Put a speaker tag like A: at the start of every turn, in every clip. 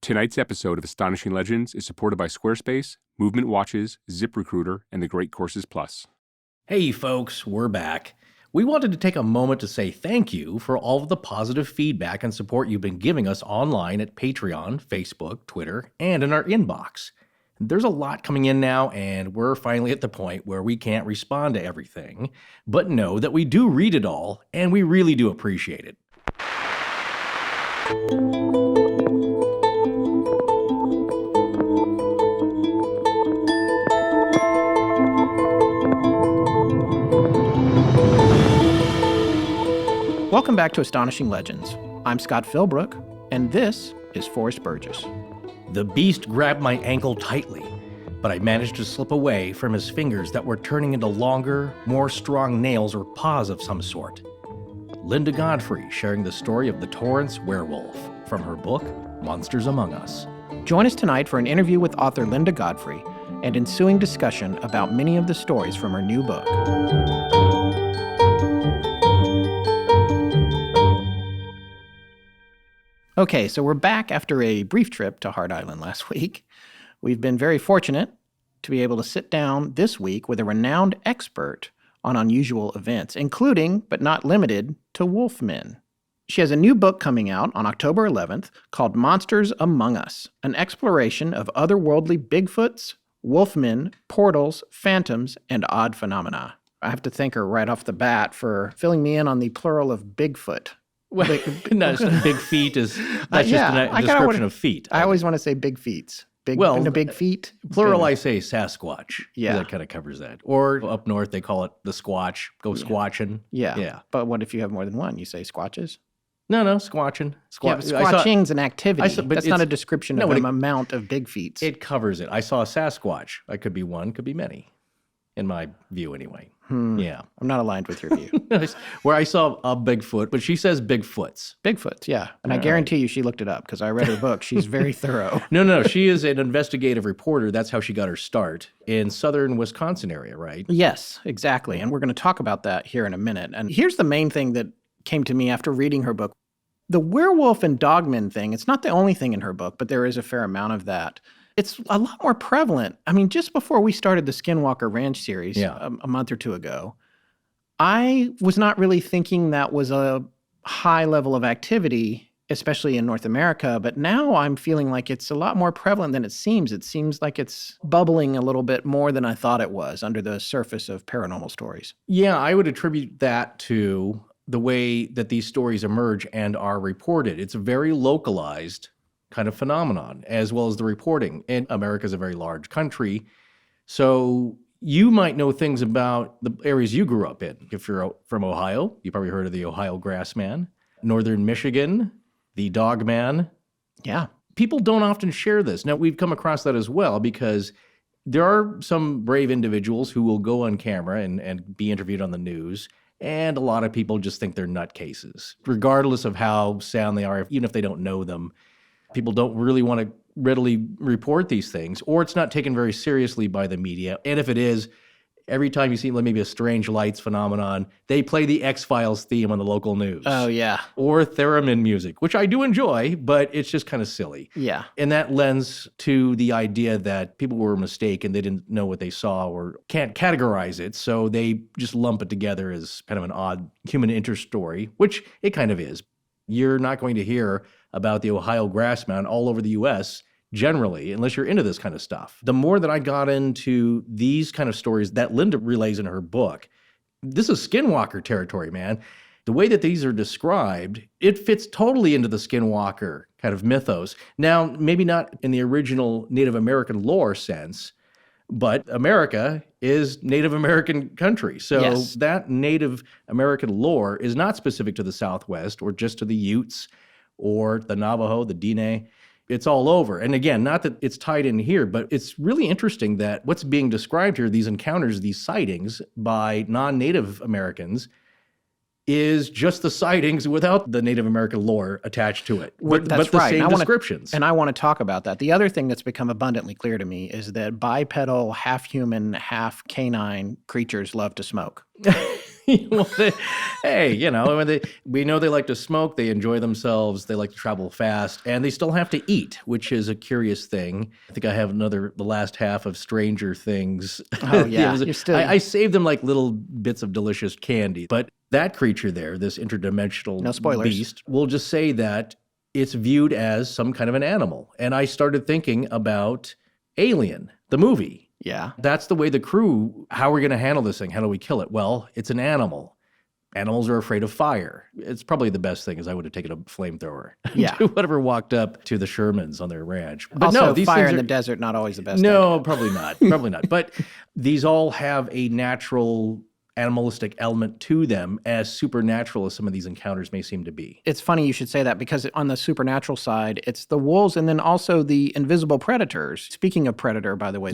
A: Tonight's episode of Astonishing Legends is supported by Squarespace, Movement Watches, ZipRecruiter, and the Great Courses Plus.
B: Hey folks, we're back. We wanted to take a moment to say thank you for all of the positive feedback and support you've been giving us online at Patreon, Facebook, Twitter, and in our inbox. There's a lot coming in now, and we're finally at the point where we can't respond to everything, but know that we do read it all, and we really do appreciate it.
C: Welcome back to Astonishing Legends. I'm Scott Philbrook, and this is Forrest Burgess.
B: The beast grabbed my ankle tightly, but I managed to slip away from his fingers that were turning into longer, more strong nails or paws of some sort. Linda Godfrey sharing the story of the Torrance Werewolf from her book, Monsters Among Us.
C: Join us tonight for an interview with author Linda Godfrey and ensuing discussion about many of the stories from her new book. Okay, so we're back after a brief trip to Hard Island last week. We've been very fortunate to be able to sit down this week with a renowned expert on unusual events, including, but not limited, to Wolfmen. She has a new book coming out on October 11th called Monsters Among Us, an exploration of otherworldly Bigfoots, Wolfmen, portals, phantoms, and odd phenomena. I have to thank her right off the bat for filling me in on the plural of Bigfoot.
B: Well, no, big feet is that's just a description of feet.
C: I always want to say big feet. Big feet.
B: Plural, I say Sasquatch.
C: Yeah.
B: That kind of covers that. Or up north, they call it the Squatch. Go squatching.
C: Yeah. But what if you have more than one? You say squatches?
B: No, squatching.
C: Yeah, but squatching's an activity. That's not a description of an amount of big feet.
B: It covers it. I saw a Sasquatch. I could be one, could be many. In my view, anyway. Yeah.
C: I'm not aligned with your view.
B: Where I saw a Bigfoot, but she says Bigfoots.
C: Bigfoots, yeah. And I guarantee you she looked it up because I read her book. She's very thorough.
B: No. She is an investigative reporter. That's how she got her start in southern Wisconsin area, right?
C: Yes, exactly. And we're going to talk about that here in a minute. And here's the main thing that came to me after reading her book. The werewolf and dogman thing, it's not the only thing in her book, but there is a fair amount of that. It's a lot more prevalent. I mean, just before we started the Skinwalker Ranch series a month or two ago, I was not really thinking that was a high level of activity, especially in North America. But now I'm feeling like it's a lot more prevalent than it seems. It seems like it's bubbling a little bit more than I thought it was under the surface of paranormal stories.
B: Yeah, I would attribute that to the way that these stories emerge and are reported. It's a very localized kind of phenomenon, as well as the reporting. And America's a very large country, so you might know things about the areas you grew up in. If you're from Ohio, you probably heard of the Ohio Grassman. Northern Michigan, the Dogman.
C: Yeah.
B: People don't often share this. Now, we've come across that as well because there are some brave individuals who will go on camera and be interviewed on the news, and a lot of people just think they're nutcases, regardless of how sound they are, even if they don't know them. People don't really want to readily report these things, or it's not taken very seriously by the media. And if it is, every time you see maybe a strange lights phenomenon, they play the X-Files theme on the local news.
C: Oh, yeah.
B: Or theremin music, which I do enjoy, but it's just kind of silly.
C: Yeah.
B: And that lends to the idea that people were mistaken, they didn't know what they saw or can't categorize it, so they just lump it together as kind of an odd human interest story, which it kind of is. You're not going to hear about the Ohio Grassman all over the U.S., generally, unless you're into this kind of stuff. The more that I got into these kind of stories that Linda relays in her book, this is Skinwalker territory, man. The way that these are described, it fits totally into the Skinwalker kind of mythos. Now, maybe not in the original Native American lore sense, but America is Native American country. So that Native American lore is not specific to the Southwest or just to the Utes or the Navajo, the Diné. It's all over. And again, not that it's tied in here, but it's really interesting that what's being described here, these encounters, these sightings by non-Native Americans, is just the sightings without the Native American lore attached to it. But the same descriptions.
C: And I want to talk about that. The other thing that's become abundantly clear to me is that bipedal, half human, half canine creatures love to smoke.
B: Hey, we know they like to smoke, they enjoy themselves, they like to travel fast, and they still have to eat, which is a curious thing. I think I have the last half of Stranger Things.
C: Oh, yeah.
B: I saved them like little bits of delicious candy. But that creature there, this interdimensional
C: No spoilers.
B: beast, we'll just say that it's viewed as some kind of an animal. And I started thinking about Alien, the movie.
C: Yeah.
B: That's the way the crew, how are we going to handle this thing? How do we kill it? Well, it's an animal. Animals are afraid of fire. It's probably the best thing is I would have taken a flamethrower.
C: Yeah.
B: To whatever walked up to the Shermans on their ranch. But
C: Also,
B: no, these
C: fire
B: things
C: in
B: are,
C: the desert, not always the best.
B: No, probably not. Probably not. But these all have a natural animalistic element to them, as supernatural as some of these encounters may seem to be.
C: It's funny you should say that because on the supernatural side, it's the wolves and then also the invisible predators. Speaking of predator, by the way,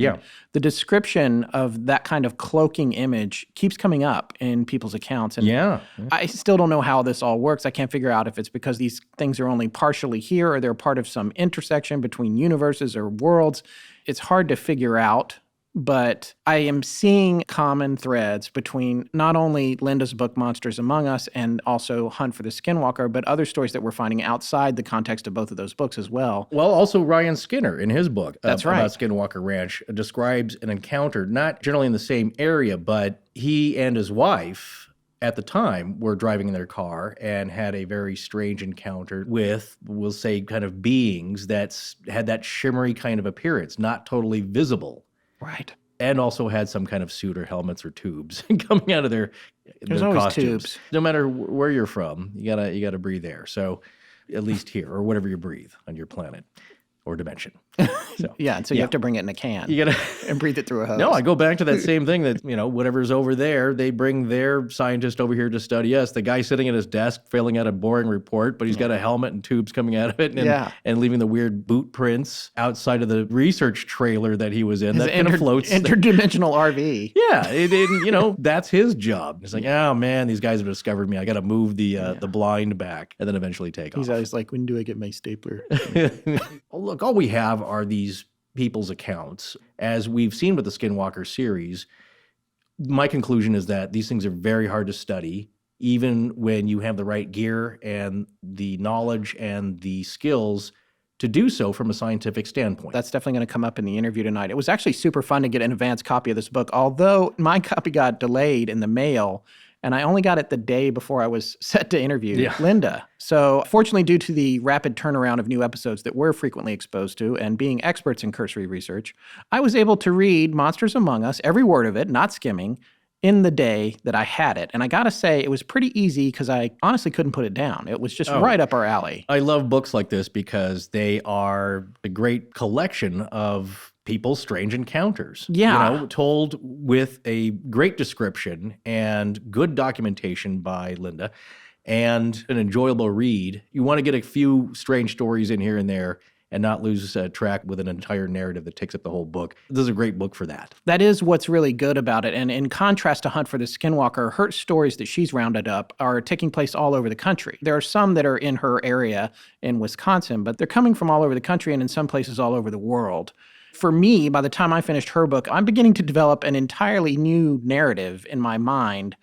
C: the description of that kind of cloaking image keeps coming up in people's accounts. And I still don't know how this all works. I can't figure out if it's because these things are only partially here or they're part of some intersection between universes or worlds. It's hard to figure out. But I am seeing common threads between not only Linda's book, Monsters Among Us, and also Hunt for the Skinwalker, but other stories that we're finding outside the context of both of those books as well.
B: Well, also Ryan Skinner in his book
C: That's right.
B: about Skinwalker Ranch describes an encounter, not generally in the same area, but he and his wife at the time were driving in their car and had a very strange encounter with, we'll say, kind of beings that had that shimmery kind of appearance, not totally visible.
C: Right.
B: And also had some kind of suit or helmets or tubes coming out of their
C: There's always
B: costumes.
C: tubes.
B: No matter where you're from, you gotta breathe air. So at least here, or whatever you breathe on your planet or dimension. So,
C: yeah, and so you have to bring it in a can.
B: You gotta
C: and breathe it through a hose.
B: No, I go back to that same thing that, whatever's over there, they bring their scientist over here to study us. The guy sitting at his desk filling out a boring report, but he's got a helmet and tubes coming out of it and leaving the weird boot prints outside of the research trailer that he was in. That kind of floats.
C: Interdimensional RV.
B: Yeah, that's his job. It's like, oh man, these guys have discovered me. I got to move the blind back and then eventually take off.
C: He's always like, when do I get my stapler?
B: Look, all we have are these people's accounts. As we've seen with the Skinwalker series, my conclusion is that these things are very hard to study, even when you have the right gear and the knowledge and the skills to do so from a scientific standpoint.
C: That's definitely going to come up in the interview tonight. It was actually super fun to get an advance copy of this book, although my copy got delayed in the mail, and I only got it the day before I was set to interview Linda. So fortunately, due to the rapid turnaround of new episodes that we're frequently exposed to and being experts in cursory research, I was able to read Monsters Among Us, every word of it, not skimming, in the day that I had it. And I got to say, it was pretty easy because I honestly couldn't put it down. It was just right up our alley.
B: I love books like this because they are a great collection of people's strange encounters. Told with a great description and good documentation by Linda and an enjoyable read. You want to get a few strange stories in here and there and not lose track with an entire narrative that takes up the whole book. This is a great book for that.
C: That is what's really good about it. And in contrast to Hunt for the Skinwalker, her stories that she's rounded up are taking place all over the country. There are some that are in her area in Wisconsin, but they're coming from all over the country and in some places all over the world. For me, by the time I finished her book, I'm beginning to develop an entirely new narrative in my mind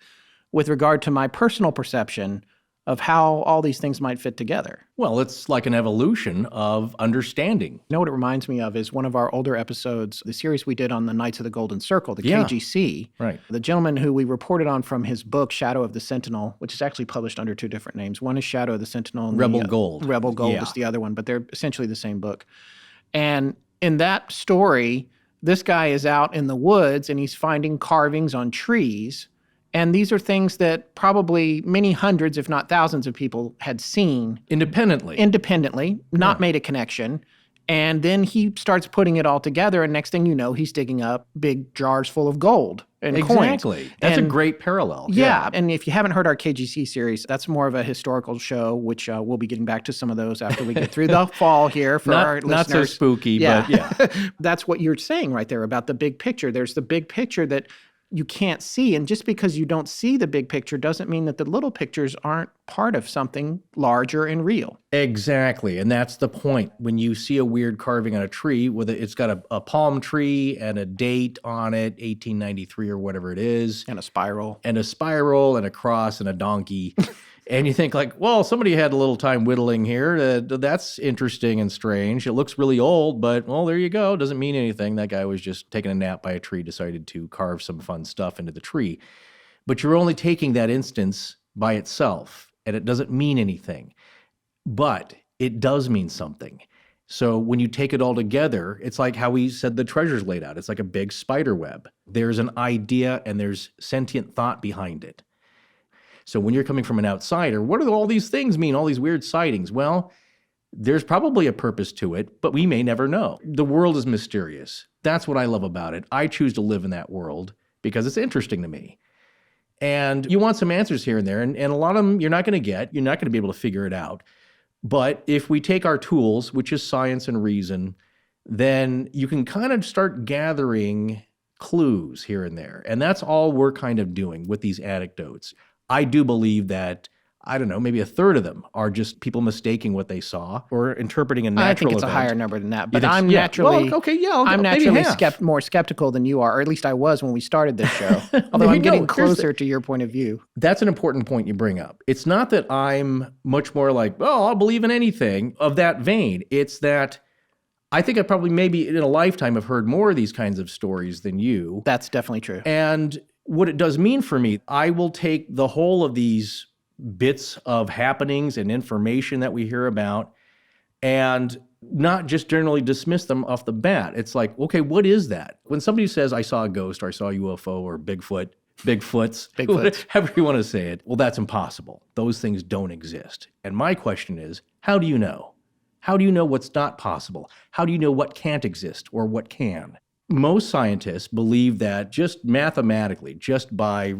C: with regard to my personal perception of how all these things might fit together.
B: Well, it's like an evolution of understanding.
C: You know what it reminds me of is one of our older episodes, the series we did on the Knights of the Golden Circle, the KGC.
B: Right.
C: The gentleman who we reported on from his book, Shadow of the Sentinel, which is actually published under two different names. One is Shadow of the Sentinel. And
B: Rebel Gold.
C: Rebel Gold is the other one, but they're essentially the same book. And in that story, this guy is out in the woods and he's finding carvings on trees. And these are things that probably many hundreds, if not thousands of people had seen. Independently, not made a connection. And then he starts putting it all together, and next thing you know, he's digging up big jars full of gold and coins.
B: Exactly. That's a great parallel.
C: Yeah, and if you haven't heard our KGC series, that's more of a historical show, which we'll be getting back to some of those after we get through the fall here for our listeners.
B: Not so spooky, but yeah.
C: That's what you're saying right there about the big picture. There's the big picture that you can't see. And just because you don't see the big picture doesn't mean that the little pictures aren't part of something larger and real.
B: Exactly. And that's the point. When you see a weird carving on a tree, it's got a palm tree and a date on it, 1893 or whatever it is.
C: And a spiral.
B: And a spiral and a cross and a donkey. And you think like, well, somebody had a little time whittling here. That's interesting and strange. It looks really old, but, well, there you go. Doesn't mean anything. That guy was just taking a nap by a tree, decided to carve some fun stuff into the tree. But you're only taking that instance by itself, and it doesn't mean anything. But it does mean something. So when you take it all together, it's like how we said the treasure's laid out. It's like a big spider web. There's an idea and there's sentient thought behind it. So when you're coming from an outsider, what do all these things mean, all these weird sightings? Well, there's probably a purpose to it, but we may never know. The world is mysterious. That's what I love about it. I choose to live in that world because it's interesting to me. And you want some answers here and there, and a lot of them you're not going to get. You're not going to be able to figure it out. But if we take our tools, which is science and reason, then you can kind of start gathering clues here and there. And that's all we're kind of doing with these anecdotes. I do believe that, I don't know, maybe a third of them are just people mistaking what they saw or interpreting a natural
C: I think it's
B: event.
C: a higher number than that. But
B: think-
C: I'm
B: yeah.
C: naturally,
B: Well, okay, yeah,
C: I'm
B: maybe
C: naturally
B: half.
C: more skeptical than you are, or at least I was when we started this show. Although
B: There you
C: I'm getting
B: go. Here's
C: closer to your point of view.
B: That's an important point you bring up. It's not that I'm much more like, oh, I'll believe in anything of that vein. It's that I think I probably maybe in a lifetime have heard more of these kinds of stories than you.
C: That's definitely true.
B: And what it does mean for me, I will take the whole of these bits of happenings and information that we hear about and not just generally dismiss them off the bat. It's like, okay, what is that? When somebody says, I saw a ghost or I saw a UFO or Bigfoots, however you want to say it, well, that's impossible. Those things don't exist. And my question is, how do you know? How do you know what's not possible? How do you know what can't exist or what can? Most scientists believe that just mathematically, just by,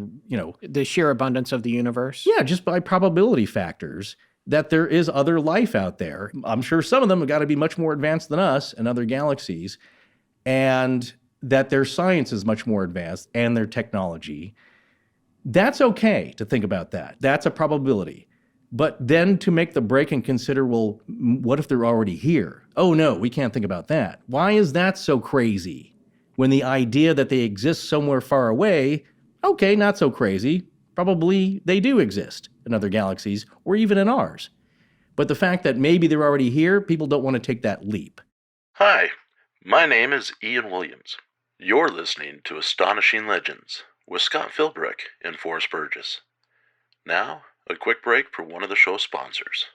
C: The sheer abundance of the universe.
B: yeah, just by probability factors, that there is other life out there. I'm sure some of them have got to be much more advanced than us and other galaxies, and that their science is much more advanced and their technology. That's okay to think about that. That's a probability. But then to make the break and consider, well, what if they're already here? Oh, no, we can't think about that. Why is that so crazy? When the idea that they exist somewhere far away, okay, not so crazy. Probably they do exist in other galaxies or even in ours. But the fact that maybe they're already here, people don't want to take that leap.
D: Hi, my name is Ian Williams. You're listening to Astonishing Legends with Scott Philbrick and Forrest Burgess. Now, a quick break for one of the show's sponsors.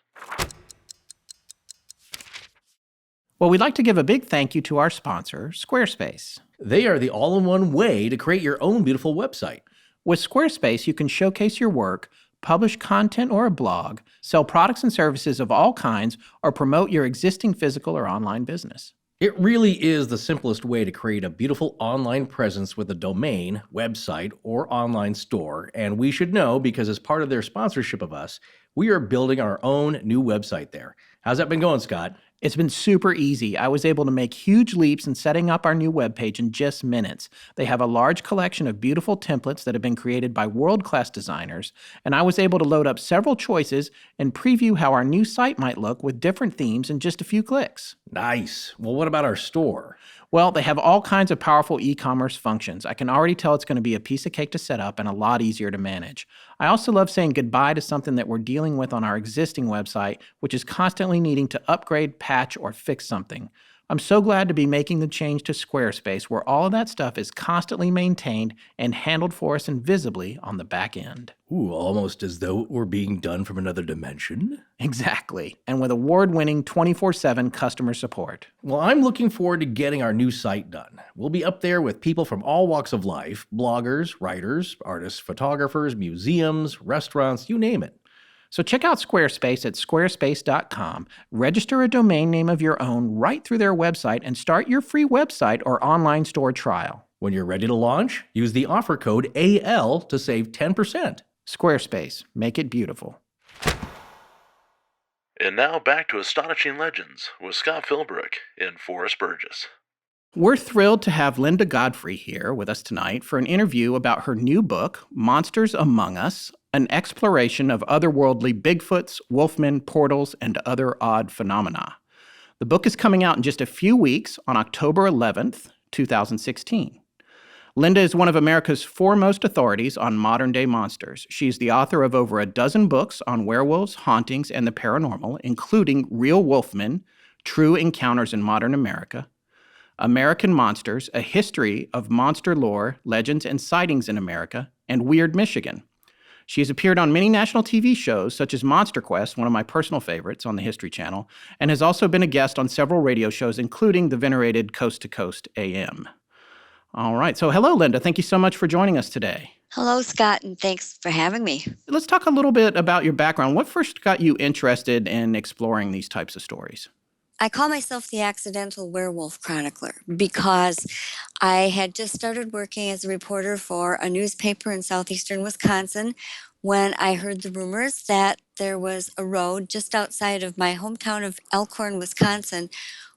C: Well, we'd like to give a big thank you to our sponsor, Squarespace.
B: They are the all-in-one way to create your own beautiful website.
C: With Squarespace, you can showcase your work, publish content or a blog, sell products and services of all kinds, or promote your existing physical or online business.
B: It really is the simplest way to create a beautiful online presence with a domain, website, or online store. And we should know because as part of their sponsorship of us, we are building our own new website there. How's that been going, Scott?
C: It's been super easy. I was able to make huge leaps in setting up our new webpage in just minutes. They have a large collection of beautiful templates that have been created by world-class designers, and I was able to load up several choices and preview how our new site might look with different themes in just a few clicks.
B: Nice. Well, what about our store?
C: Well, they have all kinds of powerful e-commerce functions. I can already tell it's going to be a piece of cake to set up and a lot easier to manage. I also love saying goodbye to something that we're dealing with on our existing website, which is constantly needing to upgrade, patch, or fix something. I'm so glad to be making the change to Squarespace, where all of that stuff is constantly maintained and handled for us invisibly on the back end.
B: Ooh, almost as though it were being done from another dimension.
C: Exactly. And with award-winning 24/7 customer support.
B: Well, I'm looking forward to getting our new site done. We'll be up there with people from all walks of life, bloggers, writers, artists, photographers, museums, restaurants, you name it.
C: So check out Squarespace at squarespace.com, register a domain name of your own right through their website, and start your free website or online store trial.
B: When you're ready to launch, use the offer code AL to save 10%.
C: Squarespace. Make it beautiful.
D: And now back to Astonishing Legends with Scott Philbrick and Forrest Burgess.
C: We're thrilled to have Linda Godfrey here with us tonight for an interview about her new book, Monsters Among Us, an exploration of otherworldly Bigfoots, Wolfmen, portals, and other odd phenomena. The book is coming out in just a few weeks on October 11th, 2016. Linda is one of America's foremost authorities on modern-day monsters. She's the author of over a dozen books on werewolves, hauntings, and the paranormal, including Real Wolfmen, True Encounters in Modern America, American Monsters, A History of Monster Lore, Legends, and Sightings in America, and Weird Michigan. She has appeared on many national TV shows, such as Monster Quest, one of my personal favorites on the History Channel, and has also been a guest on several radio shows, including the venerated Coast to Coast AM. All right, so hello, Linda. Thank you so much for joining us today.
E: Hello, Scott, and thanks for having me.
C: Let's talk a little bit about your background. What first got you interested in exploring these types of stories?
E: I call myself the accidental werewolf chronicler because I had just started working as a reporter for a newspaper in southeastern Wisconsin when I heard the rumors that there was a road just outside of my hometown of Elkhorn, Wisconsin,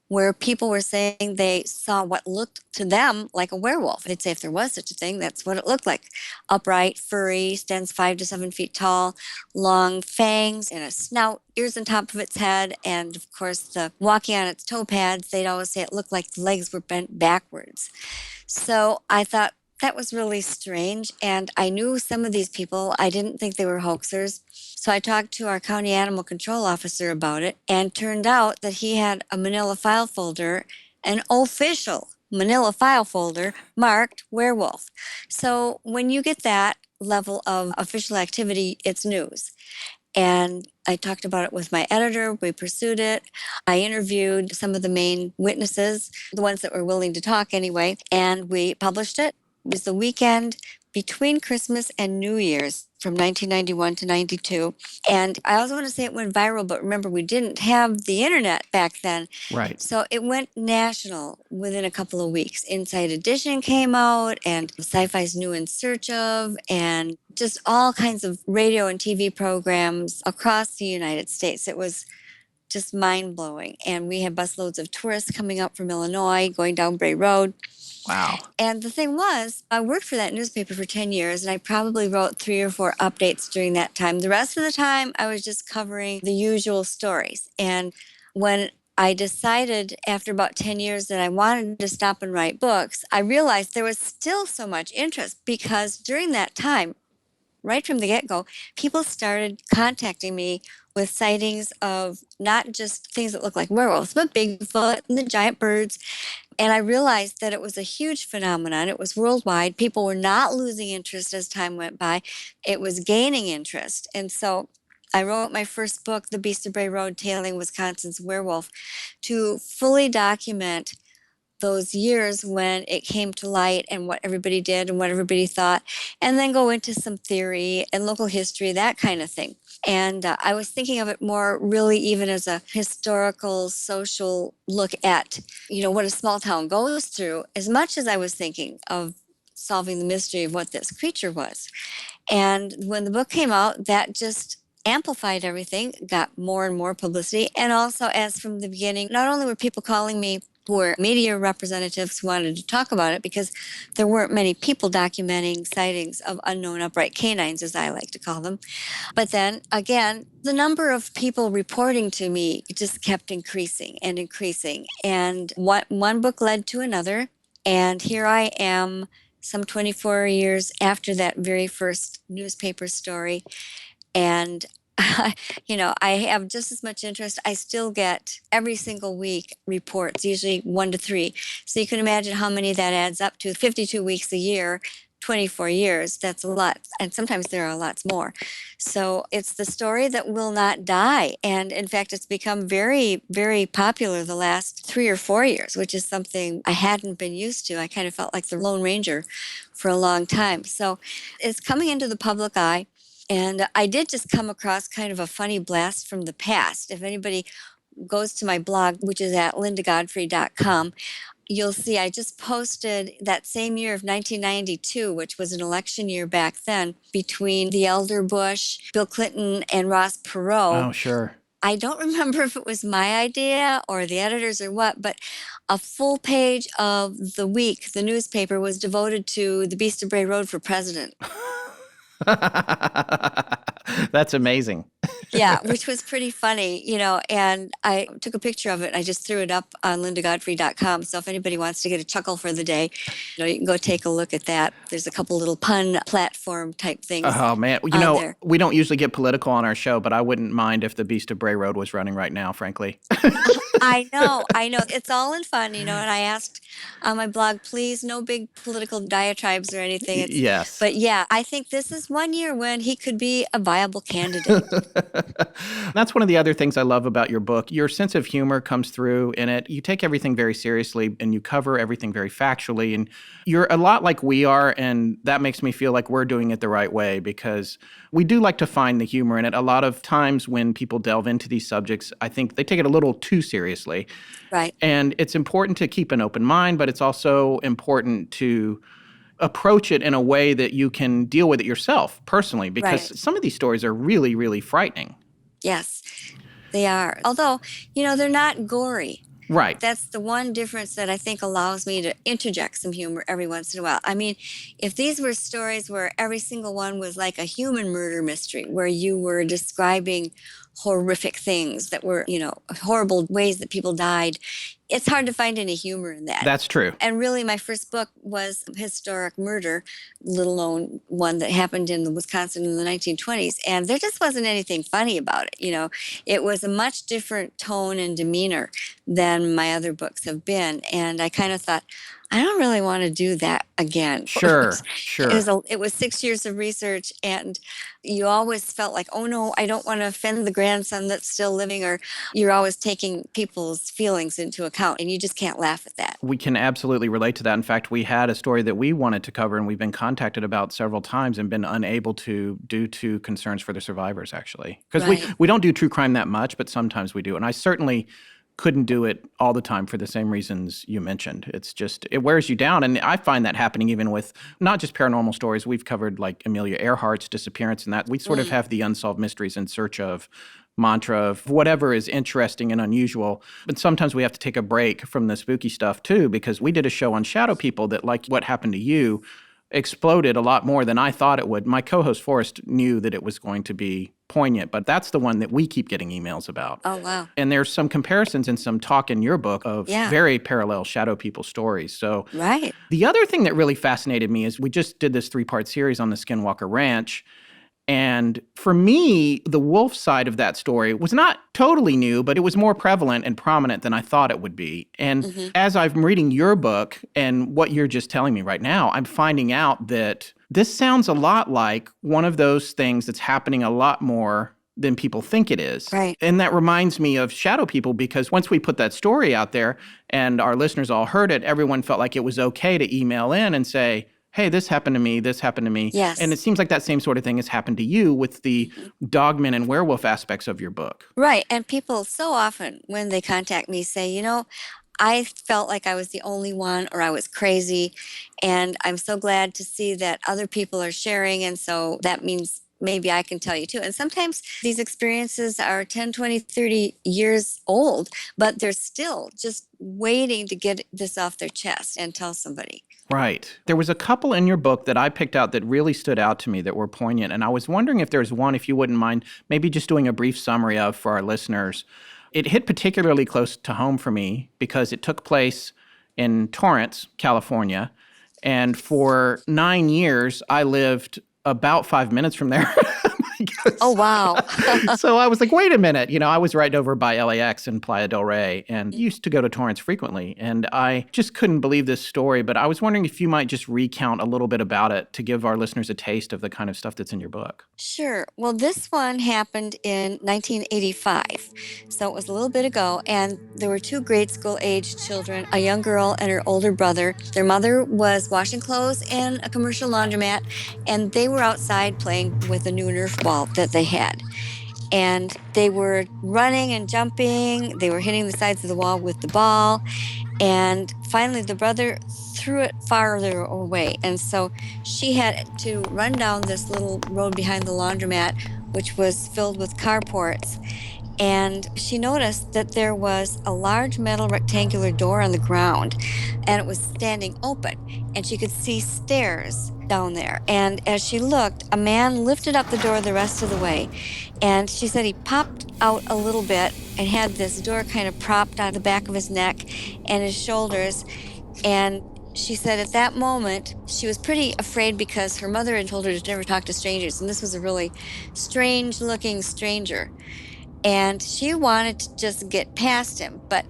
E: where people were saying they saw what looked to them like a werewolf. They'd say if there was such a thing, that's what it looked like. Upright, furry, stands 5 to 7 feet tall, long fangs and a snout, ears on top of its head, and of course the walking on its toe pads, they'd always say it looked like the legs were bent backwards. So I thought, that was really strange, and I knew some of these people. I didn't think they were hoaxers. So I talked to our county animal control officer about it, and turned out that he had a manila file folder, an official manila file folder marked werewolf. So when you get that level of official activity, it's news. And I talked about it with my editor. We pursued it. I interviewed some of the main witnesses, the ones that were willing to talk anyway, and we published it. It was the weekend between Christmas and New Year's from 1991 to 92. And I also want to say it went viral, but remember, we didn't have the internet back then.
C: Right.
E: So it went national within a couple of weeks. Inside Edition came out, and Sci-Fi's New in Search Of, and just all kinds of radio and TV programs across the United States. It was just mind-blowing. And we had busloads of tourists coming up from Illinois, going down Bray Road.
C: Wow.
E: And the thing was, I worked for that newspaper for 10 years, and I probably wrote 3 or 4 updates during that time. The rest of the time, I was just covering the usual stories. And when I decided after about 10 years that I wanted to stop and write books, I realized there was still so much interest because during that time, right from the get-go, people started contacting me with sightings of not just things that look like werewolves, but Bigfoot and the giant birds. And I realized that it was a huge phenomenon. It was worldwide. People were not losing interest as time went by. It was gaining interest. And so I wrote my first book, The Beast of Bray Road, Tailing Wisconsin's Werewolf, to fully document those years when it came to light and what everybody did and what everybody thought, and then go into some theory and local history, that kind of thing. And I was thinking of it more really even as a historical, social look at, what a small town goes through, as much as I was thinking of solving the mystery of what this creature was. And when the book came out, that just amplified everything, got more and more publicity. And also, as from the beginning, not only were people calling me who were media representatives who wanted to talk about it, because there weren't many people documenting sightings of unknown upright canines, as I like to call them. But then again, the number of people reporting to me just kept increasing and increasing. And one book led to another. And here I am some 24 years after that very first newspaper story. And I have just as much interest. I still get every single week reports, usually 1 to 3. So you can imagine how many that adds up to. 52 weeks a year, 24 years, that's a lot. And sometimes there are lots more. So it's the story that will not die. And in fact, it's become very, very popular the last 3 or 4 years, which is something I hadn't been used to. I kind of felt like the Lone Ranger for a long time. So it's coming into the public eye. And I did just come across kind of a funny blast from the past. If anybody goes to my blog, which is at lindagodfrey.com, you'll see I just posted that same year of 1992, which was an election year back then, between the elder Bush, Bill Clinton, and Ross Perot.
C: Oh, sure.
E: I don't remember if it was my idea or the editors or what, but a full page of the week, the newspaper, was devoted to the Beast of Bray Road for president.
C: That's amazing.
E: Yeah, which was pretty funny, and I took a picture of it and I just threw it up on lindagodfrey.com. So if anybody wants to get a chuckle for the day, you can go take a look at that. There's a couple little pun platform type things.
C: Oh, man.
E: There.
C: We don't usually get political on our show, but I wouldn't mind if the Beast of Bray Road was running right now, frankly.
E: I know. It's all in fun, and I asked on my blog, please, no big political diatribes or anything.
C: Yes.
E: But yeah, I think this is one year when he could be a viable candidate.
C: That's one of the other things I love about your book. Your sense of humor comes through in it. You take everything very seriously and you cover everything very factually. And you're a lot like we are. And that makes me feel like we're doing it the right way because we do like to find the humor in it. A lot of times when people delve into these subjects, I think they take it a little too seriously.
E: Right.
C: And it's important to keep an open mind, but it's also important to approach it in a way that you can deal with it yourself personally, because some of these stories are really, really frightening.
E: Yes, they are. Although, they're not gory.
C: Right.
E: That's the one difference that I think allows me to interject some humor every once in a while. I mean, if these were stories where every single one was like a human murder mystery, where you were describing horrific things that were, horrible ways that people died, it's hard to find any humor in that.
C: That's true.
E: And really, my first book was historic murder, little known one that happened in Wisconsin in the 1920s. And there just wasn't anything funny about it. It was a much different tone and demeanor than my other books have been. And I kind of thought, I don't really want to do that again.
C: Sure.
E: It was 6 years of research, and you always felt like, oh no, I don't want to offend the grandson that's still living, or you're always taking people's feelings into account, and you just can't laugh at that.
C: We can absolutely relate to that. In fact, we had a story that we wanted to cover, and we've been contacted about several times and been unable to due to concerns for the survivors, actually. Because we don't do true crime that much, but sometimes we do. And I certainly couldn't do it all the time for the same reasons you mentioned. It's just, it wears you down. And I find that happening even with not just paranormal stories. We've covered like Amelia Earhart's disappearance and that. We sort of have the unsolved mysteries in search of mantra of whatever is interesting and unusual. But sometimes we have to take a break from the spooky stuff too, because we did a show on shadow people that, like what happened to you, exploded a lot more than I thought it would. My co-host Forrest knew that it was going to be poignant, but that's the one that we keep getting emails about.
E: Oh, wow.
C: And there's some comparisons and some talk in your book of very parallel shadow people stories. So the other thing that really fascinated me is we just did this 3-part series on the Skinwalker Ranch. And for me, the wolf side of that story was not totally new, but it was more prevalent and prominent than I thought it would be. And as I'm reading your book and what you're just telling me right now, I'm finding out that this sounds a lot like one of those things that's happening a lot more than people think it is.
E: Right.
C: And that reminds me of shadow people, because once we put that story out there and our listeners all heard it, everyone felt like it was okay to email in and say, hey, this happened to me, this happened to me.
E: Yes.
C: And it seems like that same sort of thing has happened to you with the dogmen and werewolf aspects of your book.
E: Right. And people so often when they contact me say, I felt like I was the only one, or I was crazy. And I'm so glad to see that other people are sharing. And so that means maybe I can tell you too. And sometimes these experiences are 10, 20, 30 years old, but they're still just waiting to get this off their chest and tell somebody.
C: Right. There was a couple in your book that I picked out that really stood out to me that were poignant. And I was wondering if there's one, if you wouldn't mind, maybe just doing a brief summary of for our listeners. It hit particularly close to home for me because it took place in Torrance, California. And for 9 years, I lived about 5 minutes from there.
E: Oh, wow.
C: So I was like, wait a minute. I was right over by LAX in Playa del Rey and used to go to Torrance frequently. And I just couldn't believe this story. But I was wondering if you might just recount a little bit about it to give our listeners a taste of the kind of stuff that's in your book.
E: Sure. Well, this one happened in 1985. So it was a little bit ago. And there were 2 grade school age children, a young girl and her older brother. Their mother was washing clothes in a commercial laundromat. And they were outside playing with a new Nerf ball that they had. And they were running and jumping. They were hitting the sides of the wall with the ball. And finally, the brother threw it farther away. And so she had to run down this little road behind the laundromat, which was filled with carports. and she noticed that there was a large metal rectangular door on the ground, and it was standing open, and she could see stairs down there. And as she looked, a man lifted up the door the rest of the way, and she said he popped out a little bit and had this door kind of propped on the back of his neck and his shoulders. And she said at that moment, she was pretty afraid because her mother had told her to never talk to strangers, and this was a really strange-looking stranger. And she wanted to just get past him, but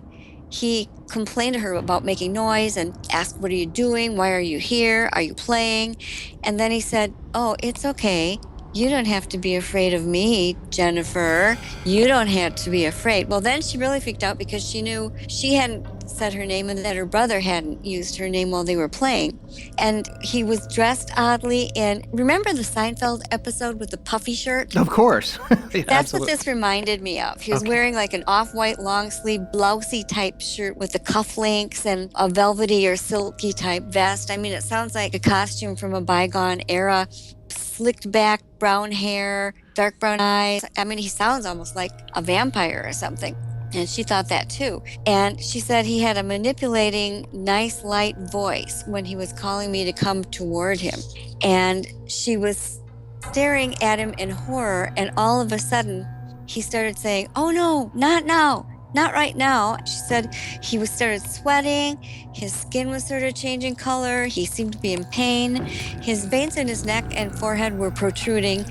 E: he complained to her about making noise and asked, "What are you doing? Why are you here? Are you playing?" And then he said, "Oh, it's okay. You don't have to be afraid of me, Jennifer. You don't have to be afraid." Well, then she really freaked out because she knew she hadn't said her name and that her brother hadn't used her name while they were playing. And he was dressed oddly. And remember the Seinfeld episode with the puffy shirt?
C: Of course. Yeah,
E: That's what this reminded me of. He was wearing like an off-white long-sleeve blousey type shirt with the cufflinks and a velvety or silky type vest. I mean, it sounds like a costume from a bygone era. Slicked back brown hair, dark brown eyes. I mean, he sounds almost like a vampire or something. And she thought that too. And she said he had a manipulating, nice, light voice when he was calling me to come toward him. And she was staring at him in horror, and all of a sudden, he started saying, "Oh no, not now. Not right now." She said he started sweating, his skin was sort of changing color, he seemed to be in pain, his veins in his neck and forehead were protruding,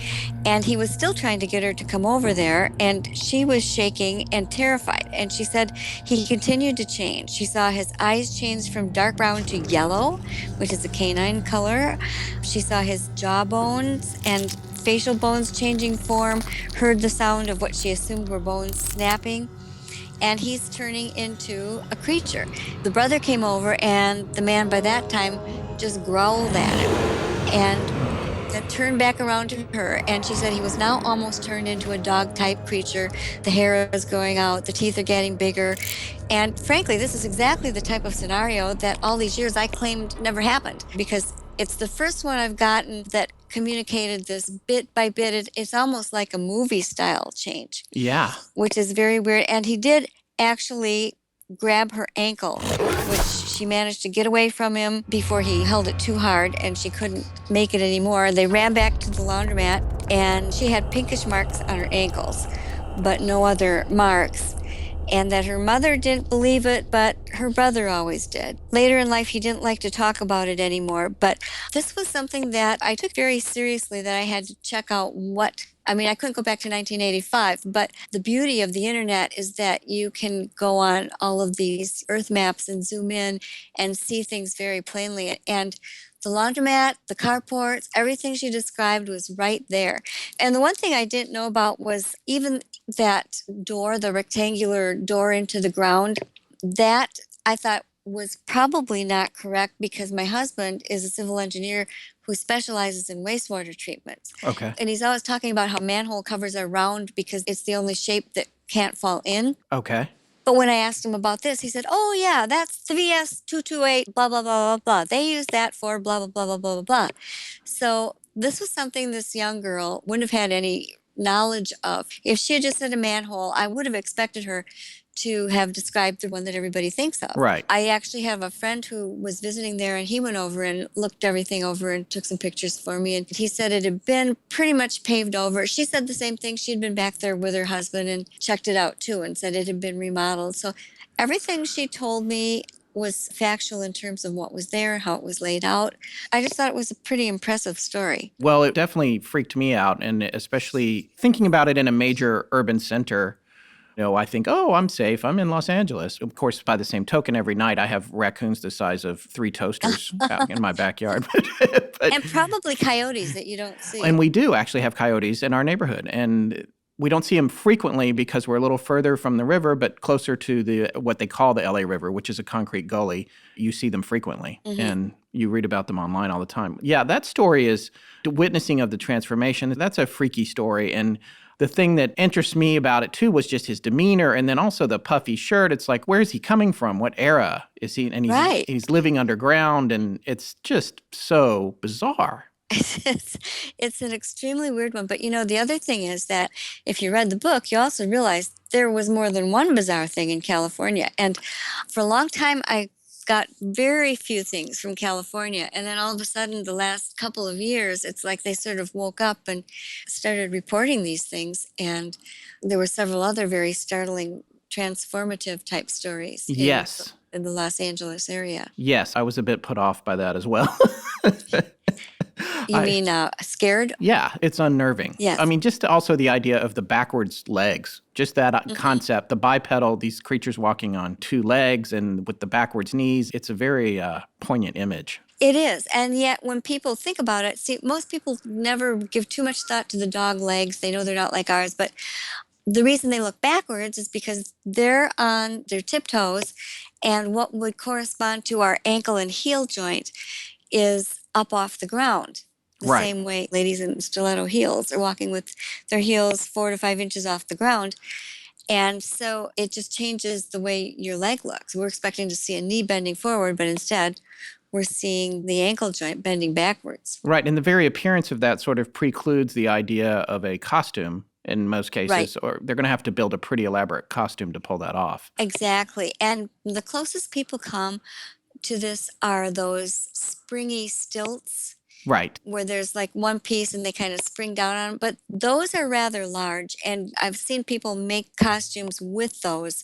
E: and he was still trying to get her to come over there, and she was shaking and terrified. And she said he continued to change. She saw his eyes change from dark brown to yellow, which is a canine color. She saw his jawbones and facial bones changing form, heard the sound of what she assumed were bones snapping. And he's turning into a creature. The brother came over, and the man by that time just growled at him and then turned back around to her. And she said he was now almost turned into a dog-type creature. The hair is going out, the teeth are getting bigger. And frankly, this is exactly the type of scenario that all these years I claimed never happened, because it's the first one I've gotten that communicated this bit by bit. It's almost like a movie style change.
C: Yeah.
E: Which is very weird. And he did actually grab her ankle, which she managed to get away from him before he held it too hard and she couldn't make it anymore. They ran back to the laundromat, and she had pinkish marks on her ankles, but no other marks. And that her mother didn't believe it, but her brother always did. Later in life, he didn't like to talk about it anymore, but this was something that I took very seriously, that I had to check out I couldn't go back to 1985, but the beauty of the internet is that you can go on all of these earth maps and zoom in and see things very plainly. And the laundromat, the carports, everything she described was right there. And the one thing I didn't know about was even that door, the rectangular door into the ground, that I thought was probably not correct, because my husband is a civil engineer who specializes in wastewater treatments.
C: Okay.
E: And he's always talking about how manhole covers are round because it's the only shape that can't fall in.
C: Okay.
E: But when I asked him about this, he said, "Oh, yeah, that's the VS228, blah, blah, blah, blah, blah. They use that for blah, blah, blah, blah, blah, blah, blah." So this was something this young girl wouldn't have had any knowledge of. If she had just said a manhole, I would have expected her to have described the one that everybody thinks of.
C: Right.
E: I actually have a friend who was visiting there, and he went over and looked everything over and took some pictures for me. And he said it had been pretty much paved over. She said the same thing. She'd been back there with her husband and checked it out too, and said it had been remodeled. So everything she told me was factual in terms of what was there, how it was laid out. I just thought it was a pretty impressive story.
C: Well, it definitely freaked me out, and especially thinking about it in a major urban center. I think, oh, I'm safe. I'm in Los Angeles. Of course, by the same token, every night I have raccoons the size of 3 toasters out in my backyard.
E: And probably coyotes that you don't see.
C: And we do actually have coyotes in our neighborhood. And we don't see them frequently because we're a little further from the river, but closer to what they call the LA River, which is a concrete gully. You see them frequently, and you read about them online all the time. Yeah, that story is the witnessing of the transformation. That's a freaky story. And the thing that interests me about it, too, was just his demeanor, and then also the puffy shirt. It's like, where's he coming from? What era is he? And he's living underground, and it's just so bizarre.
E: It's an extremely weird one. But, the other thing is that if you read the book, you also realize there was more than one bizarre thing in California. And for a long time, I got very few things from California. And then all of a sudden, the last couple of years, it's like they sort of woke up and started reporting these things. And there were several other very startling, transformative type stories
C: Yes.
E: in the Los Angeles area.
C: Yes, I was a bit put off by that as well.
E: You mean scared?
C: Yeah, it's unnerving.
E: Yes.
C: I mean, just also the idea of the backwards legs, just that concept, the bipedal, these creatures walking on two legs and with the backwards knees. It's a very poignant image.
E: It is. And yet when people think about it, see, most people never give too much thought to the dog legs. They know they're not like ours. But the reason they look backwards is because they're on their tiptoes, and what would correspond to our ankle and heel joint is up off the ground. The
C: Right.
E: same way ladies in stiletto heels are walking with their heels 4 to 5 inches off the ground. And so it just changes the way your leg looks. We're expecting to see a knee bending forward, but instead we're seeing the ankle joint bending backwards.
C: Right. And the very appearance of that sort of precludes the idea of a costume in most cases,
E: Right.
C: or they're going to have to build a pretty elaborate costume to pull that off.
E: Exactly. And the closest people come to this are those springy stilts
C: Right.
E: where there's like one piece and they kind of spring down on them. But those are rather large. And I've seen people make costumes with those.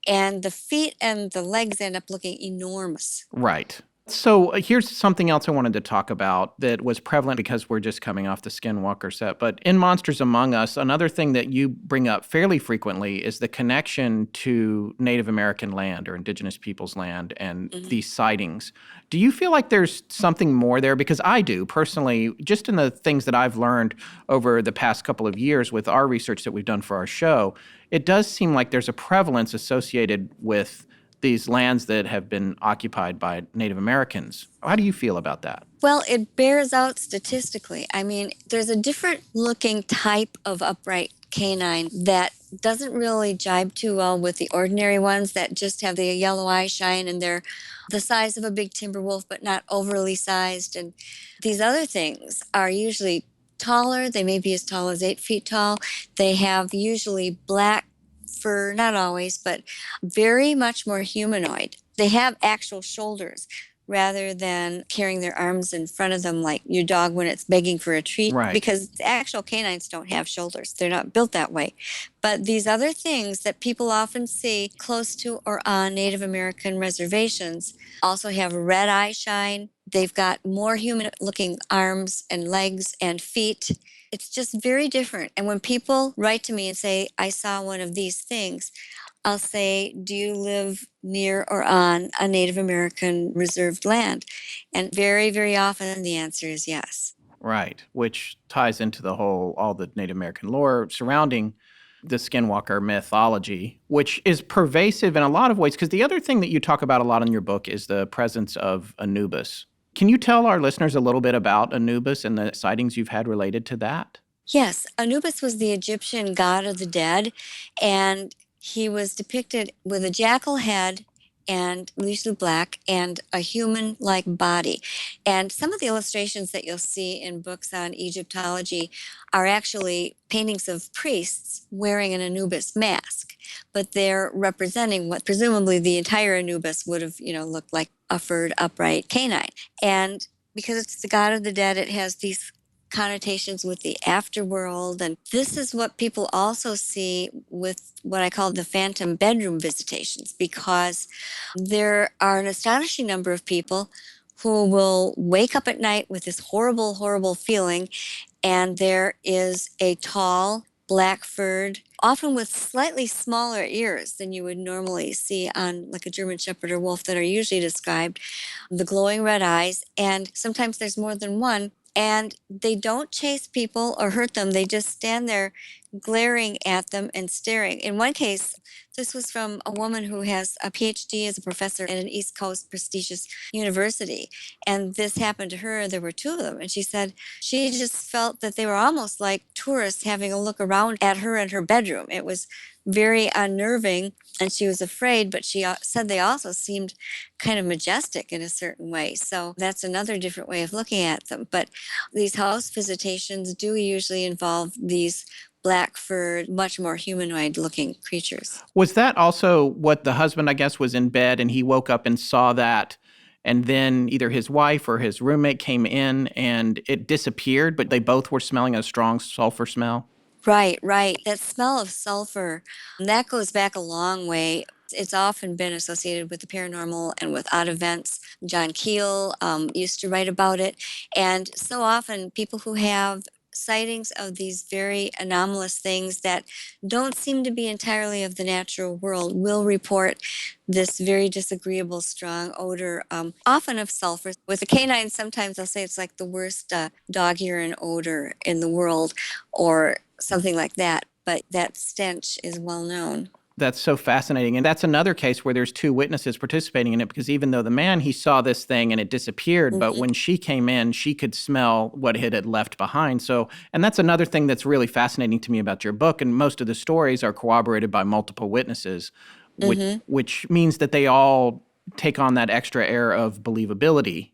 E: And the feet and the legs end up looking enormous.
C: Right. So here's something else I wanted to talk about that was prevalent because we're just coming off the Skinwalker set. But in Monsters Among Us, another thing that you bring up fairly frequently is the connection to Native American land or indigenous peoples' land and these sightings. Do you feel like there's something more there? Because I do personally, just in the things that I've learned over the past couple of years with our research that we've done for our show, it does seem like there's a prevalence associated with these lands that have been occupied by Native Americans. How do you feel about that?
E: Well, it bears out statistically. I mean, there's a different looking type of upright canine that doesn't really jibe too well with the ordinary ones that just have the yellow eye shine and they're the size of a big timber wolf, but not overly sized. And these other things are usually taller. They may be as tall as 8 feet tall. They have usually black fur, not always, but very much more humanoid. They have actual shoulders rather than carrying their arms in front of them like your dog when it's begging for a treat.
C: Right.
E: Because the actual canines don't have shoulders. They're not built that way. But these other things that people often see close to or on Native American reservations also have red eye shine. They've got more human-looking arms and legs and feet. It's just very different. And when people write to me and say, I saw one of these things, I'll say, do you live near or on a Native American reserved land? And very, very often the answer is yes.
C: Right, which ties into the whole, all the Native American lore surrounding the Skinwalker mythology, which is pervasive in a lot of ways. Because the other thing that you talk about a lot in your book is the presence of Anubis. Can you tell our listeners a little bit about Anubis and the sightings you've had related to that?
E: Yes, Anubis was the Egyptian god of the dead, and he was depicted with a jackal head and usually black and a human-like body. And some of the illustrations that you'll see in books on Egyptology are actually paintings of priests wearing an Anubis mask, but they're representing what presumably the entire Anubis would have, looked like a furred upright canine. And because it's the god of the dead, it has these connotations with the afterworld. And this is what people also see with what I call the phantom bedroom visitations, because there are an astonishing number of people who will wake up at night with this horrible, horrible feeling, and there is a tall, black-furred, often with slightly smaller ears than you would normally see on like a German Shepherd or wolf that are usually described, the glowing red eyes, and sometimes there's more than one. And they don't chase people or hurt them. They just stand there glaring at them and staring. In one case, this was from a woman who has a PhD as a professor at an East Coast prestigious university. And this happened to her. There were 2 of them. And she said she just felt that they were almost like tourists having a look around at her in her bedroom. It was very unnerving, and she was afraid, but she said they also seemed kind of majestic in a certain way. So that's another different way of looking at them. But these house visitations do usually involve these black-furred, much more humanoid-looking creatures.
C: Was that also what the husband, I guess, was in bed and he woke up and saw that, and then either his wife or his roommate came in and it disappeared, but they both were smelling a strong sulfur smell?
E: Right, right. That smell of sulfur, that goes back a long way. It's often been associated with the paranormal and with odd events. John Keel used to write about it. And so often, people who have sightings of these very anomalous things that don't seem to be entirely of the natural world will report this very disagreeable, strong odor, often of sulfur. With the canines, sometimes I'll say it's like the worst dog urine odor in the world, or something like that. But that stench is well known.
C: That's so fascinating. And that's another case where there's two witnesses participating in it, because even though the man, he saw this thing and it disappeared, but when she came in, she could smell what it had left behind. So, and that's another thing that's really fascinating to me about your book. And most of the stories are corroborated by multiple witnesses, which means that they all take on that extra air of believability.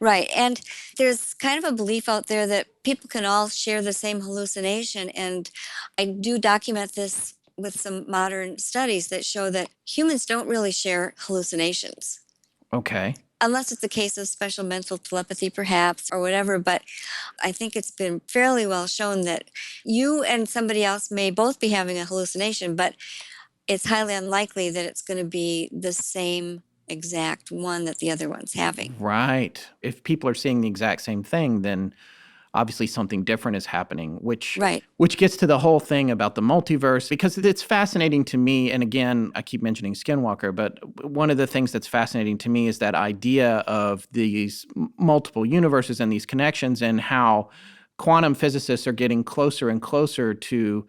E: Right. And there's kind of a belief out there that people can all share the same hallucination. And I do document this with some modern studies that show that humans don't really share hallucinations.
C: Okay.
E: Unless it's a case of special mental telepathy, perhaps, or whatever. But I think it's been fairly well shown that you and somebody else may both be having a hallucination, but it's highly unlikely that it's going to be the same exact one that the other one's having.
C: Right. If people are seeing the exact same thing, then obviously something different is happening, which gets to the whole thing about the multiverse, because it's fascinating to me. And again, I keep mentioning Skinwalker, but one of the things that's fascinating to me is that idea of these multiple universes and these connections, and how quantum physicists are getting closer and closer to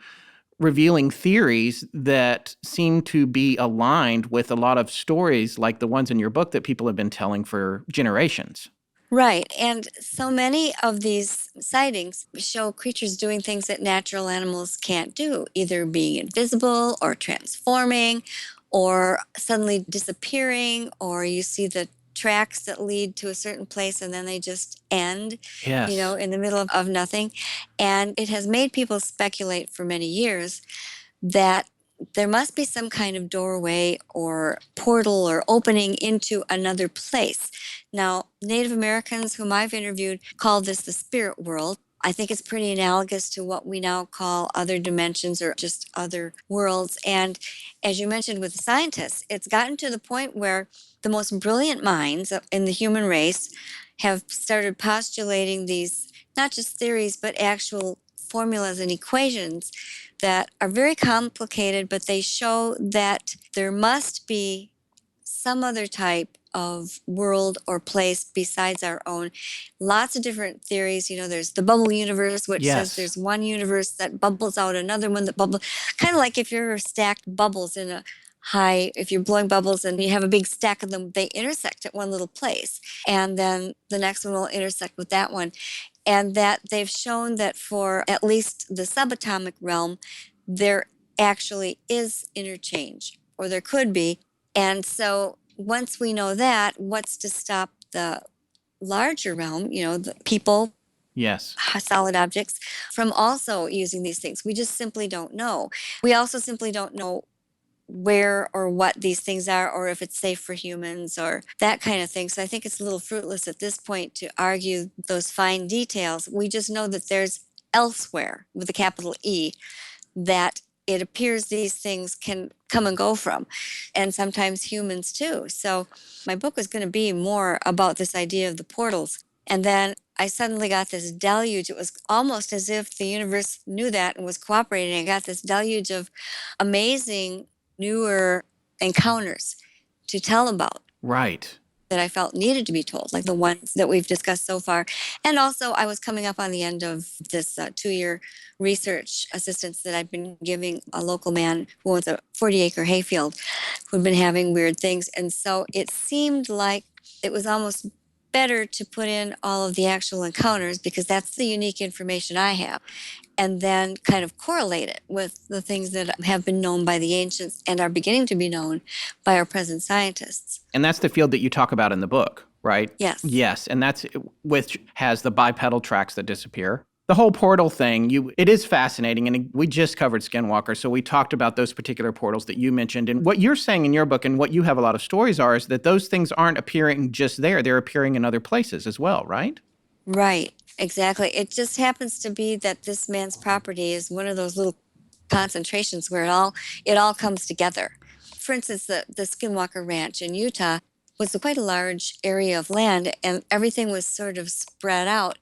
C: revealing theories that seem to be aligned with a lot of stories like the ones in your book that people have been telling for generations.
E: Right. And so many of these sightings show creatures doing things that natural animals can't do, either being invisible or transforming or suddenly disappearing, or you see the tracks that lead to a certain place and then they just end,
C: Yes.
E: in the middle of nothing. And it has made people speculate for many years that there must be some kind of doorway or portal or opening into another place. Now, Native Americans whom I've interviewed call this the spirit world. I think it's pretty analogous to what we now call other dimensions or just other worlds. And as you mentioned with the scientists, it's gotten to the point where the most brilliant minds in the human race have started postulating these, not just theories, but actual formulas and equations that are very complicated, but they show that there must be some other type of world or place besides our own. Lots of different theories. There's the bubble universe, which says there's one universe that bubbles out another one that bubbles. Kind of like if you're stacked bubbles in a if you're blowing bubbles and you have a big stack of them, they intersect at one little place. And then the next one will intersect with that one. And that they've shown that for at least the subatomic realm, there actually is interchange, or there could be. And so once we know that, what's to stop the larger realm, the people, solid objects, from also using these things? We just simply don't know. We also simply don't know where or what these things are, or if it's safe for humans or that kind of thing. So I think it's a little fruitless at this point to argue those fine details. We just know that there's elsewhere, with a capital E, that it appears these things can come and go from, and sometimes humans too. So my book was going to be more about this idea of the portals. And then I suddenly got this deluge. It was almost as if the universe knew that and was cooperating. I got this deluge of amazing newer encounters to tell about.
C: Right.
E: That I felt needed to be told, like the ones that we've discussed so far. And also, I was coming up on the end of this 2-year research assistance that I've been giving a local man who owns a 40-acre hayfield who'd been having weird things. And so it seemed like it was almost better to put in all of the actual encounters, because that's the unique information I have. and then kind of correlate it with the things that have been known by the ancients and are beginning to be known by our present scientists.
C: And that's the field that you talk about in the book, right?
E: Yes.
C: Yes, and that's which has the bipedal tracks that disappear. The whole portal thing, it is fascinating, and we just covered Skinwalker, so we talked about those particular portals that you mentioned. And what you're saying in your book, and what you have a lot of stories are, is that those things aren't appearing just there. They're appearing in other places as well, right?
E: Right, exactly. It just happens to be that this man's property is one of those little concentrations where it all comes together. For instance, the Skinwalker Ranch in Utah was quite a large area of land, and everything was sort of spread out.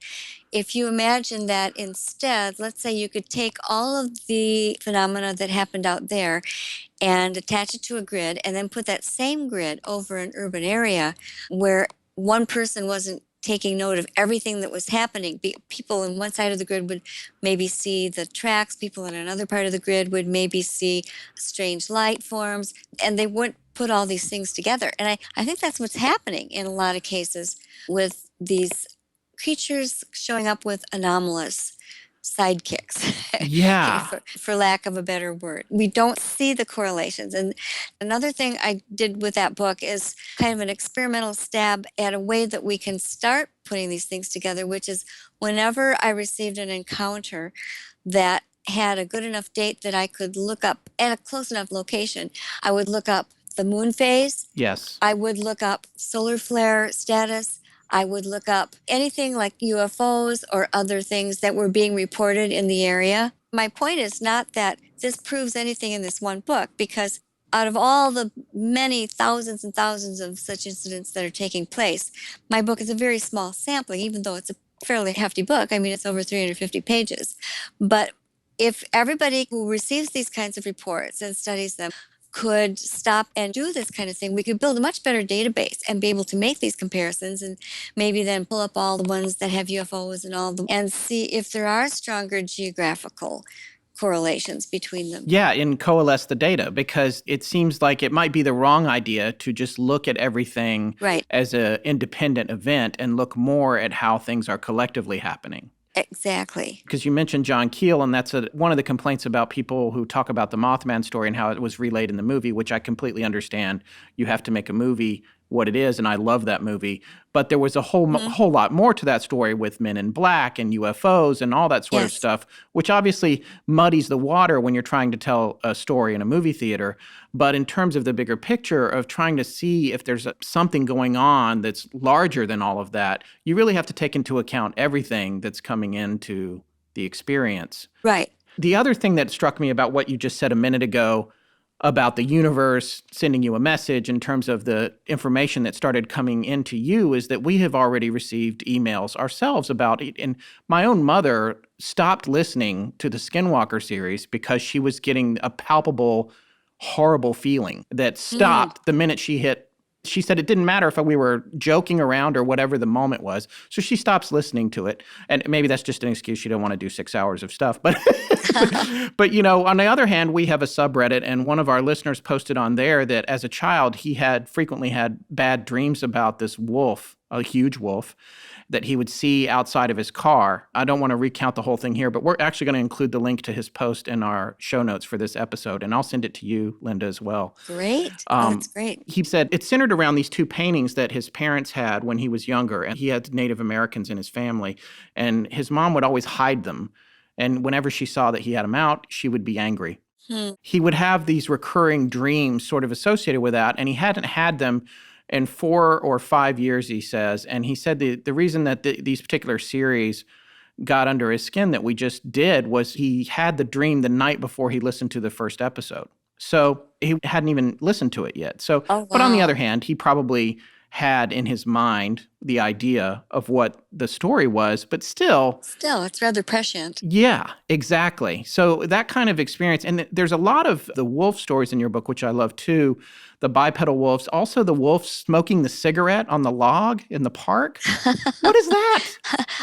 E: If you imagine that instead, let's say you could take all of the phenomena that happened out there and attach it to a grid, and then put that same grid over an urban area where one person wasn't taking note of everything that was happening. People on one side of the grid would maybe see the tracks, people in another part of the grid would maybe see strange light forms, and they wouldn't put all these things together. And I think that's what's happening in a lot of cases with these creatures showing up with anomalous sidekicks.
C: Yeah.
E: for lack of a better word. We don't see the correlations. And another thing I did with that book is kind of an experimental stab at a way that we can start putting these things together, which is whenever I received an encounter that had a good enough date that I could look up at a close enough location, I would look up the moon phase.
C: Yes.
E: I would look up solar flare status. I would look up anything like UFOs or other things that were being reported in the area. My point is not that this proves anything in this one book, because out of all the many thousands and thousands of such incidents that are taking place, my book is a very small sampling, even though it's a fairly hefty book. I mean, it's over 350 pages. But if everybody who receives these kinds of reports and studies them could stop and do this kind of thing, we could build a much better database and be able to make these comparisons, and maybe then pull up all the ones that have UFOs and all them and see if there are stronger geographical correlations between them.
C: Yeah, and coalesce the data, because it seems like it might be the wrong idea to just look at everything
E: Right.
C: as an independent event and look more at how things are collectively happening.
E: Exactly.
C: Because you mentioned John Keel, and that's one of the complaints about people who talk about the Mothman story and how it was relayed in the movie, which I completely understand. You have to make a movie what it is, and I love that movie. But there was a whole lot more to that story with Men in Black and UFOs and all that sort of
E: Yes.
C: stuff, which obviously muddies the water when you're trying to tell a story in a movie theater. But in terms of the bigger picture of trying to see if there's something going on that's larger than all of that, you really have to take into account everything that's coming into the experience.
E: Right.
C: The other thing that struck me about what you just said a minute ago about the universe sending you a message in terms of the information that started coming into you is that we have already received emails ourselves about it. And my own mother stopped listening to the Skinwalker series because she was getting a palpable, horrible feeling that stopped the minute she hit. She said it didn't matter if we were joking around or whatever the moment was. So she stops listening to it. And maybe that's just an excuse. She don't want to do 6 hours of stuff. But, but you know, on the other hand, we have a subreddit, and one of our listeners posted on there that as a child, he had frequently had bad dreams about this wolf, a huge wolf, that he would see outside of his car. I don't want to recount the whole thing here, but we're actually going to include the link to his post in our show notes for this episode, and I'll send it to you, Linda, as well.
E: Great. That's great.
C: He said it's centered around these two paintings that his parents had when he was younger, and he had Native Americans in his family, and his mom would always hide them. And whenever she saw that he had them out, she would be angry. He would have these recurring dreams sort of associated with that, and he hadn't had them in 4 or 5 years, he says. And he said the reason that these particular series got under his skin that we just did was he had the dream the night before he listened to the first episode. So he hadn't even listened to it yet. So, But on the other hand, he probably had in his mind the idea of what the story was, but still,
E: it's rather prescient.
C: Yeah, exactly. So that kind of experience, and there's a lot of the wolf stories in your book, which I love too, the bipedal wolves, also the wolf smoking the cigarette on the log in the park. What is that?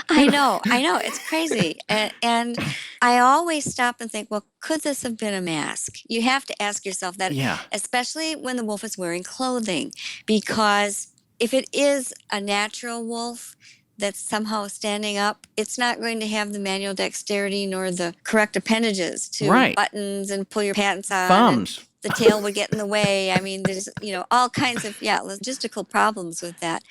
E: I know, it's crazy. And I always stop and think, well, could this have been a mask? You have to ask yourself that, especially when the wolf is wearing clothing, because if it is a natural wolf, that's somehow standing up, it's not going to have the manual dexterity nor the correct appendages to
C: Right.
E: buttons and pull your pants on.
C: Thumbs.
E: And the tail would get in the way. I mean, there's, all kinds of, logistical problems with that.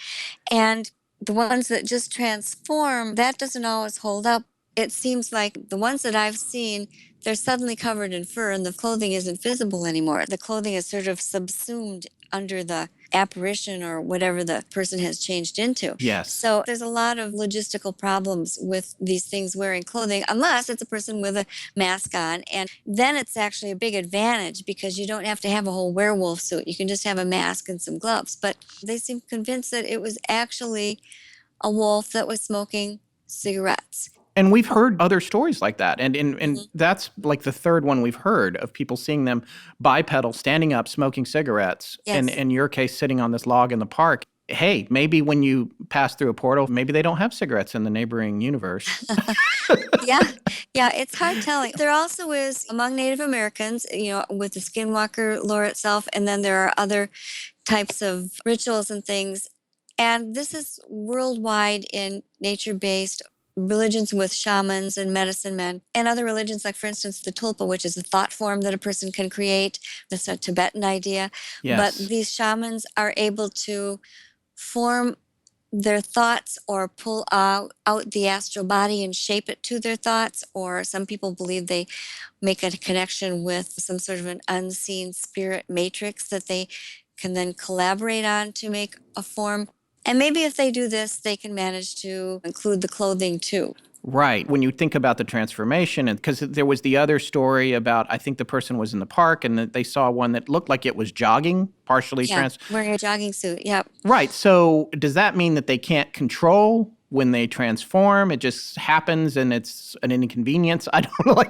E: And the ones that just transform, that doesn't always hold up. It seems like the ones that I've seen, they're suddenly covered in fur and the clothing isn't visible anymore. The clothing is sort of subsumed under the apparition or whatever the person has changed into.
C: Yes.
E: So there's a lot of logistical problems with these things wearing clothing, unless it's a person with a mask on. And then it's actually a big advantage because you don't have to have a whole werewolf suit. You can just have a mask and some gloves. But they seem convinced that it was actually a wolf that was smoking cigarettes.
C: And we've heard other stories like that. And that's like the third one we've heard of people seeing them bipedal, standing up, smoking cigarettes.
E: Yes.
C: And in your case, sitting on this log in the park. Hey, maybe when you pass through a portal, maybe they don't have cigarettes in the neighboring universe.
E: Yeah, it's hard telling. There also is among Native Americans, with the Skinwalker lore itself, and then there are other types of rituals and things. And this is worldwide in nature-based religions with shamans and medicine men, and other religions like, for instance, the Tulpa, which is a thought form that a person can create. That's a Tibetan idea.
C: Yes.
E: But these shamans are able to form their thoughts or pull out the astral body and shape it to their thoughts, or some people believe they make a connection with some sort of an unseen spirit matrix that they can then collaborate on to make a form. And maybe if they do this, they can manage to include the clothing too.
C: Right. When you think about the transformation, and because there was the other story about, I think the person was in the park and that they saw one that looked like it was jogging, partially
E: wearing a jogging suit. Yep.
C: Right. So does that mean that they can't control when they transform? It just happens and it's an inconvenience. I don't know,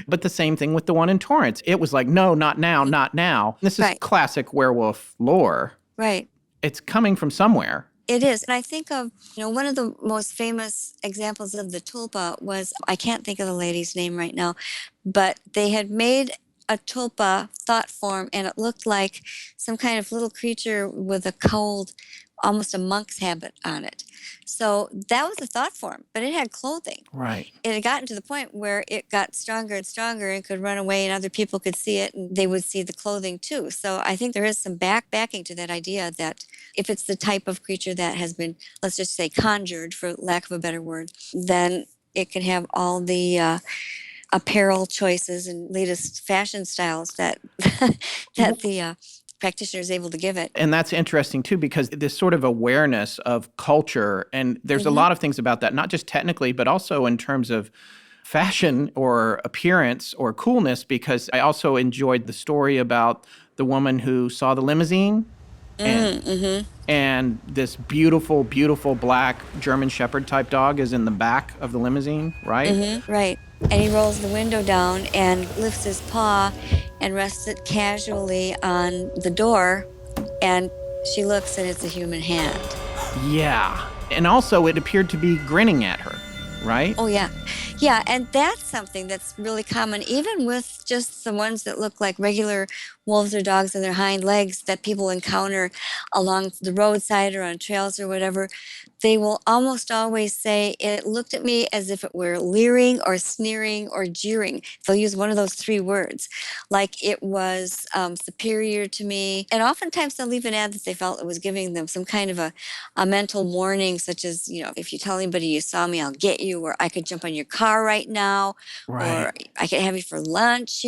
C: but the same thing with the one in Torrance. It was like, no, not now, not now. This is classic werewolf lore.
E: Right.
C: It's coming from somewhere.
E: It is. And I think of, one of the most famous examples of the Tulpa was, I can't think of the lady's name right now, but they had made a Tulpa thought form and it looked like some kind of little creature with a cold, almost a monk's habit on it. So that was a thought form, but it had clothing.
C: Right.
E: It had gotten to the point where it got stronger and stronger and could run away and other people could see it and they would see the clothing too. So I think there is some backing to that idea that if it's the type of creature that has been, let's just say, conjured, for lack of a better word, then it can have all the apparel choices and latest fashion styles that the practitioner is able to give it.
C: And that's interesting too, because this sort of awareness of culture, and there's a lot of things about that, not just technically, but also in terms of fashion or appearance or coolness, because I also enjoyed the story about the woman who saw the limousine and this beautiful, beautiful black German Shepherd type dog is in the back of the limousine, right?
E: Right. And he rolls the window down and lifts his paw and rests it casually on the door. And she looks and it's a human hand.
C: Yeah. And also it appeared to be grinning at her, right?
E: Oh, yeah. Yeah, and that's something that's really common, even with just the ones that look like regular wolves or dogs on their hind legs that people encounter along the roadside or on trails or whatever. They will almost always say, it looked at me as if it were leering or sneering or jeering. They'll use one of those three words, like it was superior to me. And oftentimes they'll even add that they felt it was giving them some kind of a mental warning, such as, if you tell anybody you saw me, I'll get you, or I could jump on your car right now, or I could have you for lunch,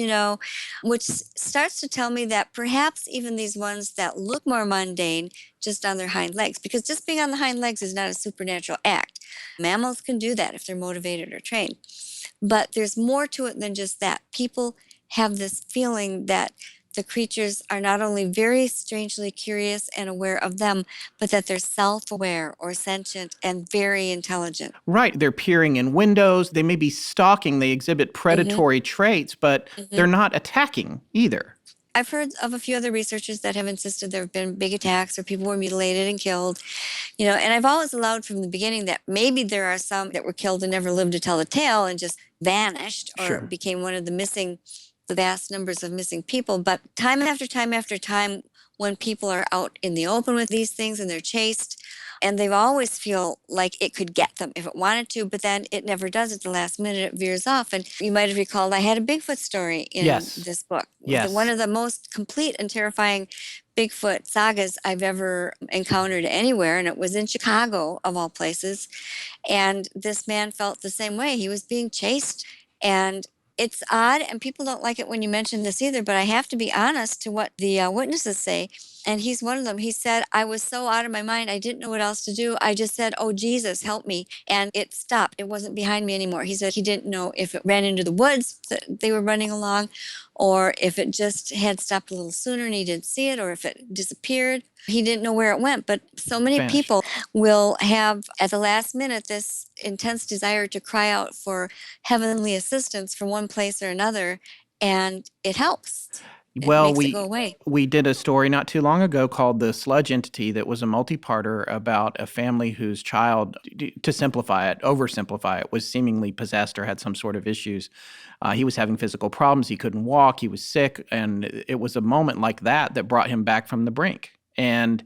E: which starts to tell me that perhaps even these ones that look more mundane just on their hind legs, because just being on the hind legs is not a supernatural act. Mammals can do that if they're motivated or trained. But there's more to it than just that. People have this feeling that the creatures are not only very strangely curious and aware of them, but that they're self-aware or sentient and very intelligent.
C: Right. They're peering in windows. They may be stalking. They exhibit predatory traits, but they're not attacking either.
E: I've heard of a few other researchers that have insisted there have been big attacks or people were mutilated and killed, and I've always allowed from the beginning that maybe there are some that were killed and never lived to tell the tale and just vanished or became one of the vast numbers of missing people. But time after time after time, when people are out in the open with these things and they're chased, And they always feel like it could get them if it wanted to, but then it never does. At the last minute, it veers off. And you might have recalled I had a Bigfoot story in
C: Yes.
E: this book.
C: Yes.
E: One of the most complete and terrifying Bigfoot sagas I've ever encountered anywhere. And it was in Chicago, of all places. And this man felt the same way. He was being chased. And it's odd, and people don't like it when you mention this either, but I have to be honest to what the witnesses say. And he's one of them. He said, I was so out of my mind, I didn't know what else to do. I just said, oh, Jesus, help me. And it stopped. It wasn't behind me anymore. He said he didn't know if it ran into the woods that they were running along, or if it just had stopped a little sooner and he didn't see it, or if it disappeared. He didn't know where it went. But so many
C: Vanished.
E: people will have, at the last minute, this intense desire to cry out for heavenly assistance from one place or another, and it helps.
C: Well,
E: makes it go away.
C: we did a story not too long ago called The Sludge Entity that was a multi-parter about a family whose child, to simplify it, oversimplify it, was seemingly possessed or had some sort of issues. He was having physical problems. He couldn't walk. He was sick. And it was a moment like that that brought him back from the brink. And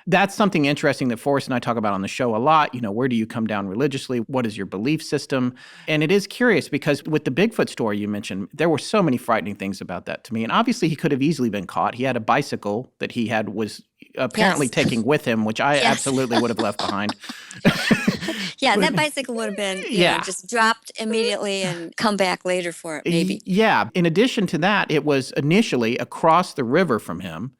C: that's something interesting that Forrest and I talk about on the show a lot. You know, where do you come down religiously? What is your belief system? And it is curious because with the Bigfoot story you mentioned, there were so many frightening things about that to me. And obviously he could have easily been caught. He had a bicycle that he was apparently
E: Yes.
C: taking with him, which I
E: Yes.
C: absolutely would have left behind.
E: Yeah, that bicycle would have been
C: Yeah.
E: just dropped immediately and come back later for it, maybe.
C: Yeah. In addition to that, it was initially across the river from him.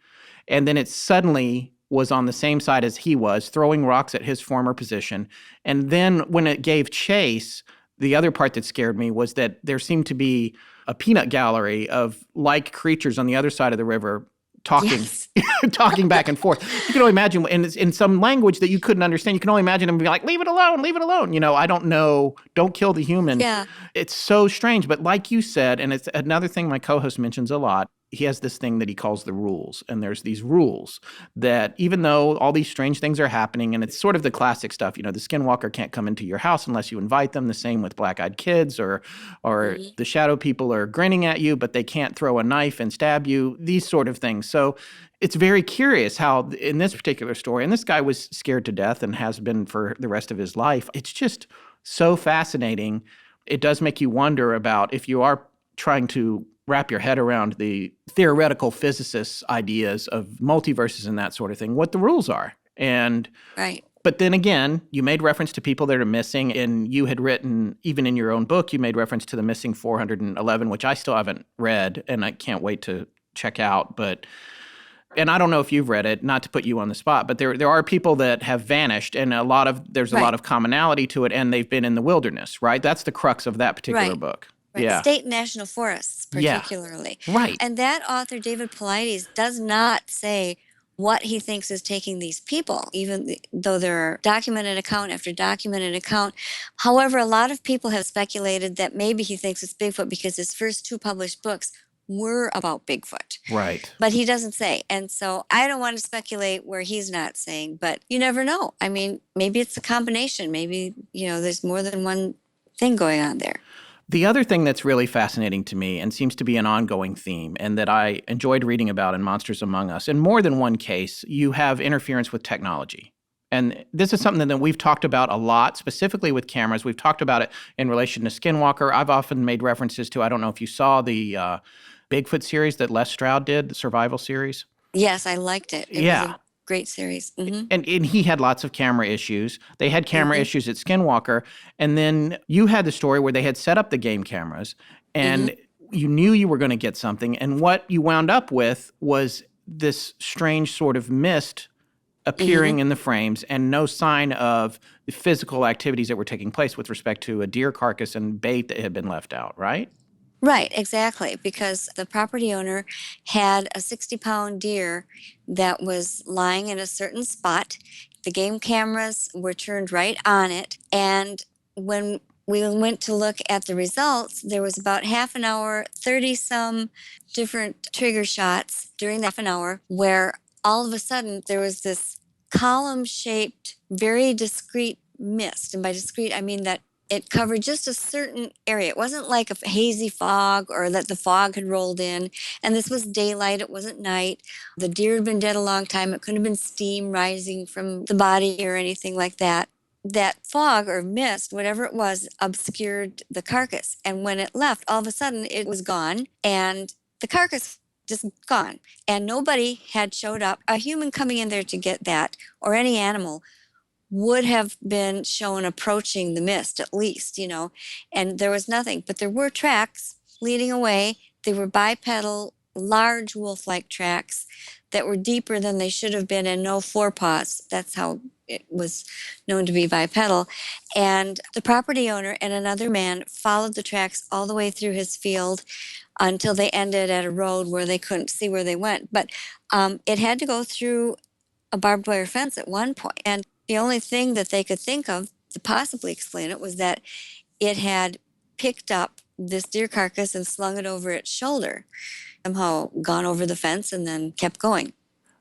C: And then it suddenly was on the same side as he was, throwing rocks at his former position. And then when it gave chase, the other part that scared me was that there seemed to be a peanut gallery of like creatures on the other side of the river talking,
E: Yes.
C: talking back and forth. You can only imagine in some language that you couldn't understand. You can only imagine them being like, leave it alone, leave it alone. You know, I don't know, don't kill the human.
E: Yeah.
C: It's so strange. But like you said, and it's another thing my co-host mentions a lot, he has this thing that he calls the rules. And there's these rules that even though all these strange things are happening, and it's sort of the classic stuff, you know, the Skinwalker can't come into your house unless you invite them. The same with black-eyed kids or the shadow people are grinning at you, but they can't throw a knife and stab you, these sort of things. So it's very curious how in this particular story, and this guy was scared to death and has been for the rest of his life. It's just so fascinating. It does make you wonder about if you are trying to wrap your head around the theoretical physicists' ideas of multiverses and that sort of thing, what the rules are. And
E: Right.
C: but then again, you made reference to people that are missing, and you had written, even in your own book, you made reference to the missing 411, which I still haven't read, and I can't wait to check out. And I don't know if you've read it, not to put you on the spot, but there are people that have vanished, and there's a lot of commonality to it, and they've been in the wilderness, right? That's the crux of that particular
E: Right.
C: book.
E: Right.
C: Yeah.
E: State and national forests,
C: Yeah.
E: particularly.
C: Right.
E: And that author, David Paulides, does not say what he thinks is taking these people, even though there are documented account after documented account. However, a lot of people have speculated that maybe he thinks it's Bigfoot because his first 2 published books were about Bigfoot.
C: Right.
E: But he doesn't say. And so I don't want to speculate where he's not saying, but you never know. I mean, maybe it's a combination. Maybe, there's more than one thing going on there.
C: The other thing that's really fascinating to me and seems to be an ongoing theme and that I enjoyed reading about in Monsters Among Us, in more than one case, you have interference with technology. And this is something that we've talked about a lot, specifically with cameras. We've talked about it in relation to Skinwalker. I've often made references to, I don't know if you saw the Bigfoot series that Les Stroud did, the survival series.
E: Yes, I liked it. It was a great series. Mm-hmm.
C: And he had lots of camera issues. They had camera issues at Skinwalker. And then you had the story where they had set up the game cameras and you knew you were going to get something. And what you wound up with was this strange sort of mist appearing in the frames and no sign of the physical activities that were taking place with respect to a deer carcass and bait that had been left out, right?
E: Right, exactly, because the property owner had a 60-pound deer that was lying in a certain spot. The game cameras were turned right on it, and when we went to look at the results, there was about half an hour, 30-some different trigger shots during that half an hour where all of a sudden there was this column-shaped, very discrete mist. And by discrete, I mean that It covered just a certain area. It wasn't like a hazy fog or that the fog had rolled in. And this was daylight. It wasn't night. The deer had been dead a long time. It couldn't have been steam rising from the body or anything like that. That fog or mist, whatever it was, obscured the carcass. And when it left, all of a sudden it was gone and the carcass just gone. And nobody had showed up. A human coming in there to get that, or any animal, would have been shown approaching the mist at least, and there was nothing. But there were tracks leading away. They were bipedal, large wolf-like tracks that were deeper than they should have been and no forepaws. That's how it was known to be bipedal. And the property owner and another man followed the tracks all the way through his field until they ended at a road where they couldn't see where they went. But it had to go through a barbed wire fence at one point. And the only thing that they could think of to possibly explain it was that it had picked up this deer carcass and slung it over its shoulder, somehow gone over the fence and then kept going.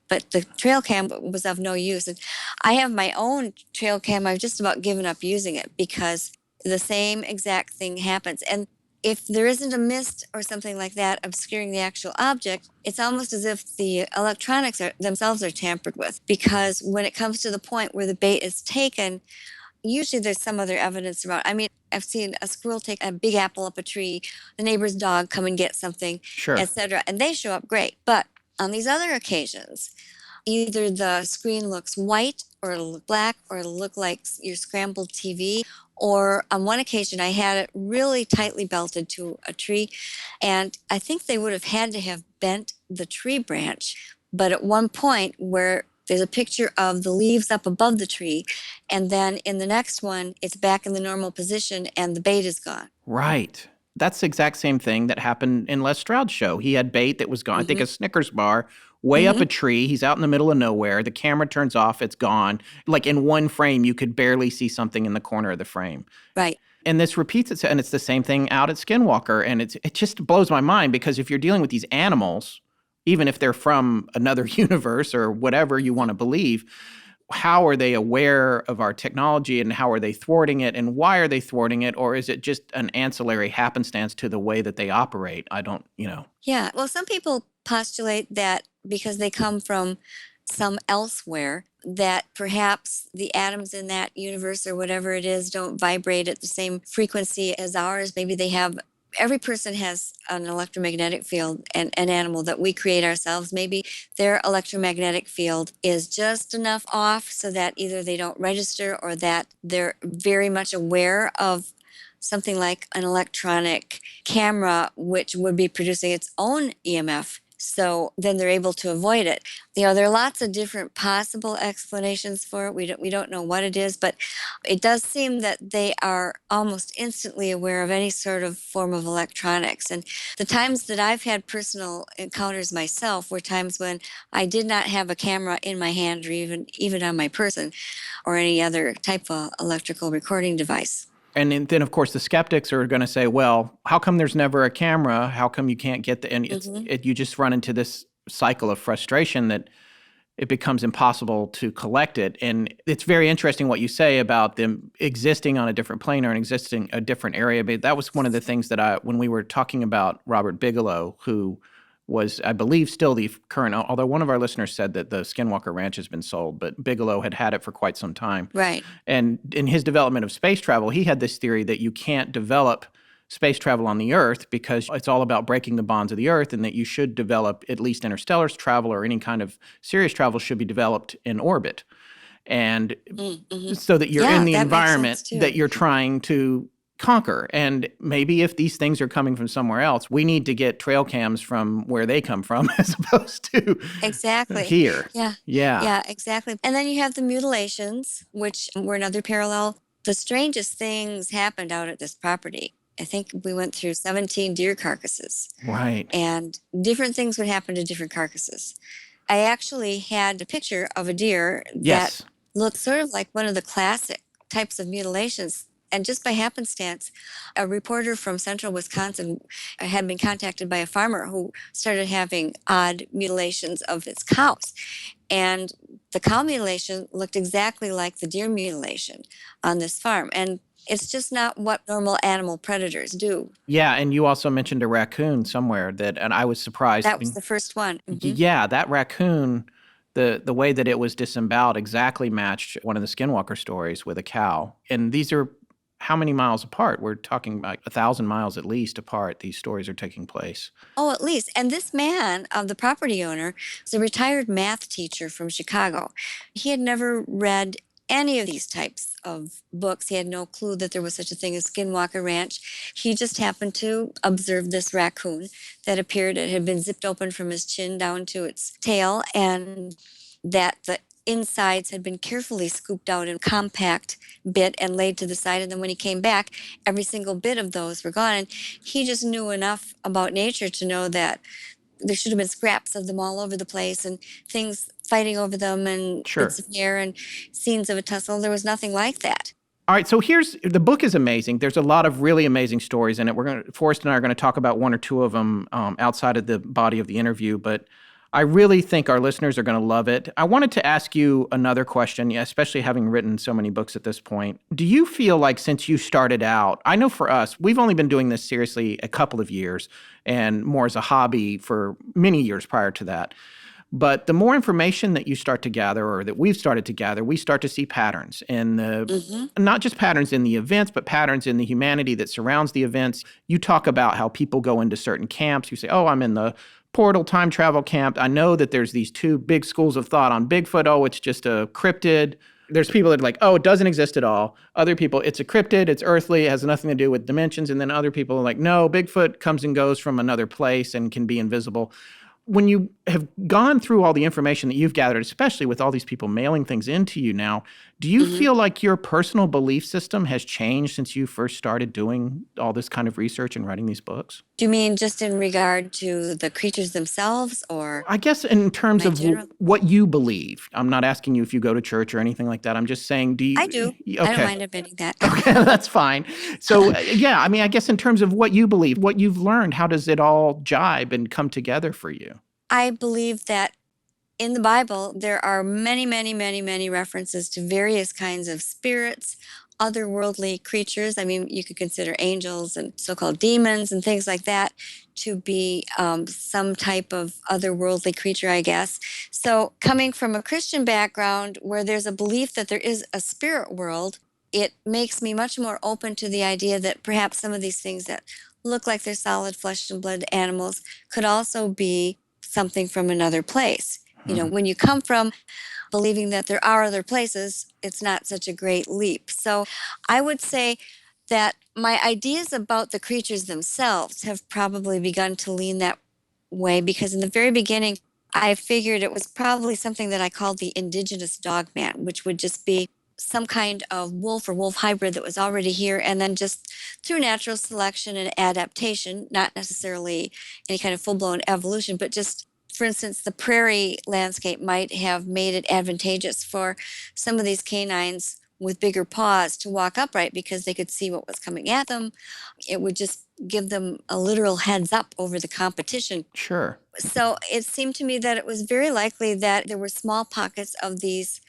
E: But the trail cam was of no use. And I have my own trail cam. I've just about given up using it because the same exact thing happens. And if there isn't a mist or something like that obscuring the actual object, it's almost as if the electronics themselves are tampered with. Because when it comes to the point where the bait is taken, usually there's some other evidence around. I mean, I've seen a squirrel take a big apple up a tree, the neighbor's dog come and get something,
C: Sure.
E: etc. And they show up great. But on these other occasions, either the screen looks white or it'll look black or it'll look like your scrambled TV. Or on one occasion, I had it really tightly belted to a tree, and I think they would have had to have bent the tree branch. But at one point where there's a picture of the leaves up above the tree, and then in the next one, it's back in the normal position and the bait is gone.
C: Right. That's the exact same thing that happened in Les Stroud's show. He had bait that was gone. I think a Snickers bar way up a tree. He's out in the middle of nowhere. The camera turns off. It's gone. Like in one frame, you could barely see something in the corner of the frame.
E: Right.
C: And this repeats itself. And it's the same thing out at Skinwalker. And it just blows my mind because if you're dealing with these animals, even if they're from another universe or whatever you want to believe, how are they aware of our technology and how are they thwarting it and why are they thwarting it? Or is it just an ancillary happenstance to the way that they operate? I don't.
E: Yeah. Well, some people postulate that because they come from some elsewhere, that perhaps the atoms in that universe or whatever it is don't vibrate at the same frequency as ours. Maybe they have. Every person has an electromagnetic field, and an animal that we create ourselves. Maybe their electromagnetic field is just enough off so that either they don't register or that they're very much aware of something like an electronic camera, which would be producing its own EMF. So then they're able to avoid it. There are lots of different possible explanations for it. We don't know what it is, but it does seem that they are almost instantly aware of any sort of form of electronics. And the times that I've had personal encounters myself were times when I did not have a camera in my hand or even on my person or any other type of electrical recording device.
C: And then, of course, the skeptics are going to say, well, how come there's never a camera? How come you can't get the – and you just run into this cycle of frustration that it becomes impossible to collect it. And it's very interesting what you say about them existing on a different plane or existing a different area. But that was one of the things that when we were talking about Robert Bigelow, who was, I believe, still the current, although one of our listeners said that the Skinwalker Ranch has been sold, but Bigelow had it for quite some time.
E: Right.
C: And in his development of space travel, he had this theory that you can't develop space travel on the Earth because it's all about breaking the bonds of the Earth, and that you should develop at least interstellar travel or any kind of serious travel should be developed in orbit. And so that you're in the environment that you're trying to conquer. And maybe if these things are coming from somewhere else, we need to get trail cams from where they come from as opposed to here.
E: Yeah, exactly. And then you have the mutilations, which were another parallel. The strangest things happened out at this property. I think we went through 17 deer carcasses.
C: Right.
E: And different things would happen to different carcasses. I actually had a picture of a deer that looked sort of like one of the classic types of mutilations. And just by happenstance, a reporter from central Wisconsin had been contacted by a farmer who started having odd mutilations of his cows. And the cow mutilation looked exactly like the deer mutilation on this farm. And It's just not what normal animal predators do.
C: Yeah, and you also mentioned a raccoon somewhere and I was surprised.
E: That was the first one.
C: Yeah, that raccoon, the way that it was disemboweled exactly matched one of the Skinwalker stories with a cow. And these are how many miles apart? We're talking like 1,000 miles at least apart. These stories are taking place.
E: Oh, at least. And this man, the property owner, was a retired math teacher from Chicago. He had never read any of these types of books. He had no clue that there was such a thing as Skinwalker Ranch. He just happened to observe this raccoon that appeared. It had been zipped open from his chin down to its tail, and that the insides had been carefully scooped out in a compact bit and laid to the side. And then when he came back, every single bit of those were gone. And he just knew enough about nature to know that there should have been scraps of them all over the place and things fighting over them and bits of hair and scenes of a tussle. There was nothing like that.
C: All right, so the book is amazing. There's a lot of really amazing stories in it. Forrest and I are going to talk about one or two of them outside of the body of the interview, but I really think our listeners are going to love it. I wanted to ask you another question, especially having written so many books at this point. Do you feel like since you started out, I know for us, we've only been doing this seriously a couple of years and more as a hobby for many years prior to that. But the more information that you start to gather or that we've started to gather, we start to see patterns in not just patterns in the events, but patterns in the humanity that surrounds the events. You talk about how people go into certain camps. You say, oh, I'm in the portal time travel camp. I know that there's these two big schools of thought on Bigfoot. Oh, it's just a cryptid. There's people that are like, oh, it doesn't exist at all. Other people, it's a cryptid, it's earthly, it has nothing to do with dimensions. And then other people are like, no, Bigfoot comes and goes from another place and can be invisible. When you have gone through all the information that you've gathered, especially with all these people mailing things into you now, do you feel like your personal belief system has changed since you first started doing all this kind of research and writing these books?
E: Do you mean just in regard to the creatures themselves, or?
C: I guess in terms of what you believe. I'm not asking you if you go to church or anything like that. I'm just saying, do you?
E: I do.
C: Okay.
E: I don't mind admitting that.
C: Okay, that's fine. So, yeah, I mean, I guess in terms of what you believe, what you've learned, how does it all jibe and come together for you?
E: I believe that in the Bible, there are many, many, many, many references to various kinds of spirits, otherworldly creatures. I mean, you could consider angels and so-called demons and things like that to be some type of otherworldly creature, I guess. So coming from a Christian background where there's a belief that there is a spirit world, it makes me much more open to the idea that perhaps some of these things that look like they're solid flesh and blood animals could also be something from another place. You know, when you come from believing that there are other places, it's not such a great leap. So I would say that my ideas about the creatures themselves have probably begun to lean that way, because in the very beginning, I figured it was probably something that I called the indigenous dogman, which would just be some kind of wolf or wolf hybrid that was already here, and then just through natural selection and adaptation, not necessarily any kind of full-blown evolution, but just, for instance, the prairie landscape might have made it advantageous for some of these canines with bigger paws to walk upright because they could see what was coming at them. It would just give them a literal heads up over the competition.
C: Sure.
E: So it seemed to me that it was very likely that there were small pockets of these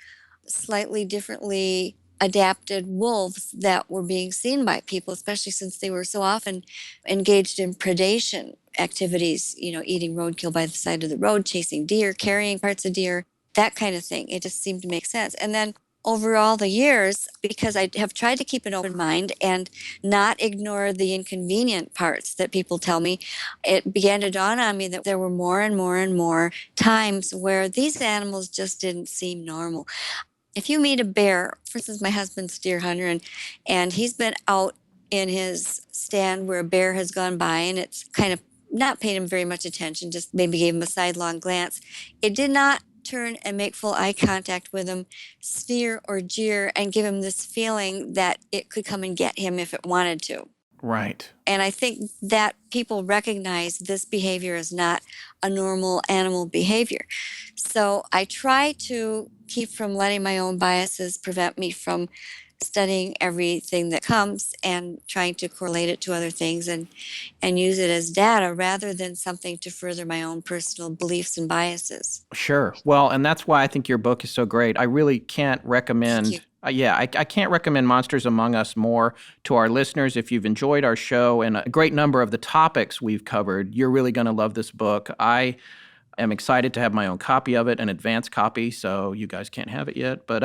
E: slightly differently adapted wolves that were being seen by people, especially since they were so often engaged in predation activities, you know, eating roadkill by the side of the road, chasing deer, carrying parts of deer, that kind of thing. It just seemed to make sense. And then over all the years, because I have tried to keep an open mind and not ignore the inconvenient parts that people tell me, it began to dawn on me that there were more and more and more times where these animals just didn't seem normal. If you meet a bear, for instance, my husband's deer hunter, and he's been out in his stand where a bear has gone by, and it's kind of not paid him very much attention, just maybe gave him a sidelong glance. It did not turn and make full eye contact with him, sneer or jeer, and give him this feeling that it could come and get him if it wanted to.
C: Right.
E: And I think that people recognize this behavior as not a normal animal behavior. So I try to keep from letting my own biases prevent me from studying everything that comes and trying to correlate it to other things and use it as data rather than something to further my own personal beliefs and biases.
C: Sure. Well, and that's why I think your book is so great. I really can't recommend I can't recommend Monsters Among Us more to our listeners. If you've enjoyed our show and a great number of the topics we've covered, you're really going to love this book. I am excited to have my own copy of it, an advanced copy, so you guys can't have it yet. But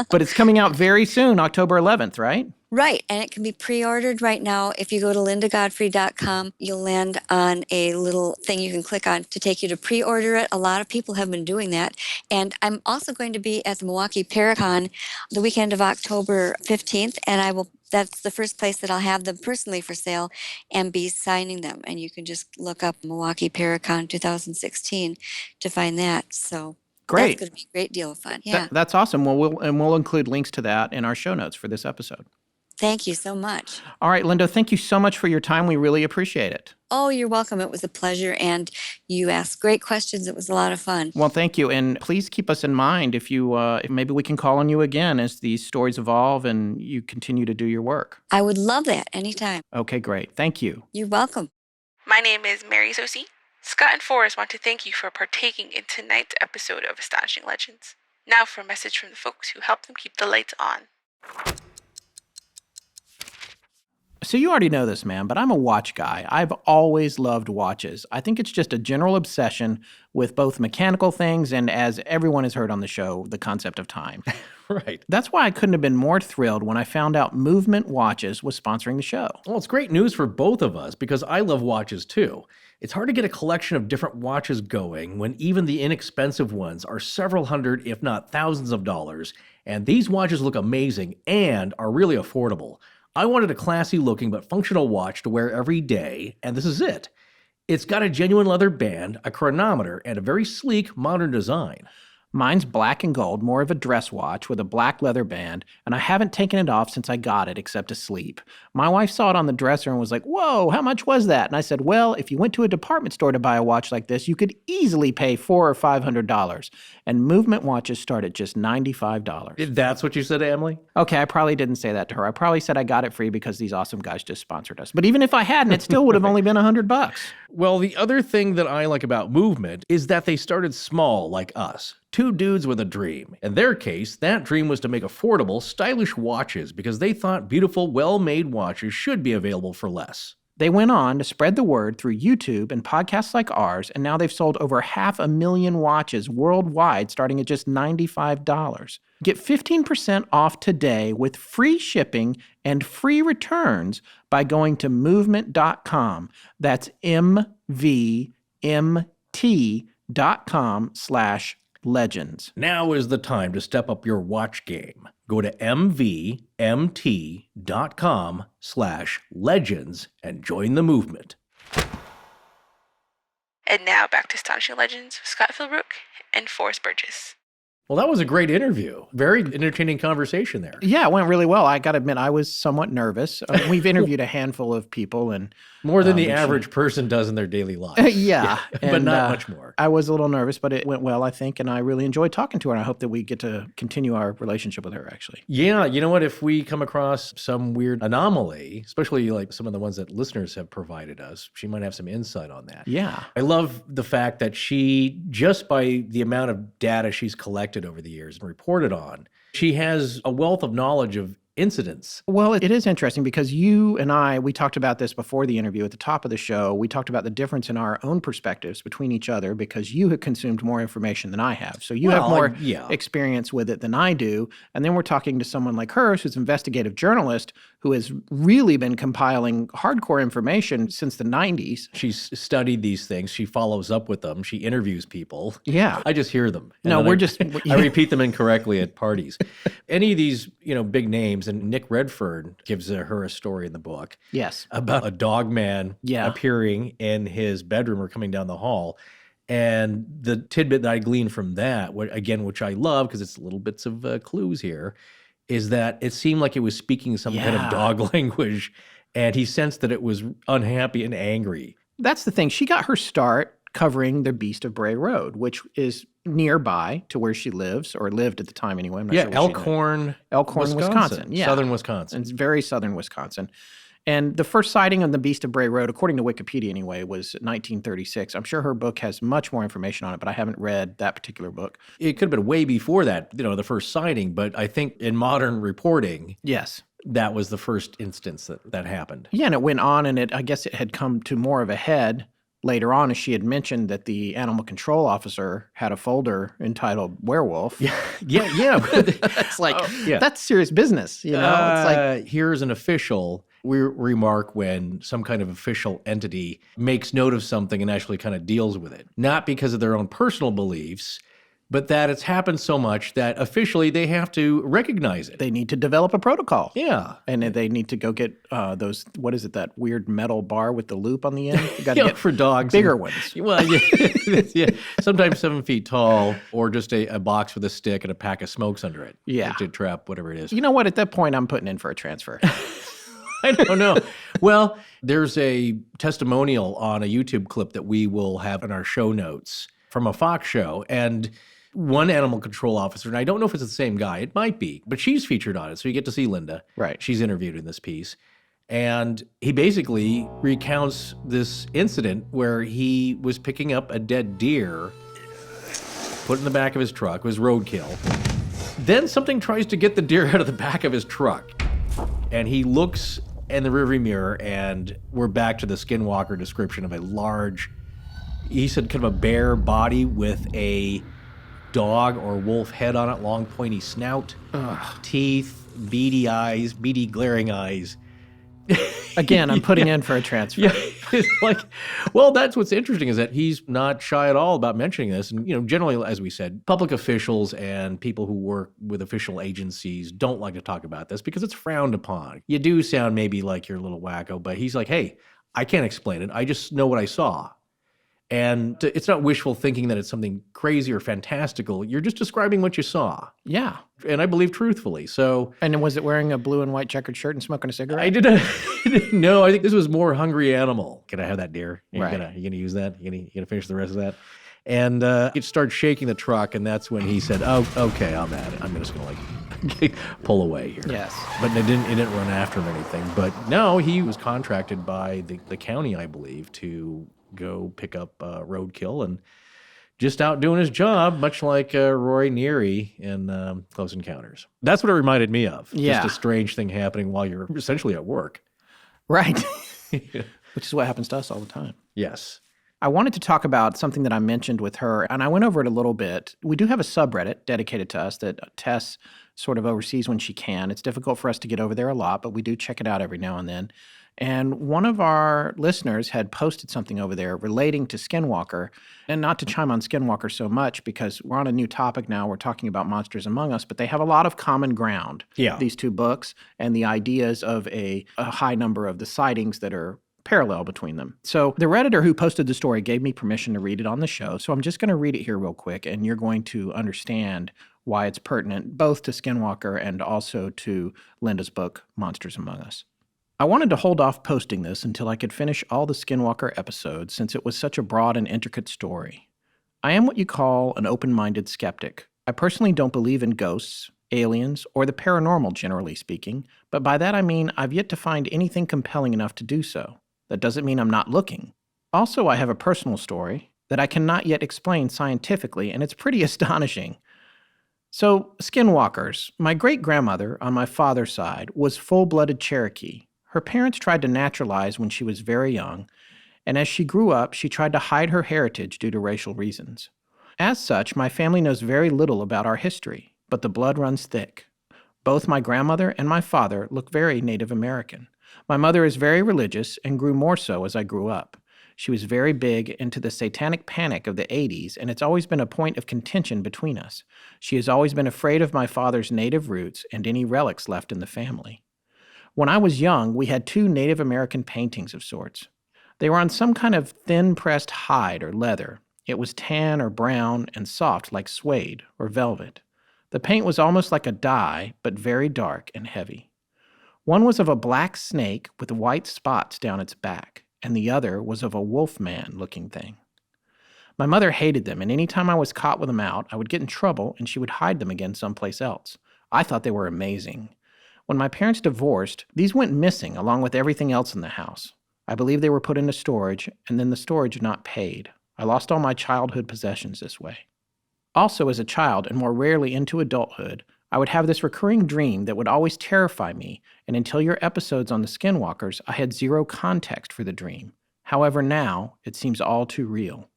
C: but it's coming out very soon, October 11th, right?
E: Right, and it can be pre-ordered right now. If you go to lindagodfrey.com, you'll land on a little thing you can click on to take you to pre-order it. A lot of people have been doing that. And I'm also going to be at the Milwaukee Paracon the weekend of October 15th, and that's the first place that I'll have them personally for sale and be signing them. And you can just look up Milwaukee Paracon 2016 to find that. So
C: Great.
E: that's going to be a great deal of fun. Yeah.
C: That's awesome. Well, we'll include links to that in our show notes for this episode.
E: Thank you so much.
C: All right, Linda, thank you so much for your time. We really appreciate it.
E: Oh, you're welcome. It was a pleasure. And you asked great questions. It was a lot of fun.
C: Well, thank you. And please keep us in mind if maybe we can call on you again as these stories evolve and you continue to do your work.
E: I would love that anytime.
C: Okay, great. Thank you.
E: You're welcome.
F: My name is Mary Sosi. Scott and Forrest want to thank you for partaking in tonight's episode of Astonishing Legends. Now for a message from the folks who help them keep the lights on.
C: So you already know this, man, but I'm a watch guy. I've always loved watches. I think it's just a general obsession with both mechanical things and, as everyone has heard on the show, the concept of time.
B: Right.
C: That's why I couldn't have been more thrilled when I found out Movement Watches was sponsoring the show.
B: Well, it's great news for both of us because I love watches too. It's hard to get a collection of different watches going when even the inexpensive ones are several hundred, if not thousands of dollars. And these watches look amazing and are really affordable. I wanted a classy looking but functional watch to wear every day, and this is it. It's got a genuine leather band, a chronometer, and a very sleek, modern design.
C: Mine's black and gold, more of a dress watch with a black leather band, and I haven't taken it off since I got it except to sleep. My wife saw it on the dresser and was like, "Whoa, how much was that?" And I said, "Well, if you went to a department store to buy a watch like this, you could easily pay $400 or $500. And Movement watches start at just $95.
B: That's what you said, Emily?
C: Okay, I probably didn't say that to her. I probably said I got it free because these awesome guys just sponsored us. But even if I hadn't, it still would have only been $100.
B: Well, the other thing that I like about Movement is that they started small like us. Two dudes with a dream. In their case, that dream was to make affordable, stylish watches because they thought beautiful, well-made watches should be available for less.
C: They went on to spread the word through YouTube and podcasts like ours, and now they've sold over 500,000 watches worldwide starting at just $95. Get 15% off today with free shipping and free returns by going to movement.com. That's MVMT.com/legends.
B: Now is the time to step up your watch game. Go to mvmt.com/legends and join the movement.
F: And now back to Astonishing Legends with Scott Philbrook and Forrest Burgess.
B: Well, that was a great interview. Very entertaining conversation there.
C: Yeah, it went really well. I got to admit, I was somewhat nervous. We've interviewed a handful of people, and
B: more than the average person does in their daily life.
C: Yeah.
B: But not much more.
C: I was a little nervous, but it went well, I think, and I really enjoyed talking to her, and I hope that we get to continue our relationship with her, actually.
B: Yeah, you know what? If we come across some weird anomaly, especially like some of the ones that listeners have provided us, she might have some insight on that.
C: Yeah.
B: I love the fact that she, just by the amount of data she's collected over the years and reported on, she has a wealth of knowledge of incidents.
C: Well, it is interesting because you and I, we talked about this before the interview at the top of the show. We talked about the difference in our own perspectives between each other because you have consumed more information than I have. So you have more experience with it than I do. And then we're talking to someone like her, who's an investigative journalist, who has really been compiling hardcore information since the 90s.
B: She's studied these things. She follows up with them. She interviews people.
C: Yeah.
B: I just hear them.
C: No, we're just...
B: I repeat them incorrectly at parties. Any of these, big names, and Nick Redfern gives her a story in the book.
C: Yes.
B: About a dog man appearing in his bedroom or coming down the hall. And the tidbit that I gleaned from that, which I love because it's little bits of clues here, is that it seemed like it was speaking some kind of dog language, and he sensed that it was unhappy and angry.
C: That's the thing. She got her start covering the Beast of Bray Road, which is nearby to where she lives, or lived at the time anyway. I'm not sure
B: Elkhorn,
C: Wisconsin. Yeah.
B: Southern Wisconsin.
C: It's very southern Wisconsin. And the first sighting on the Beast of Bray Road, according to Wikipedia anyway, was 1936. I'm sure her book has much more information on it, but I haven't read that particular book.
B: It could have been way before that, the first sighting, but I think in modern reporting,
C: Yes.
B: that was the first instance that happened.
C: Yeah, and it went on, and I guess it had come to more of a head later on, as she had mentioned that the animal control officer had a folder entitled Werewolf.
B: Yeah.
C: It's like, that's serious business, It's like,
B: here's an official. We remark when some kind of official entity makes note of something and actually kind of deals with it. Not because of their own personal beliefs, but that it's happened so much that officially they have to recognize it.
C: they need to develop a protocol.
B: Yeah.
C: And they need to go get those, what is it, that weird metal bar with the loop on the end? You got to get
B: for dogs.
C: bigger ones.
B: Well, yeah. Sometimes 7 feet tall, or just a box with a stick and a pack of smokes under it.
C: Yeah.
B: To trap whatever it is.
C: You know what? At that point, I'm putting in for a transfer.
B: I don't know. Well, there's a testimonial on a YouTube clip that we will have in our show notes from a Fox show. And one animal control officer, and I don't know if it's the same guy, it might be, but she's featured on it. So you get to see Linda.
C: Right.
B: She's interviewed in this piece. And he basically recounts this incident where he was picking up a dead deer, put it in the back of his truck. It was roadkill. Then something tries to get the deer out of the back of his truck. And he looks in the rearview mirror, and we're back to the Skinwalker description of a large, he said kind of a bare body with a dog or wolf head on it, long pointy snout, teeth, beady glaring eyes.
C: Again, I'm putting in for a transfer.
B: Yeah, it's like, well, that's what's interesting is that he's not shy at all about mentioning this. And, generally, as we said, public officials and people who work with official agencies don't like to talk about this because it's frowned upon. You do sound maybe like you're a little wacko, but he's like, hey, I can't explain it. I just know what I saw. And it's not wishful thinking that it's something crazy or fantastical. You're just describing what you saw.
C: Yeah.
B: And I believe truthfully. So,
C: And was it wearing a blue and white checkered shirt and smoking a cigarette?
B: I didn't know. I think this was more hungry animal. Can I have that deer?
C: Right.
B: You gonna use that? You gonna finish the rest of that? And it started shaking the truck, and that's when he said, "Oh, okay, I'm at it. I'm just gonna pull away here."
C: Yes.
B: But it didn't run after him or anything. But no, he was contracted by the county, I believe, to go pick up roadkill and just out doing his job, much like Roy Neary in Close Encounters. That's what it reminded me of.
C: Yeah.
B: Just a strange thing happening while you're essentially at work.
C: Right. Which is what happens to us all the time.
B: Yes.
C: I wanted to talk about something that I mentioned with her, and I went over it a little bit. We do have a subreddit dedicated to us that Tess sort of oversees when she can. It's difficult for us to get over there a lot, but we do check it out every now and then. And one of our listeners had posted something over there relating to Skinwalker, and not to chime on Skinwalker so much because we're on a new topic now. We're talking about Monsters Among Us, but they have a lot of common ground, these two books, and the ideas of a high number of the sightings that are parallel between them. So the Redditor who posted the story gave me permission to read it on the show, so I'm just going to read it here real quick, and you're going to understand why it's pertinent both to Skinwalker and also to Linda's book, Monsters Among Us. I wanted to hold off posting this until I could finish all the Skinwalker episodes since it was such a broad and intricate story. I am what you call an open-minded skeptic. I personally don't believe in ghosts, aliens, or the paranormal generally speaking, but by that I mean I've yet to find anything compelling enough to do so. That doesn't mean I'm not looking. Also, I have a personal story that I cannot yet explain scientifically, and it's pretty astonishing. So, Skinwalkers. My great-grandmother on my father's side was full-blooded Cherokee. Her parents tried to naturalize when she was very young, and as she grew up, she tried to hide her heritage due to racial reasons. As such, my family knows very little about our history, but the blood runs thick. Both my grandmother and my father look very Native American. My mother is very religious and grew more so as I grew up. She was very big into the satanic panic of the 80s, and it's always been a point of contention between us. She has always been afraid of my father's Native roots and any relics left in the family. When I was young, we had 2 Native American paintings of sorts. They were on some kind of thin-pressed hide or leather. It was tan or brown and soft like suede or velvet. The paint was almost like a dye, but very dark and heavy. One was of a black snake with white spots down its back, and the other was of a wolfman-looking thing. My mother hated them, and any time I was caught with them out, I would get in trouble, and she would hide them again someplace else. I thought they were amazing. When my parents divorced, these went missing along with everything else in the house. I believe they were put into storage, and then the storage not paid. I lost all my childhood possessions this way. Also, as a child, and more rarely into adulthood, I would have this recurring dream that would always terrify me, and until your episodes on the Skinwalkers, I had zero context for the dream. However, now, it seems all too real.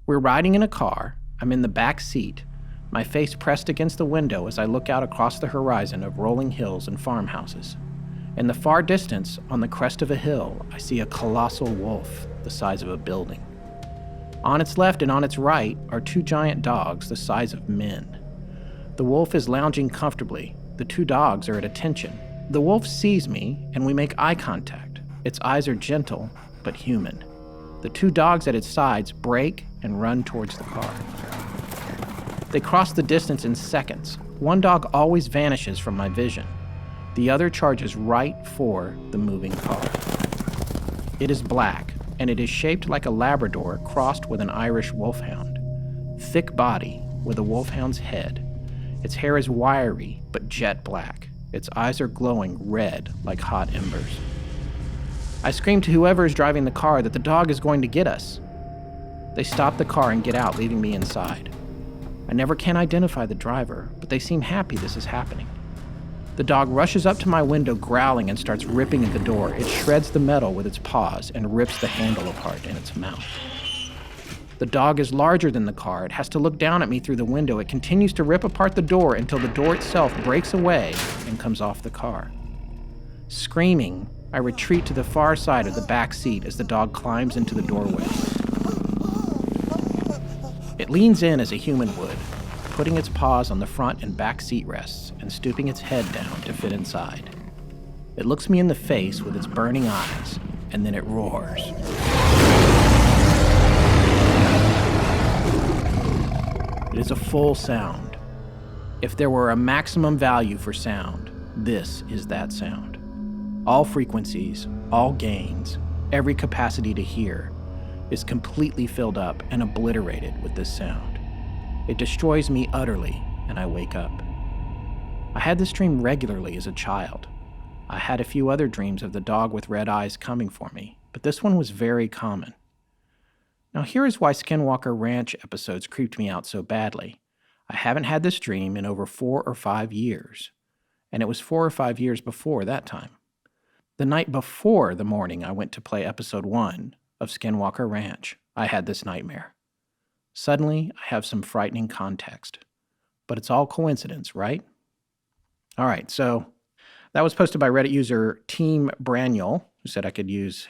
C: We're riding in a car. I'm in the back seat, my face pressed against the window as I look out across the horizon of rolling hills and farmhouses. In the far distance, on the crest of a hill, I see a colossal wolf the size of a building. On its left and on its right are two giant dogs the size of men. The wolf is lounging comfortably. The two dogs are at attention. The wolf sees me, and we make eye contact. Its eyes are gentle, but human. The two dogs at its sides break and run towards the car. They cross the distance in seconds. One dog always vanishes from my vision. The other charges right for the moving car. It is black, and it is shaped like a Labrador crossed with an Irish wolfhound. Thick body with a wolfhound's head. Its hair is wiry but jet black. Its eyes are glowing red like hot embers. I scream to whoever is driving the car that the dog is going to get us. They stop the car and get out, leaving me inside. I never can identify the driver, but they seem happy this is happening. The dog rushes up to my window growling and starts ripping at the door. It shreds the metal with its paws and rips the handle apart in its mouth. The dog is larger than the car. It has to look down at me through the window. It continues to rip apart the door until the door itself breaks away and comes off the car. Screaming, I retreat to the far side of the back seat as the dog climbs into the doorway. It leans in as a human would, putting its paws on the front and back seat rests and stooping its head down to fit inside. It looks me in the face with its burning eyes, and then it roars. It is a full sound. If there were a maximum value for sound, this is that sound. All frequencies, all gains, every capacity to hear is completely filled up and obliterated with this sound. It destroys me utterly, and I wake up. I had this dream regularly as a child. I had a few other dreams of the dog with red eyes coming for me, but this one was very common. Now here is why Skinwalker Ranch episodes creeped me out so badly. I haven't had this dream in over 4 or 5 years, and it was 4 or 5 years before that time. The night before the morning I went to play episode 1 of Skinwalker Ranch, I had this nightmare. Suddenly, I have some frightening context. But it's all coincidence, right? All right, so that was posted by Reddit user Team Braniel, who said I could use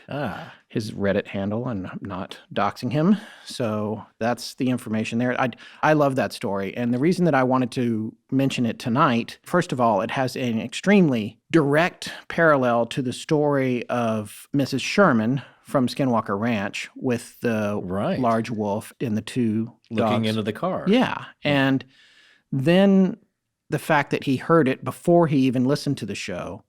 C: his Reddit handle and I'm not doxing him. So that's the information there. I love that story. And the reason that I wanted to mention it tonight, first of all, it has an extremely direct parallel to the story of Mrs. Sherman from Skinwalker Ranch with the large wolf and the two
B: Looking
C: dogs.
B: into the car.
C: Yeah. And then the fact that he heard it before he even listened to the show.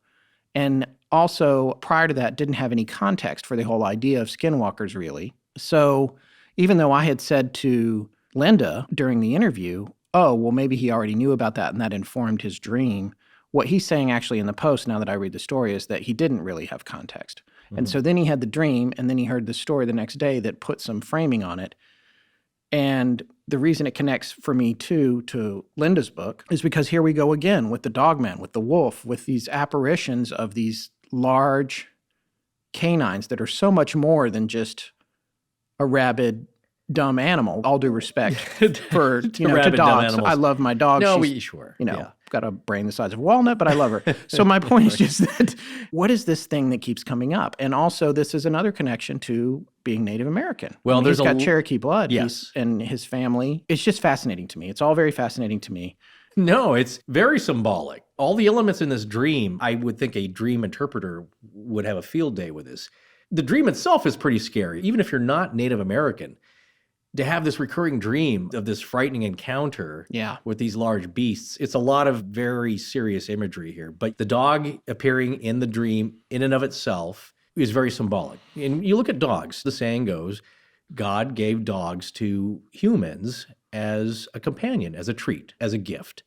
C: And also, prior to that, didn't have any context for the whole idea of skinwalkers, really. So even though I had said to Linda during the interview, oh, well, maybe he already knew about that and that informed his dream, what he's saying actually in the post, now that I read the story, is that he didn't really have context. Mm-hmm. And so then he had the dream, and then he heard the story the next day that put some framing on it. And the reason it connects for me, too, to Linda's book is because here we go again with the dogman, with the wolf, with these apparitions of these large canines that are so much more than just a rabid, dumb animal. All due respect for, to dogs. I love my dog.
B: No,
C: got a brain the size of a walnut, but I love her. So my point is just that what is this thing that keeps coming up? And also this is another connection to being Native American.
B: Well,
C: he's got Cherokee blood.
B: Yes.
C: And his family. It's just fascinating to me. It's all very fascinating to me.
B: No, it's very symbolic. All the elements in this dream, I would think a dream interpreter would have a field day with this. The dream itself is pretty scary, even if you're not Native American. To have this recurring dream of this frightening encounter with these large beasts, it's a lot of very serious imagery here. But the dog appearing in the dream in and of itself is very symbolic. And you look at dogs, the saying goes, God gave dogs to humans as a companion, as a treat, as a gift.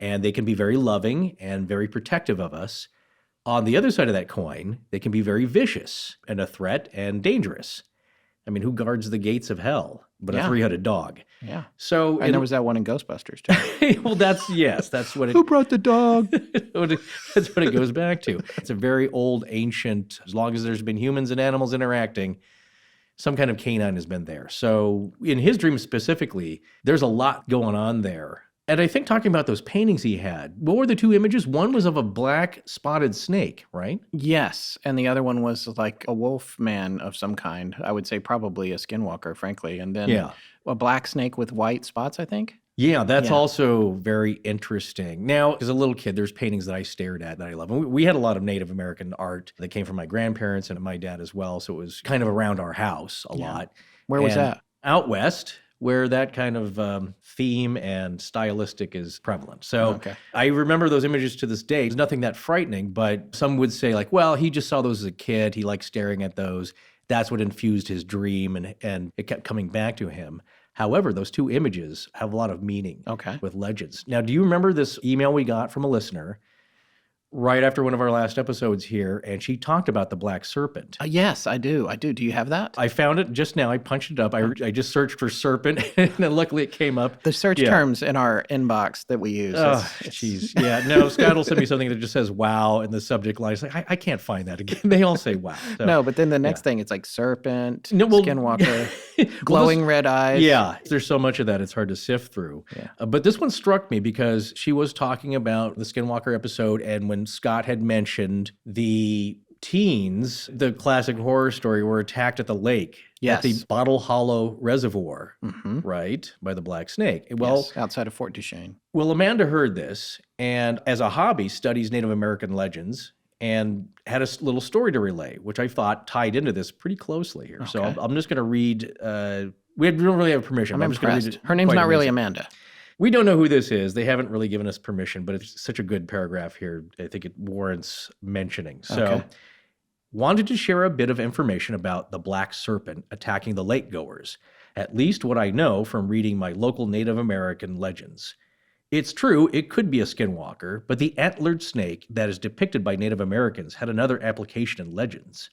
B: and they can be very loving and very protective of us. On the other side of that coin, they can be very vicious and a threat and dangerous. I mean, who guards the gates of hell but a three-headed dog?
C: Yeah.
B: So,
C: And there was that one in Ghostbusters, too.
B: well, that's what it...
C: Who brought the dog?
B: That's what it goes back to. It's a very old, ancient, as long as there's been humans and animals interacting, some kind of canine has been there. So in his dream specifically, there's a lot going on there. And I think talking about those paintings he had, what were the two images? One was of a black spotted snake, right?
C: Yes. And the other one was like a wolf man of some kind. I would say probably a skinwalker, frankly. And then a black snake with white spots, I think.
B: Yeah, that's also very interesting. Now, as a little kid, there's paintings that I stared at that I love. And we had a lot of Native American art that came from my grandparents and my dad as well. So it was kind of around our house a lot.
C: Where was that?
B: Out west, where that kind of theme and stylistic is prevalent. So I remember those images to this day. There's nothing that frightening, but some would say like, well, he just saw those as a kid. He liked staring at those. That's what infused his dream, and it kept coming back to him. However, those two images have a lot of meaning with legends. Now, do you remember this email we got from a listener right after one of our last episodes here, and she talked about the Black Serpent?
C: Yes, I do. Do you have that?
B: I found it just now. I punched it up. I just searched for serpent, and then luckily it came up.
C: The search terms in our inbox that we use.
B: Oh, jeez. Yeah, no, Scott will send me something that just says wow in the subject line. It's like, I can't find that again. They all say wow. So,
C: no, but then the next thing, it's like serpent, skinwalker, glowing red eyes.
B: Yeah, there's so much of that, it's hard to sift through. Yeah. But this one struck me because she was talking about the Skinwalker episode, and when Scott had mentioned the teens, the classic horror story, were attacked at the lake at the Bottle Hollow Reservoir, right, by the Black Snake. Well,
C: outside of Fort Duchesne.
B: Well, Amanda heard this, and as a hobby studies Native American legends, and had a little story to relay, which I thought tied into this pretty closely here. So I'm just going to read. We don't really have permission.
C: I'm impressed. Her name's not really Amanda.
B: We don't know who this is. They haven't really given us permission, but it's such a good paragraph here. I think it warrants mentioning. So, wanted to share a bit of information about the Black Serpent attacking the lake goers, at least what I know from reading my local Native American legends. It's true, it could be a skinwalker, but the antlered snake that is depicted by Native Americans had another application in legends.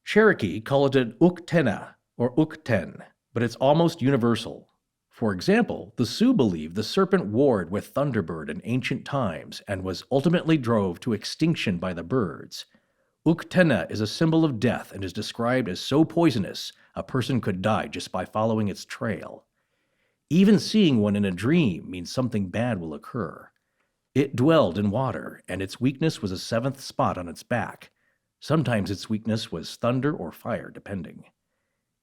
B: Cherokee call it an Uktena or Ukten, but it's almost universal. For example, the Sioux believe the serpent warred with Thunderbird in ancient times and was ultimately drove to extinction by the birds. Uktena is a symbol of death and is described as so poisonous a person could die just by following its trail. Even seeing one in a dream means something bad will occur. It dwelled in water, and its weakness was a seventh spot on its back. Sometimes its weakness was thunder or fire, depending.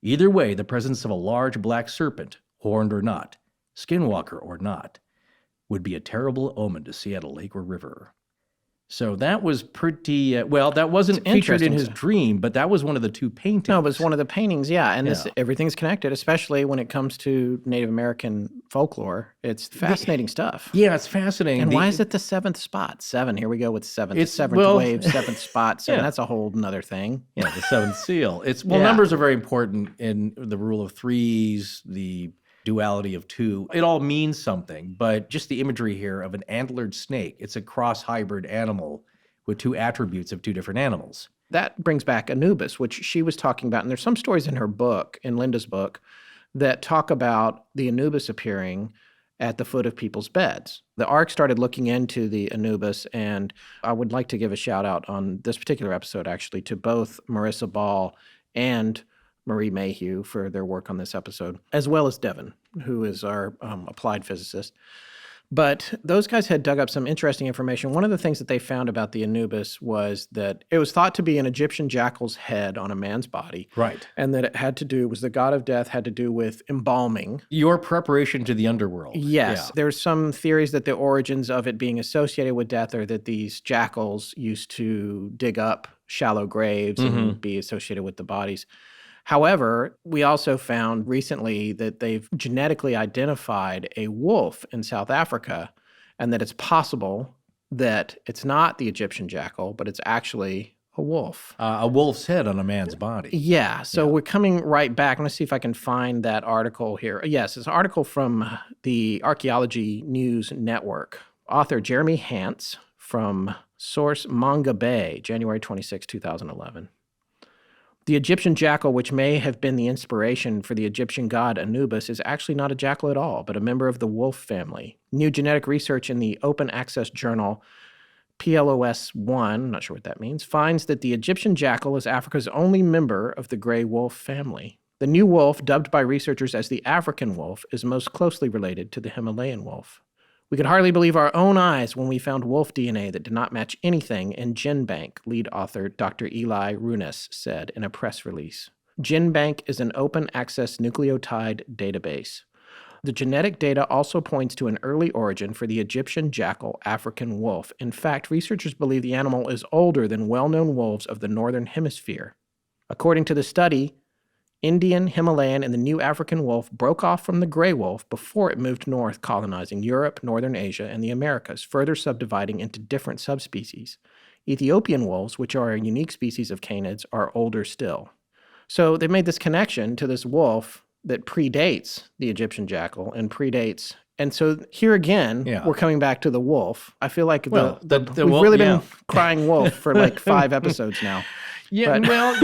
B: Either way, the presence of a large black serpent, horned or not, skinwalker or not, would be a terrible omen to see at a lake or river. So that was pretty, that wasn't featured in his dream, but that was one of the two paintings.
C: No, it was one of the paintings, and this everything's connected, especially when it comes to Native American folklore. It's fascinating stuff.
B: Yeah, it's fascinating.
C: And why is it the seventh spot? 7, here we go with 7. It's seventh wave, seventh spot, 7. That's a whole nother thing.
B: Yeah, the seventh seal. Numbers are very important in the rule of threes, the duality of 2. It all means something, but just the imagery here of an antlered snake, it's a cross-hybrid animal with 2 attributes of 2 different animals.
C: That brings back Anubis, which she was talking about, and there's some stories in her book, in Linda's book, that talk about the Anubis appearing at the foot of people's beds. The ARC started looking into the Anubis, and I would like to give a shout out on this particular episode, actually, to both Marissa Ball and Marie Mayhew for their work on this episode, as well as Devin, who is our applied physicist. But those guys had dug up some interesting information. One of the things that they found about the Anubis was that it was thought to be an Egyptian jackal's head on a man's body.
B: Right.
C: And that it had to do, was the god of death, had to do with embalming.
B: Your preparation to the underworld.
C: Yes. Yeah. There's some theories that the origins of it being associated with death are that these jackals used to dig up shallow graves and be associated with the bodies. However, we also found recently that they've genetically identified a wolf in South Africa, and that it's possible that it's not the Egyptian jackal, but it's actually a wolf.
B: A wolf's head on a man's body.
C: Yeah. So we're coming right back. Let's see if I can find that article here. Yes, it's an article from the Archaeology News Network Author Jeremy Hantz from source Manga Bay, January 26, 2011. The Egyptian jackal, which may have been the inspiration for the Egyptian god Anubis, is actually not a jackal at all, but a member of the wolf family. New genetic research in the open access journal PLOS1, not sure what that means, finds that the Egyptian jackal is Africa's only member of the gray wolf family. The new wolf, dubbed by researchers as the African wolf, is most closely related to the Himalayan wolf. We could hardly believe our own eyes when we found wolf DNA that did not match anything in GenBank, lead author Dr. Eli Runes said in a press release. GenBank is an open-access nucleotide database. The genetic data also points to an early origin for the Egyptian jackal African wolf. In fact, researchers believe the animal is older than well-known wolves of the Northern Hemisphere. According to the study, Indian, Himalayan, and the new African wolf broke off from the gray wolf before it moved north, colonizing Europe, Northern Asia, and the Americas, further subdividing into different subspecies. Ethiopian wolves, which are a unique species of canids, are older still. So they made this connection to this wolf that predates the Egyptian jackal and predates. And so here again, we're coming back to the wolf. I feel like we've really been crying wolf for like 5 episodes now.
B: Yeah, well,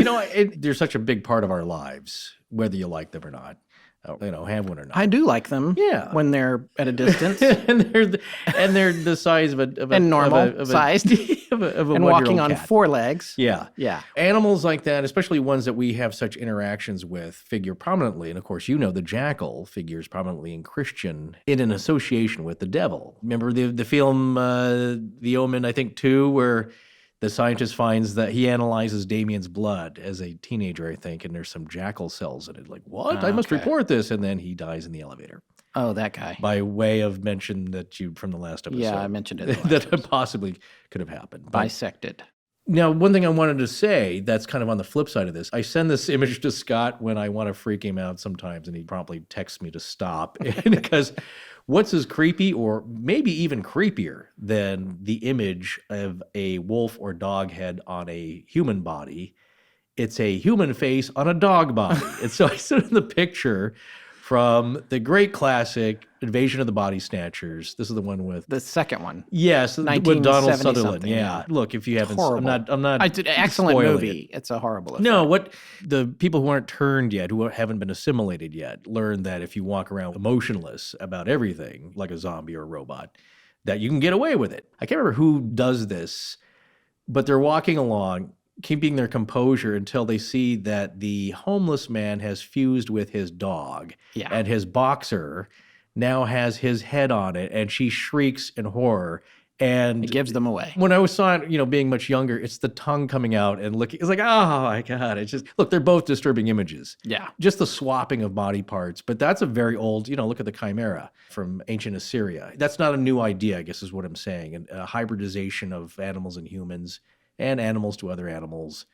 B: they're such a big part of our lives, whether you like them or not. Have one or not.
C: I do like them.
B: Yeah,
C: when they're at a distance,
B: and they're the size of a
C: normal sized and walking on
B: cat.
C: 4 legs.
B: Yeah. Animals like that, especially ones that we have such interactions with, figure prominently. And of course, the jackal figures prominently in an association with the devil. Remember the film The Omen, I think 2, where the scientist finds that he analyzes Damien's blood as a teenager, I think, and there's some jackal cells in it. Like, what? I must report this. And then he dies in the elevator.
C: Oh, that guy.
B: By way of mention that from the last episode.
C: Yeah, I mentioned it.
B: That possibly could have happened.
C: Bisected.
B: Now, one thing I wanted to say that's kind of on the flip side of this, I send this image to Scott when I want to freak him out sometimes, and he promptly texts me to stop. Because what's as creepy or maybe even creepier than the image of a wolf or dog head on a human body? It's a human face on a dog body. And so I sent him the picture from the great classic Invasion of the Body Snatchers. This is the one with
C: the second one.
B: Yes, with Donald Sutherland.
C: Yeah.
B: Look, if you haven't,
C: horrible.
B: I'm not.
C: It's an excellent movie. It's a horrible effect.
B: No, what the people who aren't turned yet, who haven't been assimilated yet, learn that if you walk around emotionless about everything, like a zombie or a robot, that you can get away with it. I can't remember who does this, but they're walking along, keeping their composure until they see that the homeless man has fused with his dog.
C: Yeah.
B: And his boxer now has his head on it, and she shrieks in horror. And
C: it gives them away.
B: When I saw it, being much younger, it's the tongue coming out and looking. It's like, oh my God. It's just, look, they're both disturbing images.
C: Yeah.
B: Just the swapping of body parts. But that's a very old, look at the chimera from ancient Assyria. That's not a new idea, I guess is what I'm saying. And a hybridization of animals and humans and animals to other animals.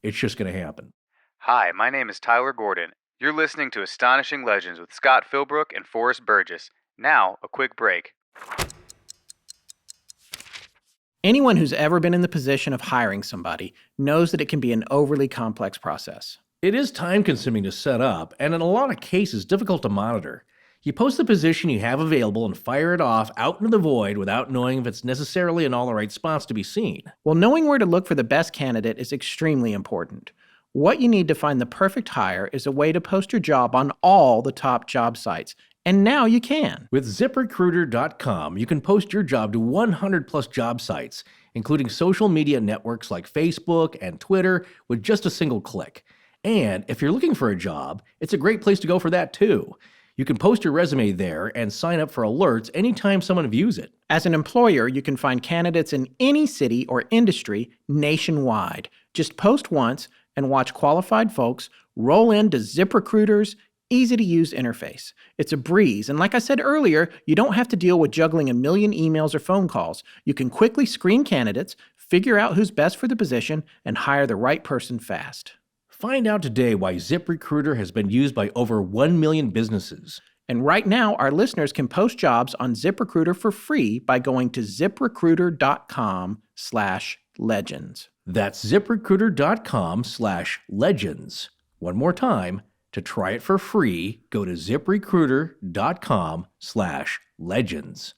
B: It's just going to happen.
G: Hi, my name is Tyler Gordon. You're listening to Astonishing Legends with Scott Philbrook and Forrest Burgess. Now, a quick break.
C: Anyone who's ever been in the position of hiring somebody knows that it can be an overly complex process.
B: It is time-consuming to set up, and in a lot of cases, difficult to monitor. You post the position you have available and fire it off out into the void without knowing if it's necessarily in all the right spots to be seen.
C: Well, knowing where to look for the best candidate is extremely important. What you need to find the perfect hire is a way to post your job on all the top job sites. And now you can.
B: With ZipRecruiter.com, you can post your job to 100 plus job sites, including social media networks like Facebook and Twitter, with just a single click. And if you're looking for a job, it's a great place to go for that too. You can post your resume there and sign up for alerts anytime someone views it.
C: As an employer, you can find candidates in any city or industry nationwide. Just post once and watch qualified folks roll into ZipRecruiter's easy-to-use interface. It's a breeze, and like I said earlier, you don't have to deal with juggling a million emails or phone calls. You can quickly screen candidates, figure out who's best for the position, and hire the right person fast.
B: Find out today why ZipRecruiter has been used by over 1 million businesses.
C: And right now, our listeners can post jobs on ZipRecruiter for free by going to ZipRecruiter.com/legends.
B: That's ZipRecruiter.com/legends. One more time, to try it for free, go to ZipRecruiter.com/legends.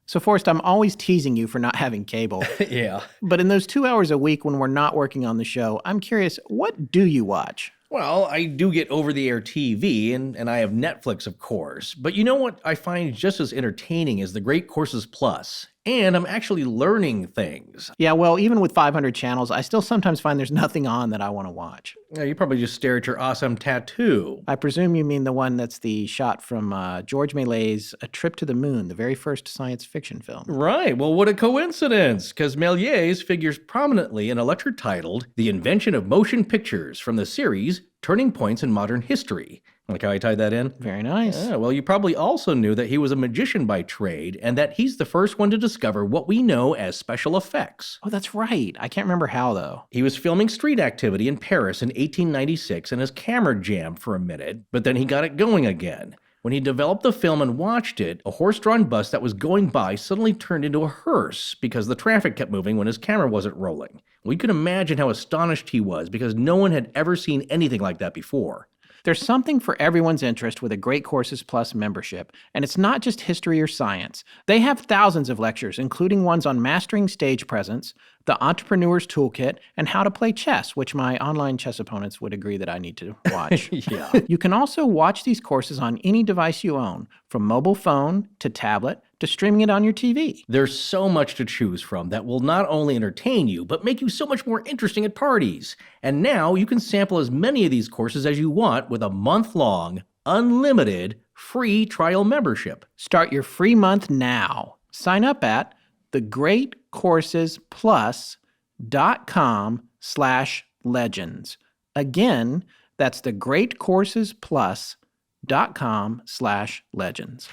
C: So, Forrest, I'm always teasing you for not having cable.
B: Yeah.
C: But in those 2 hours a week when we're not working on the show, I'm curious, what do you watch?
B: Well, I do get over-the-air TV, and I have Netflix, of course. But you know what I find just as entertaining is the Great Courses Plus. And I'm actually learning things.
C: Yeah, well, even with 500 channels, I still sometimes find there's nothing on that I want to watch.
B: You probably just stare at your awesome tattoo.
C: I presume you mean the one that's the shot from George Méliès's A Trip to the Moon, the very first science fiction film.
B: Right. Well, what a coincidence, because Méliès figures prominently in a lecture titled The Invention of Motion Pictures from the series Turning Points in Modern History. Like how I tied that in?
C: Very nice.
B: Yeah, well, you probably also knew that he was a magician by trade and that he's the first one to discover what we know as special effects.
C: Oh, that's right. I can't remember how, though.
B: He was filming Street Activity in Paris in 1896 and his camera jammed for a minute, but then he got it going again. When he developed the film and watched it, a horse-drawn bus that was going by suddenly turned into a hearse because the traffic kept moving when his camera wasn't rolling. We could imagine how astonished he was because no one had ever seen anything like that before.
C: There's something for everyone's interest with a Great Courses Plus membership, and it's not just history or science. They have thousands of lectures, including ones on mastering stage presence, the Entrepreneur's Toolkit, and how to play chess, which my online chess opponents would agree that I need to watch.
B: Yeah.
C: You can also watch these courses on any device you own, from mobile phone to tablet to streaming it on your TV.
B: There's so much to choose from that will not only entertain you, but make you so much more interesting at parties. And now you can sample as many of these courses as you want with a month-long, unlimited, free trial membership.
C: Start your free month now. Sign up at thegreatcoursesplus.com/legends. Again, that's thegreatcoursesplus.com/legends.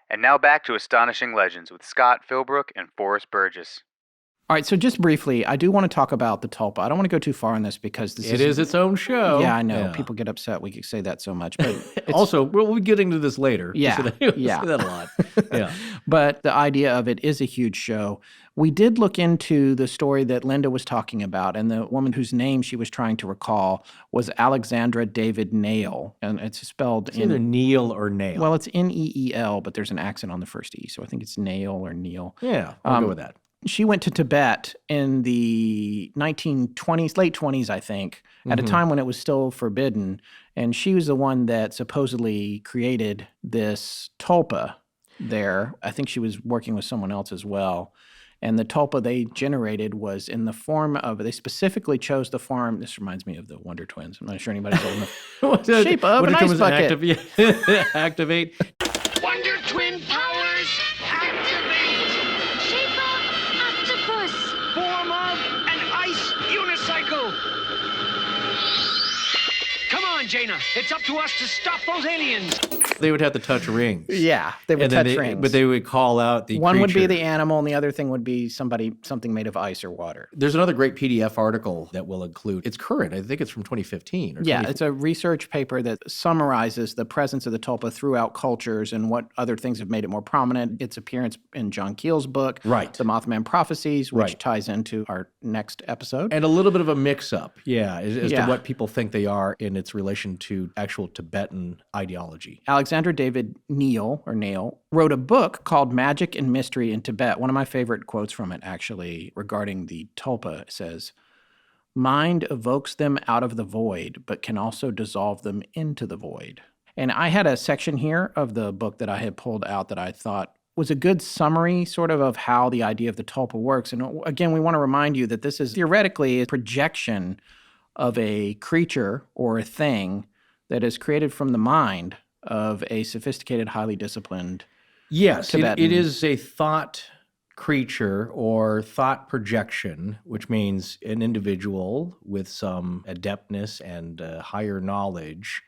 G: And now back to Astonishing Legends with Scott Philbrook and Forrest Burgess.
C: All right, so just briefly, I do want to talk about the Tulpa. I don't want to go too far on this because this
B: It is its own show.
C: Yeah, I know.
B: Yeah.
C: People get upset. We could say that so much. But it's,
B: Also, we'll be getting to this later.
C: Yeah,
B: We'll
C: yeah.
B: say that a lot. Yeah.
C: But the idea of it is a huge show. We did look into the story that Linda was talking about, and the woman whose name she was trying to recall was Alexandra David Nail, and it's spelled
B: It's either Neil or Nail.
C: well, it's Neel, but there's an accent on the first E, so I think it's Nail or Neil.
B: Yeah, I'll go with that.
C: She went to Tibet in the 1920s, late 20s, I think, at a time when it was still forbidden. And she was the one that supposedly created this tulpa there. I think she was working with someone else as well. And the tulpa they generated was in the form of, they specifically chose the form, this reminds me of the Wonder Twins. I'm not sure anybody's old enough. Shape of an ice bucket.
B: Activate.
H: Wonder Twin powers activate! Shape of octopus! Form of an ice unicycle! Come on, Jaina. It's up to us to stop those aliens.
B: They would have to touch rings.
C: Yeah, they would
B: And then
C: touch rings.
B: But they would call out the
C: One would be
B: creature.
C: the animal, and the other thing would be something made of ice or water.
B: There's another great PDF article that we'll include. It's current. I think it's from 2015. Or
C: Yeah,
B: 20
C: it's a research paper that summarizes the presence of the tulpa throughout cultures and what other things have made it more prominent. Its appearance in John Keel's book,
B: Right.
C: The Mothman Prophecies, which
B: Right.
C: ties into our next episode.
B: And a little bit of a mix-up, as
C: Yeah.
B: to what people think they are in its relation to actual Tibetan ideology.
C: Alexandra David Nail wrote a book called Magic and Mystery in Tibet. One of my favorite quotes from it, actually, regarding the tulpa says, "Mind evokes them out of the void, but can also dissolve them into the void." And I had a section here of the book that I had pulled out that I thought was a good summary sort of how the idea of the tulpa works. And again, we want to remind you that this is theoretically a projection of a creature or a thing that is created from the mind of a sophisticated, highly disciplined
B: Yes,
C: Tibetan.
B: it is a thought creature or thought projection, which means an individual with some adeptness and higher knowledge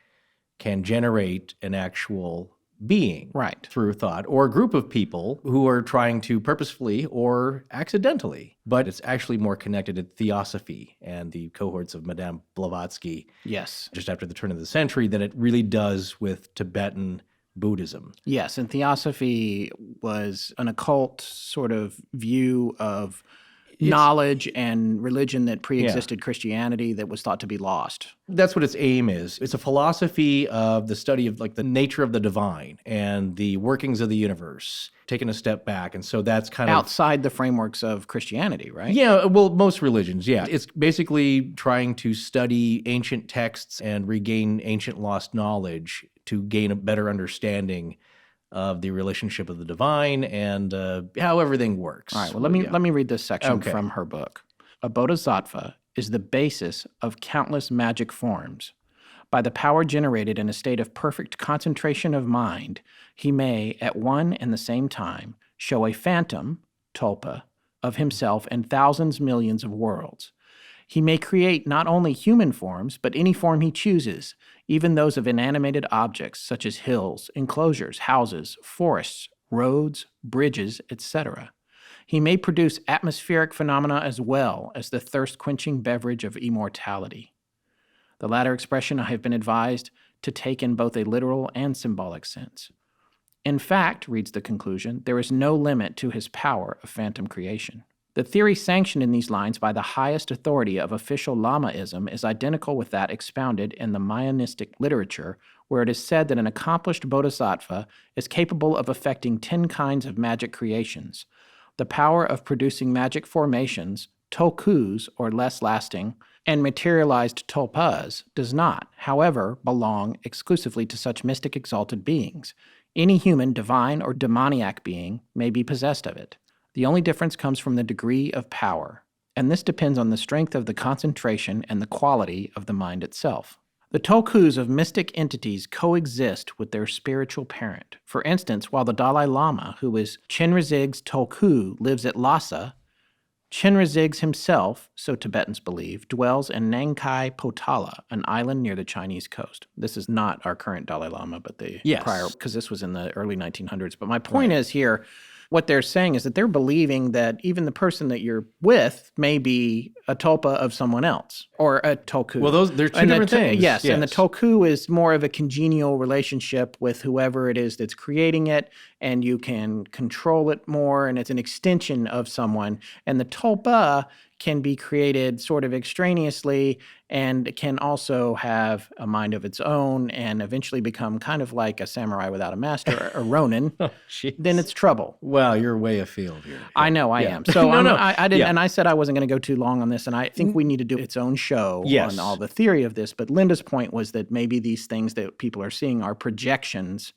B: can generate an actual being
C: Right.
B: through thought, or a group of people who are trying to purposefully or accidentally. But it's actually more connected to theosophy and the cohorts of Madame Blavatsky
C: Yes.
B: just after the turn of the century than it really does with Tibetan Buddhism.
C: Yes, and theosophy was an occult sort of view of knowledge and religion that pre-existed Christianity that was thought to be lost.
B: That's what its aim is. It's a philosophy of the study of like the nature of the divine and the workings of the universe, taking a step back. And so that's kind of
C: outside the frameworks of Christianity, right?
B: Yeah, well, most religions, yeah. It's basically trying to study ancient texts and regain ancient lost knowledge to gain a better understanding of the relationship of the divine and how everything works.
C: All right, well, let me read this section from her book. A bodhisattva is the basis of countless magic forms. By the power generated in a state of perfect concentration of mind, he may, at one and the same time, show a phantom, Tulpa, of himself in thousands, millions of worlds. He may create not only human forms, but any form he chooses, even those of inanimated objects such as hills, enclosures, houses, forests, roads, bridges, etc. He may produce atmospheric phenomena as well as the thirst-quenching beverage of immortality. The latter expression I have been advised to take in both a literal and symbolic sense. In fact, reads the conclusion, there is no limit to his power of phantom creation. The theory sanctioned in these lines by the highest authority of official Lamaism is identical with that expounded in the Mayanistic literature, where it is said that an accomplished bodhisattva is capable of effecting 10 kinds of magic creations. The power of producing magic formations, tokus, or less lasting, and materialized tulpas does not, however, belong exclusively to such mystic exalted beings. Any human, divine, or demoniac being may be possessed of it. The only difference comes from the degree of power, and this depends on the strength of the concentration and the quality of the mind itself. The tokus of mystic entities coexist with their spiritual parent. For instance, while the Dalai Lama, who is Chenrezig's toku, lives at Lhasa, Chenrezig himself, so Tibetans believe, dwells in Nangkai Potala, an island near the Chinese coast. This is not our current Dalai Lama, but the prior, because this was in the early 1900s. But my point is here, what they're saying is that they're believing that even the person that you're with may be a tulpa of someone else or a toku.
B: Well, they're two different things.
C: Yes, and the toku is more of a congenial relationship with whoever it is that's creating it, and you can control it more, and it's an extension of someone. And the tulpa can be created sort of extraneously and can also have a mind of its own and eventually become kind of like a samurai without a master, a ronin. Then it's trouble.
B: Well, you're way afield here.
C: I know I am. So I didn't, and I said I wasn't going to go too long on this, and I think we need to do its own show on all the theory of this. But Linda's point was that maybe these things that people are seeing are projections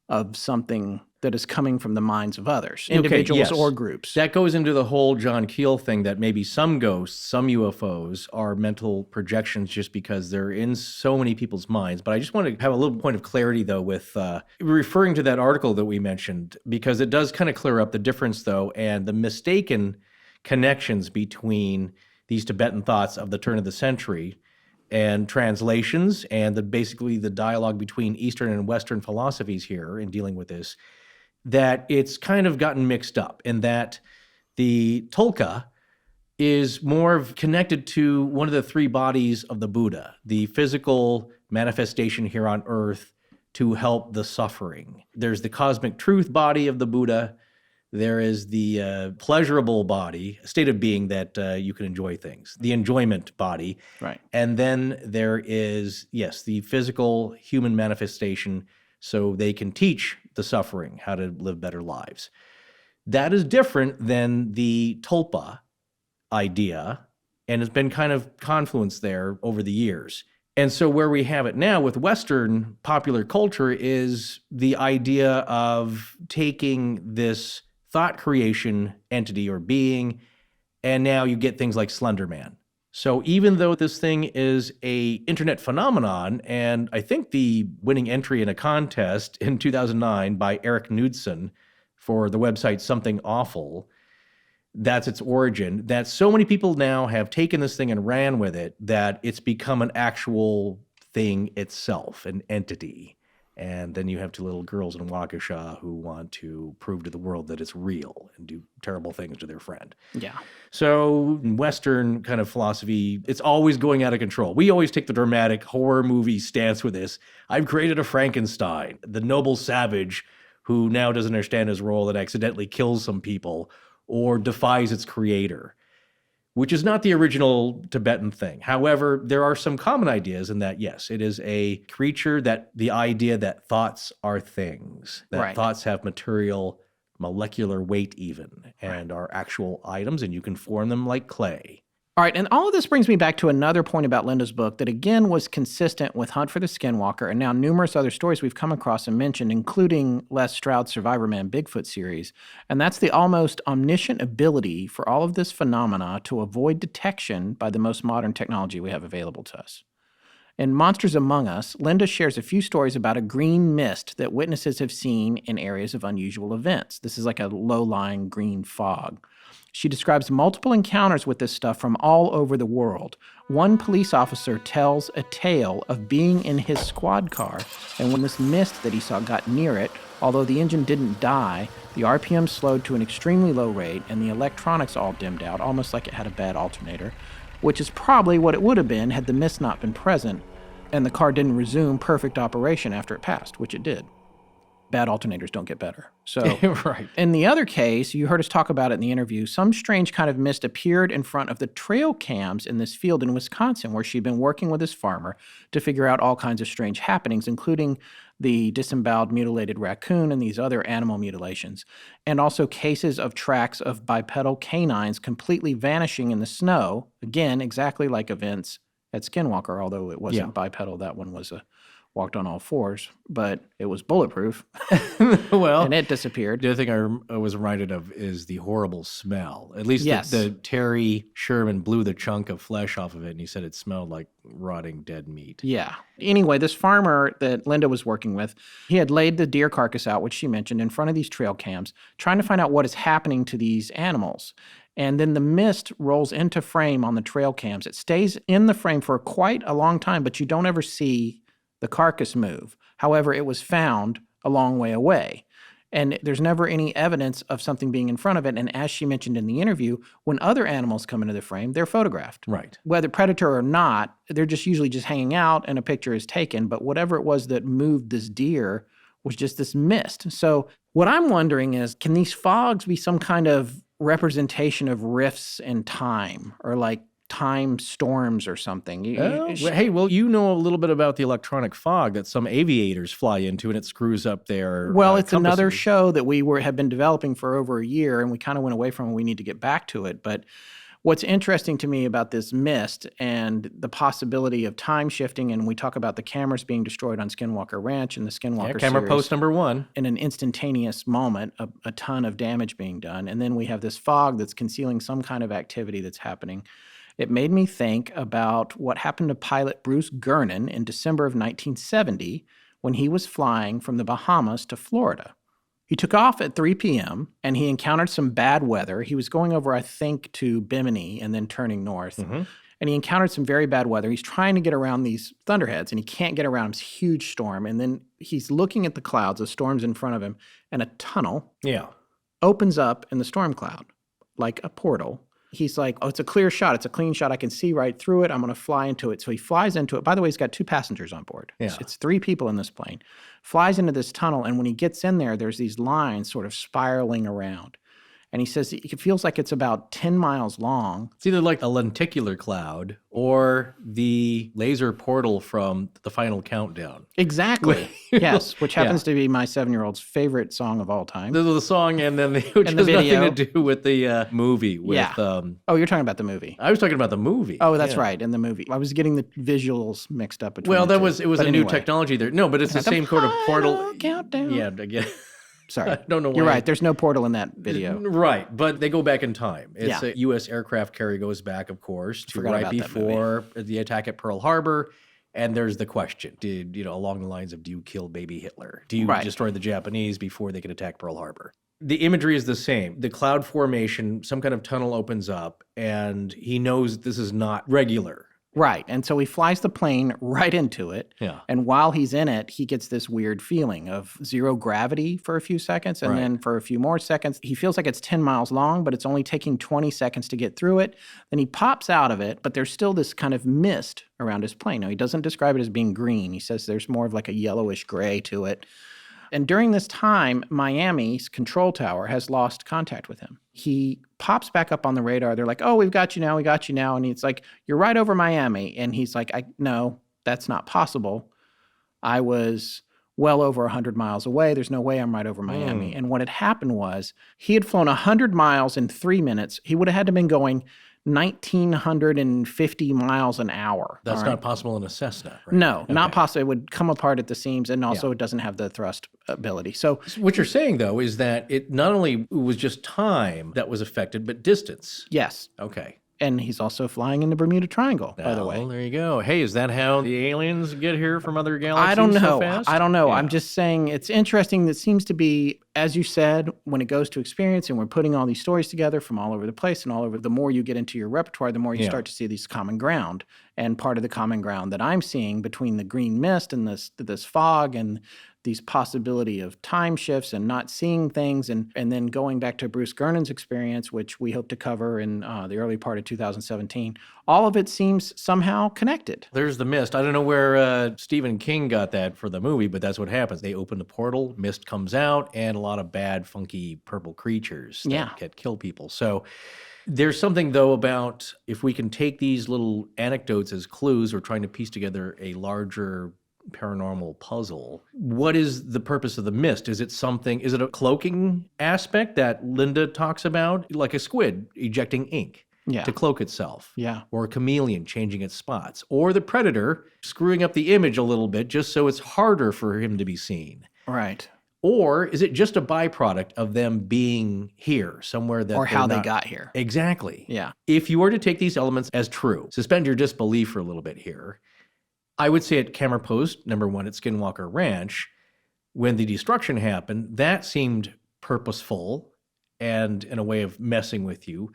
C: of something that is coming from the minds of others, individuals or groups.
B: That goes into the whole John Keel thing that maybe some ghosts, some UFOs are mental projections just because they're in so many people's minds. But I just want to have a little point of clarity, though, with referring to that article that we mentioned, because it does kind of clear up the difference, though, and the mistaken connections between these Tibetan thoughts of the turn of the century and translations and basically the dialogue between Eastern and Western philosophies here in dealing with this, that it's kind of gotten mixed up, and that the Tulka is more connected to one of the three bodies of the Buddha, the physical manifestation here on earth to help the suffering. There's the cosmic truth body of the Buddha. There is the pleasurable body, a state of being that you can enjoy things, the enjoyment body.
C: Right.
B: And then there is, the physical human manifestation, so they can teach the suffering how to live better lives. That is different than the Tulpa idea, and it's been kind of confluence there over the years. And so where we have it now with Western popular culture is the idea of taking this thought creation entity or being, and now you get things like Slender Man. So even though this thing is a internet phenomenon, and I think the winning entry in a contest in 2009 by Eric Knudsen for the website Something Awful, that's its origin, that so many people now have taken this thing and ran with it that it's become an actual thing itself, an entity. And then you have two little girls in Waukesha who want to prove to the world that it's real and do terrible things to their friend.
C: Yeah.
B: So in Western kind of philosophy, it's always going out of control. We always take the dramatic horror movie stance with this. I've created a Frankenstein, the noble savage who now doesn't understand his role and accidentally kills some people, or defies its creator, which is not the original Tibetan thing. However, there are some common ideas in that, yes, it is a creature that the idea that thoughts are things, that
C: Right.
B: thoughts have material, molecular weight even, and are actual items, and you can form them like clay.
C: All right, and all of this brings me back to another point about Linda's book that again was consistent with Hunt for the Skinwalker and now numerous other stories we've come across and mentioned, including Les Stroud's Survivor Man Bigfoot series. And that's the almost omniscient ability for all of this phenomena to avoid detection by the most modern technology we have available to us. In Monsters Among Us, Linda shares a few stories about a green mist that witnesses have seen in areas of unusual events. This is like a low-lying green fog. She describes multiple encounters with this stuff from all over the world. One police officer tells a tale of being in his squad car, and when this mist that he saw got near it, although the engine didn't die, the RPM slowed to an extremely low rate and the electronics all dimmed out, almost like it had a bad alternator, which is probably what it would have been had the mist not been present and the car didn't resume perfect operation after it passed, which it did. Bad alternators don't get better. So,
B: Right.
C: in the other case, you heard us talk about it in the interview, some strange kind of mist appeared in front of the trail cams in this field in Wisconsin where she'd been working with this farmer to figure out all kinds of strange happenings, including the disemboweled mutilated raccoon and these other animal mutilations, and also cases of tracks of bipedal canines completely vanishing in the snow, again, exactly like events at Skinwalker, although it wasn't bipedal. That one was walked on all fours, but it was bulletproof.
B: Well,
C: and it disappeared.
B: the other thing I was reminded of is the horrible smell. At least
C: Yes.
B: the Terry Sherman blew the chunk of flesh off of it, and he said it smelled like rotting dead meat.
C: Yeah. Anyway, this farmer that Linda was working with, he had laid the deer carcass out, which she mentioned, in front of these trail cams, trying to find out what is happening to these animals. And then the mist rolls into frame on the trail cams. It stays in the frame for quite a long time, but you don't ever see the carcass move. However, it was found a long way away. And there's never any evidence of something being in front of it. And as she mentioned in the interview, when other animals come into the frame, they're photographed.
B: Right.
C: Whether predator or not, they're just usually just hanging out and a picture is taken. But whatever it was that moved this deer was just this mist. So what I'm wondering is, can these fogs be some kind of representation of rifts in time, or like time storms or something?
B: Hey, well, you know a little bit about the electronic fog that some aviators fly into, and it screws up their
C: Well, it's another
B: compasses.
C: show that we have been developing for over a year, and we kind of went away from it. We need to get back to it. But what's interesting to me about this mist and the possibility of time shifting, and we talk about the cameras being destroyed on Skinwalker Ranch and the Skinwalker
B: camera
C: series,
B: post number 1.
C: in an instantaneous moment, a ton of damage being done. And then we have this fog that's concealing some kind of activity that's happening. It made me think about what happened to pilot Bruce Gernon in December of 1970 when he was flying from the Bahamas to Florida. He took off at 3 p.m. and he encountered some bad weather. He was going over, I think, to Bimini and then turning north.
B: Mm-hmm.
C: And he encountered some very bad weather. He's trying to get around these thunderheads and he can't get around them. It's a huge storm. And then he's looking at the clouds, the storm's in front of him, and a tunnel
B: Yeah.
C: opens up in the storm cloud like a portal. He's like, oh, it's a clear shot. It's a clean shot. I can see right through it. I'm going to fly into it. So he flies into it. By the way, he's got 2 passengers on board.
B: Yeah.
C: It's 3 people in this plane. Flies into this tunnel. And when he gets in there, there's these lines sort of spiraling around. And he says it feels like it's about 10 miles long.
B: It's either like a lenticular cloud or the laser portal from the Final Countdown.
C: Exactly. Yes, which happens to be my 7-year-old's favorite song of all time.
B: The song and then which
C: And the
B: has
C: video.
B: nothing to do with the movie. With,
C: Yeah. Oh, you're talking about the movie.
B: I was talking about the movie.
C: Oh, that's
B: Yeah.
C: right, in the movie. I was getting the visuals mixed up between
B: Well,
C: the
B: it
C: two.
B: was
C: But
B: a new
C: anyway.
B: technology there. No, but it's the same sort of portal.
C: Final Countdown.
B: Yeah, again.
C: Sorry.
B: I don't know why.
C: You're right. There's no portal in that video.
B: Right, but they go back in time. It's
C: Yeah.
B: a U.S. aircraft carrier goes back, of course, to
C: Forgot
B: right
C: about that movie.
B: before the attack at Pearl Harbor. And there's the question: along the lines of, do you kill baby Hitler? Do you
C: Right.
B: destroy the Japanese before they could attack Pearl Harbor? The imagery is the same. The cloud formation, some kind of tunnel opens up, and he knows this is not regular.
C: Right. And so he flies the plane right into it.
B: Yeah.
C: And while he's in it, he gets this weird feeling of zero gravity for a few seconds. And
B: Right.
C: then for a few more seconds, he feels like it's 10 miles long, but it's only taking 20 seconds to get through it. Then he pops out of it, but there's still this kind of mist around his plane. Now, he doesn't describe it as being green. He says there's more of like a yellowish gray to it. And during this time, Miami's control tower has lost contact with him. He pops back up on the radar. They're like, oh, we got you now. And he's like, you're right over Miami. And he's like, no, that's not possible. I was well over 100 miles away. There's no way I'm right over Miami. And what had happened was he had flown 100 miles in 3 minutes. He would have had to been going 1,950 miles an hour.
B: That's not possible in a Cessna, right?
C: No, not possible. It would come apart at the seams, and also it doesn't have the thrust ability. So
B: what you're saying, though, is that it not only was just time that was affected, but distance.
C: yes.
B: Okay.
C: And he's also flying in the Bermuda Triangle, by the way.
B: Well, there you go. Hey, is that how the aliens get here from other galaxies
C: I don't know.
B: so fast?
C: I don't know.
B: Yeah.
C: I'm just saying it's interesting. That seems to be, as you said, when it goes to experience and we're putting all these stories together from all over the place and all over, the more you get into your repertoire, the more you start to see these common ground. And part of the common ground that I'm seeing between the green mist and this fog and these possibility of time shifts and not seeing things, and then going back to Bruce Gernon's experience, which we hope to cover in the early part of 2017, all of it seems somehow connected.
B: There's the mist. I don't know where Stephen King got that for the movie, but that's what happens. They open the portal, mist comes out, and a lot of bad, funky purple creatures that can kill people. So there's something, though, about if we can take these little anecdotes as clues, we're trying to piece together a larger paranormal puzzle. What is the purpose of the mist? Is it a cloaking aspect that Linda talks about? Like a squid ejecting ink to cloak itself.
C: Yeah.
B: Or a chameleon changing its spots. Or the predator screwing up the image a little bit just so it's harder for him to be seen.
C: Right.
B: Or is it just a byproduct of them being here somewhere that
C: Or how they got here.
B: Exactly.
C: Yeah.
B: If you were to take these elements as true, suspend your disbelief for a little bit here, I would say at camera post number 1 at Skinwalker Ranch, when the destruction happened, that seemed purposeful and in a way of messing with you.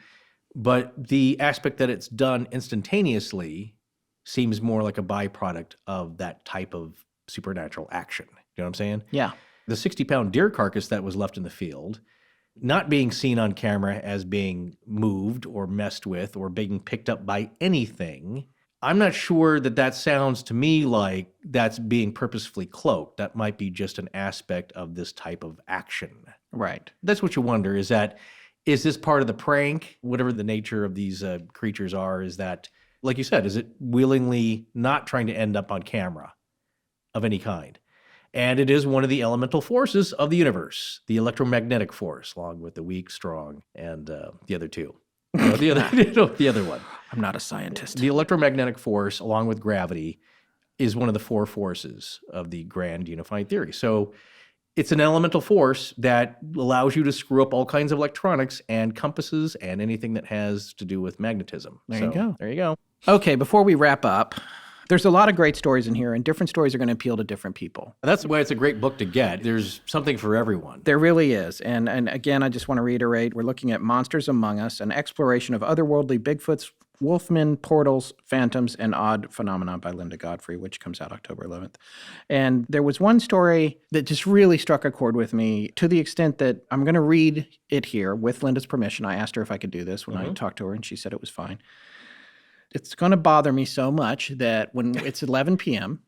B: But the aspect that it's done instantaneously seems more like a byproduct of that type of supernatural action. You know what I'm saying?
C: Yeah.
B: The 60-pound deer carcass that was left in the field, not being seen on camera as being moved or messed with or being picked up by anything, I'm not sure that sounds to me like that's being purposefully cloaked. That might be just an aspect of this type of action.
C: Right.
B: That's what you wonder, is this part of the prank? Whatever the nature of these creatures are, is that, like you said, is it willingly not trying to end up on camera of any kind? And it is one of the elemental forces of the universe, the electromagnetic force, along with the weak, strong, and the other two. The other one.
C: I'm not a scientist.
B: The electromagnetic force, along with gravity, is one of the 4 forces of the grand unified theory. So it's an elemental force that allows you to screw up all kinds of electronics and compasses and anything that has to do with magnetism.
C: There you go.
B: There you go.
C: Okay, before we wrap up, there's a lot of great stories in here, and different stories are going to appeal to different people.
B: That's why it's a great book to get. There's something for everyone.
C: There really is. And again, I just want to reiterate, we're looking at Monsters Among Us, an exploration of otherworldly Bigfoots, Wolfmen, portals, phantoms, and odd phenomena by Linda Godfrey, which comes out October 11th. And there was one story that just really struck a chord with me, to the extent that I'm going to read it here with Linda's permission. I asked her if I could do this when I talked to her, and she said it was fine. It's going to bother me so much that when it's 11 p.m.,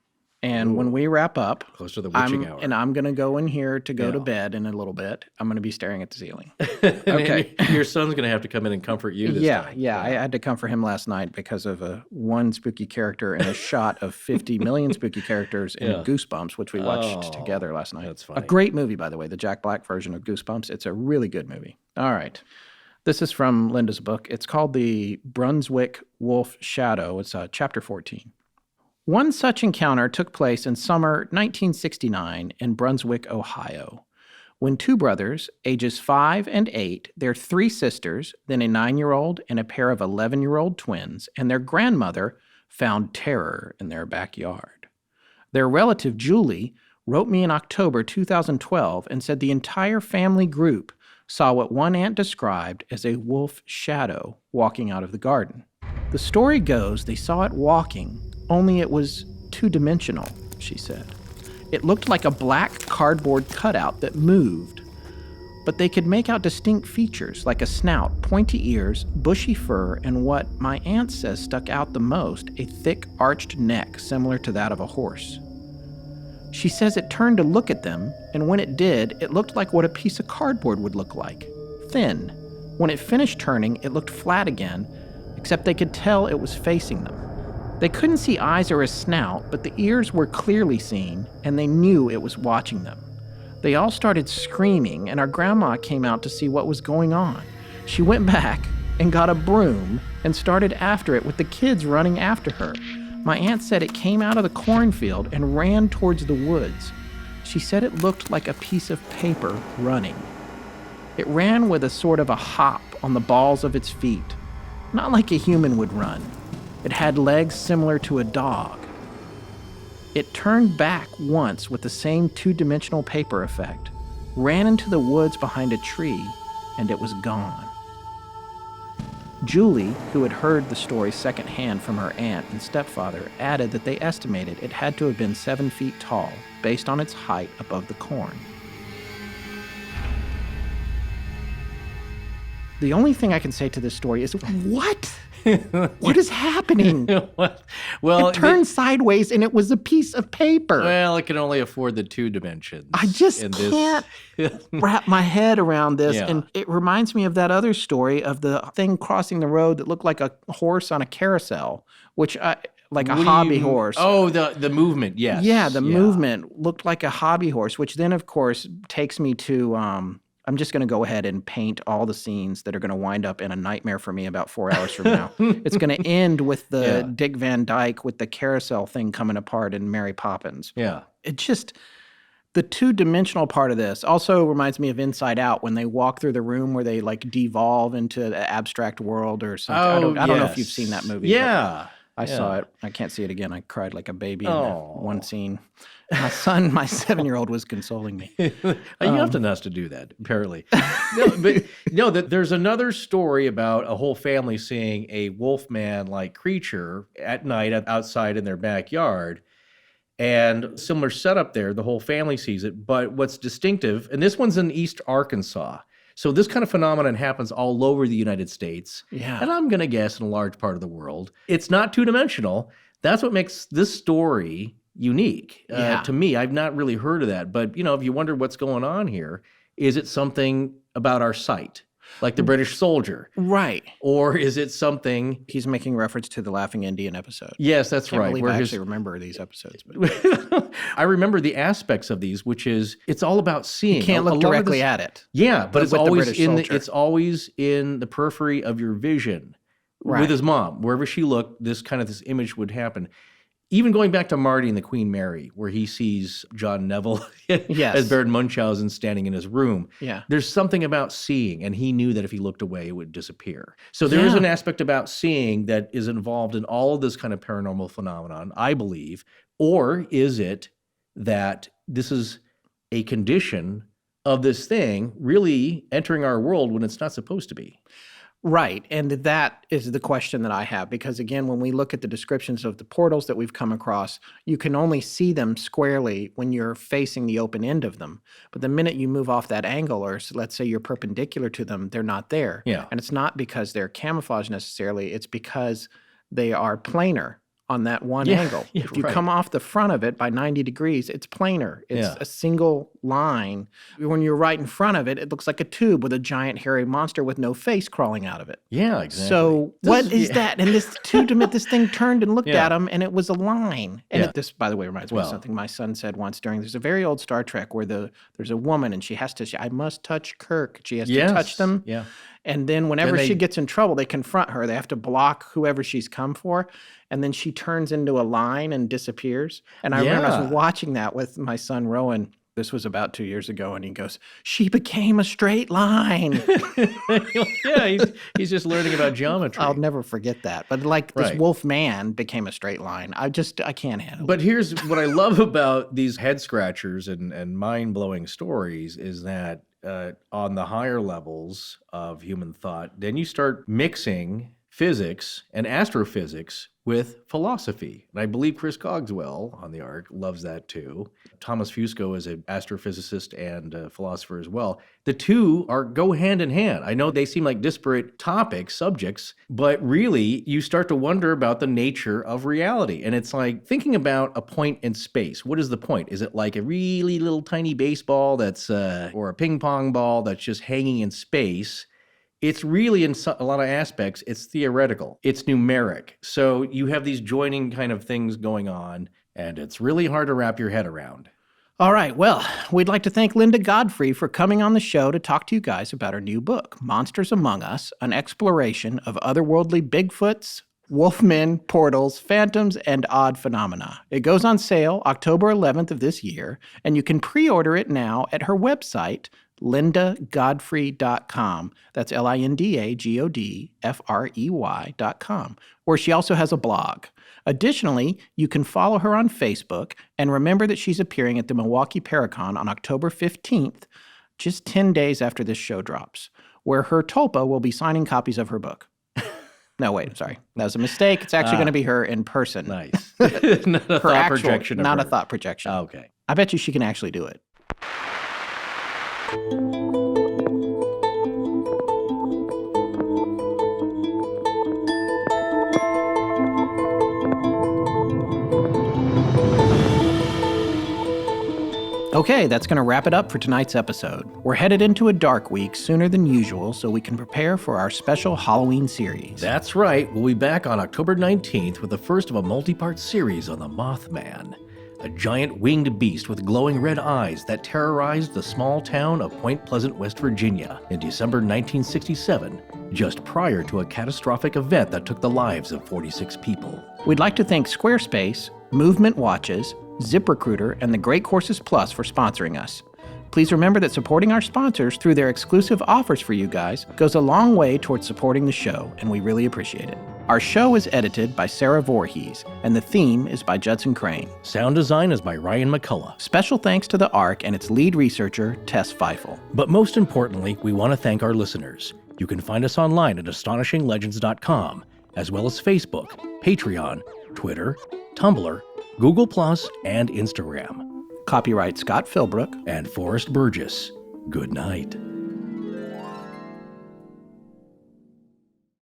C: and when we wrap up,
B: close to the witching hour,
C: and I'm going to go in here to go to bed in a little bit, I'm going to be staring at the ceiling. Okay.
B: Your son's going to have to come in and comfort you this time.
C: Yeah. I had to comfort him last night because of one spooky character and a shot of 50 million spooky characters in Goosebumps, which we watched together last night.
B: That's funny.
C: A great movie, by the way, the Jack Black version of Goosebumps. It's a really good movie. All right. This is from Linda's book. It's called The Brunswick Wolf Shadow. It's chapter 14. One such encounter took place in summer 1969 in Brunswick, Ohio, when 2 brothers, ages 5 and 8, their 3 sisters, then a 9-year-old and a pair of 11-year-old twins, and their grandmother found terror in their backyard. Their relative, Julie, wrote me in October 2012 and said the entire family group saw what one aunt described as a wolf shadow walking out of the garden. The story goes they saw it walking, only it was 2-dimensional, she said. It looked like a black cardboard cutout that moved, but they could make out distinct features like a snout, pointy ears, bushy fur, and what my aunt says stuck out the most, a thick arched neck similar to that of a horse. She says it turned to look at them, and when it did, it looked like what a piece of cardboard would look like. Thin. When it finished turning, it looked flat again, except they could tell it was facing them. They couldn't see eyes or a snout, but the ears were clearly seen, and they knew it was watching them. They all started screaming, and our grandma came out to see what was going on. She went back and got a broom and started after it with the kids running after her. My aunt said it came out of the cornfield and ran towards the woods. She said it looked like a piece of paper running. It ran with a sort of a hop on the balls of its feet, not like a human would run. It had legs similar to a dog. It turned back once with the same two-dimensional paper effect, ran into the woods behind a tree, and it was gone. Julie, who had heard the story secondhand from her aunt and stepfather, added that they estimated it had to have been 7 feet tall, based on its height above the corn. The only thing I can say to this story is, what? What is happening?
B: Well,
C: it turned sideways and it was a piece of paper.
B: Well, it can only afford the 2 dimensions.
C: I just can't wrap my head around this.
B: Yeah.
C: And it reminds me of that other story of the thing crossing the road that looked like a horse on a carousel, which like a hobby horse.
B: Oh, the movement, yes.
C: Yeah, the movement looked like a hobby horse, which then, of course, takes me to I'm just going to go ahead and paint all the scenes that are going to wind up in a nightmare for me about 4 hours from now. It's going to end with the Dick Van Dyke with the carousel thing coming apart in Mary Poppins.
B: Yeah.
C: It just, the two-dimensional part of this also reminds me of Inside Out when they walk through the room where they like devolve into the abstract world or something. I don't know if you've seen that movie.
B: Yeah.
C: I saw it. I can't see it again. I cried like a baby in that one scene. My son, my 7-year-old, was consoling me.
B: You often has to do that, apparently. There's another story about a whole family seeing a wolfman-like creature at night outside in their backyard. And similar setup there, the whole family sees it. But what's distinctive, and this one's in East Arkansas. So this kind of phenomenon happens all over the United States.
C: Yeah.
B: And I'm going to guess in a large part of the world. It's not two-dimensional. That's what makes this story unique to me. I've not really heard of that. But, if you wonder what's going on here, is it something about our sight? Like the British soldier.
C: Right.
B: Or is it something...
C: He's making reference to the Laughing Indian episode.
B: Yes, that's
C: Can't
B: right.
C: believe I actually remember these episodes.
B: But... I remember the aspects of these, which is it's all about seeing.
C: You can't look directly at it.
B: Yeah, but it's
C: always
B: always in the periphery of your vision.
C: Right.
B: With his mom, wherever she looked, this image would happen. Even going back to Marty and the Queen Mary, where he sees John Neville as Baron Munchausen standing in his room.
C: Yeah.
B: There's something about seeing, and he knew that if he looked away, it would disappear. So there is an aspect about seeing that is involved in all of this kind of paranormal phenomenon, I believe. Or is it that this is a condition of this thing really entering our world when it's not supposed to be?
C: Right. And that is the question that I have, because again, when we look at the descriptions of the portals that we've come across, you can only see them squarely when you're facing the open end of them. But the minute you move off that angle, or let's say you're perpendicular to them, they're not there.
B: Yeah.
C: And it's not because they're camouflage necessarily, it's because they are planar on that one angle. If you come off the front of it by 90 degrees, it's planar. It's a single line. When you're right in front of it, it looks like a tube with a giant hairy monster with no face crawling out of it.
B: Yeah, exactly.
C: So what is that? And this this thing turned and looked at him, and it was a line. And this, by the way, reminds me of something my son said once there's a very old Star Trek where there's a woman and she has to, I must touch Kirk. She has to touch them.
B: Yeah.
C: And then whenever she gets in trouble, they confront her. They have to block whoever she's come for. And then she turns into a line and disappears. And I remember I was watching that with my son, Rowan. This was about 2 years ago. And he goes, she became a straight line.
B: He's just learning about geometry.
C: I'll never forget that. But this wolf man became a straight line. I can't handle it.
B: But here's what I love about these head scratchers and mind-blowing stories is that on the higher levels of human thought, then you start mixing physics and astrophysics with philosophy. And I believe Chris Cogswell on the arc loves that too. Thomas Fusco is an astrophysicist and a philosopher as well. The two go hand in hand. I know they seem like disparate topics, subjects, but really you start to wonder about the nature of reality. And it's like thinking about a point in space. What is the point? Is it like a really little tiny baseball or a ping pong ball that's just hanging in space? It's really, in a lot of aspects, it's theoretical. It's numeric. So you have these joining kind of things going on, and it's really hard to wrap your head around.
C: All right, well, we'd like to thank Linda Godfrey for coming on the show to talk to you guys about her new book, Monsters Among Us, an exploration of otherworldly Bigfoots, Wolfmen, portals, phantoms, and odd phenomena. It goes on sale October 11th of this year, and you can pre-order it now at her website, lindagodfrey.com. That's LINDAGODFREY.com, where she also has a blog. Additionally, you can follow her on Facebook, and remember that she's appearing at the Milwaukee Paracon on October 15th, just 10 days after this show drops, where her Tulpa will be signing copies of her book. No, wait, sorry. That was a mistake. It's actually going to be her in person.
B: Nice. Not a thought projection.
C: Not a thought projection.
B: Okay.
C: I bet you she can actually do it. Okay, that's going to wrap it up for tonight's episode. We're headed into a dark week sooner than usual so we can prepare for our special Halloween series.
B: That's right. We'll be back on October 19th with the first of a multi-part series on the Mothman, a giant winged beast with glowing red eyes that terrorized the small town of Point Pleasant, West Virginia in December 1967, just prior to a catastrophic event that took the lives of 46 people.
C: We'd like to thank Squarespace, Movement Watches, ZipRecruiter, and the Great Courses Plus for sponsoring us. Please remember that supporting our sponsors through their exclusive offers for you guys goes a long way towards supporting the show, and we really appreciate it. Our show is edited by Sarah Voorhees, and the theme is by Judson Crane.
B: Sound design is by Ryan McCullough.
C: Special thanks to the ARC and its lead researcher, Tess Feifel.
B: But most importantly, we want to thank our listeners. You can find us online at astonishinglegends.com, as well as Facebook, Patreon, Twitter, Tumblr, Google+, and Instagram.
C: Copyright Scott Philbrook
B: and Forrest Burgess. Good night.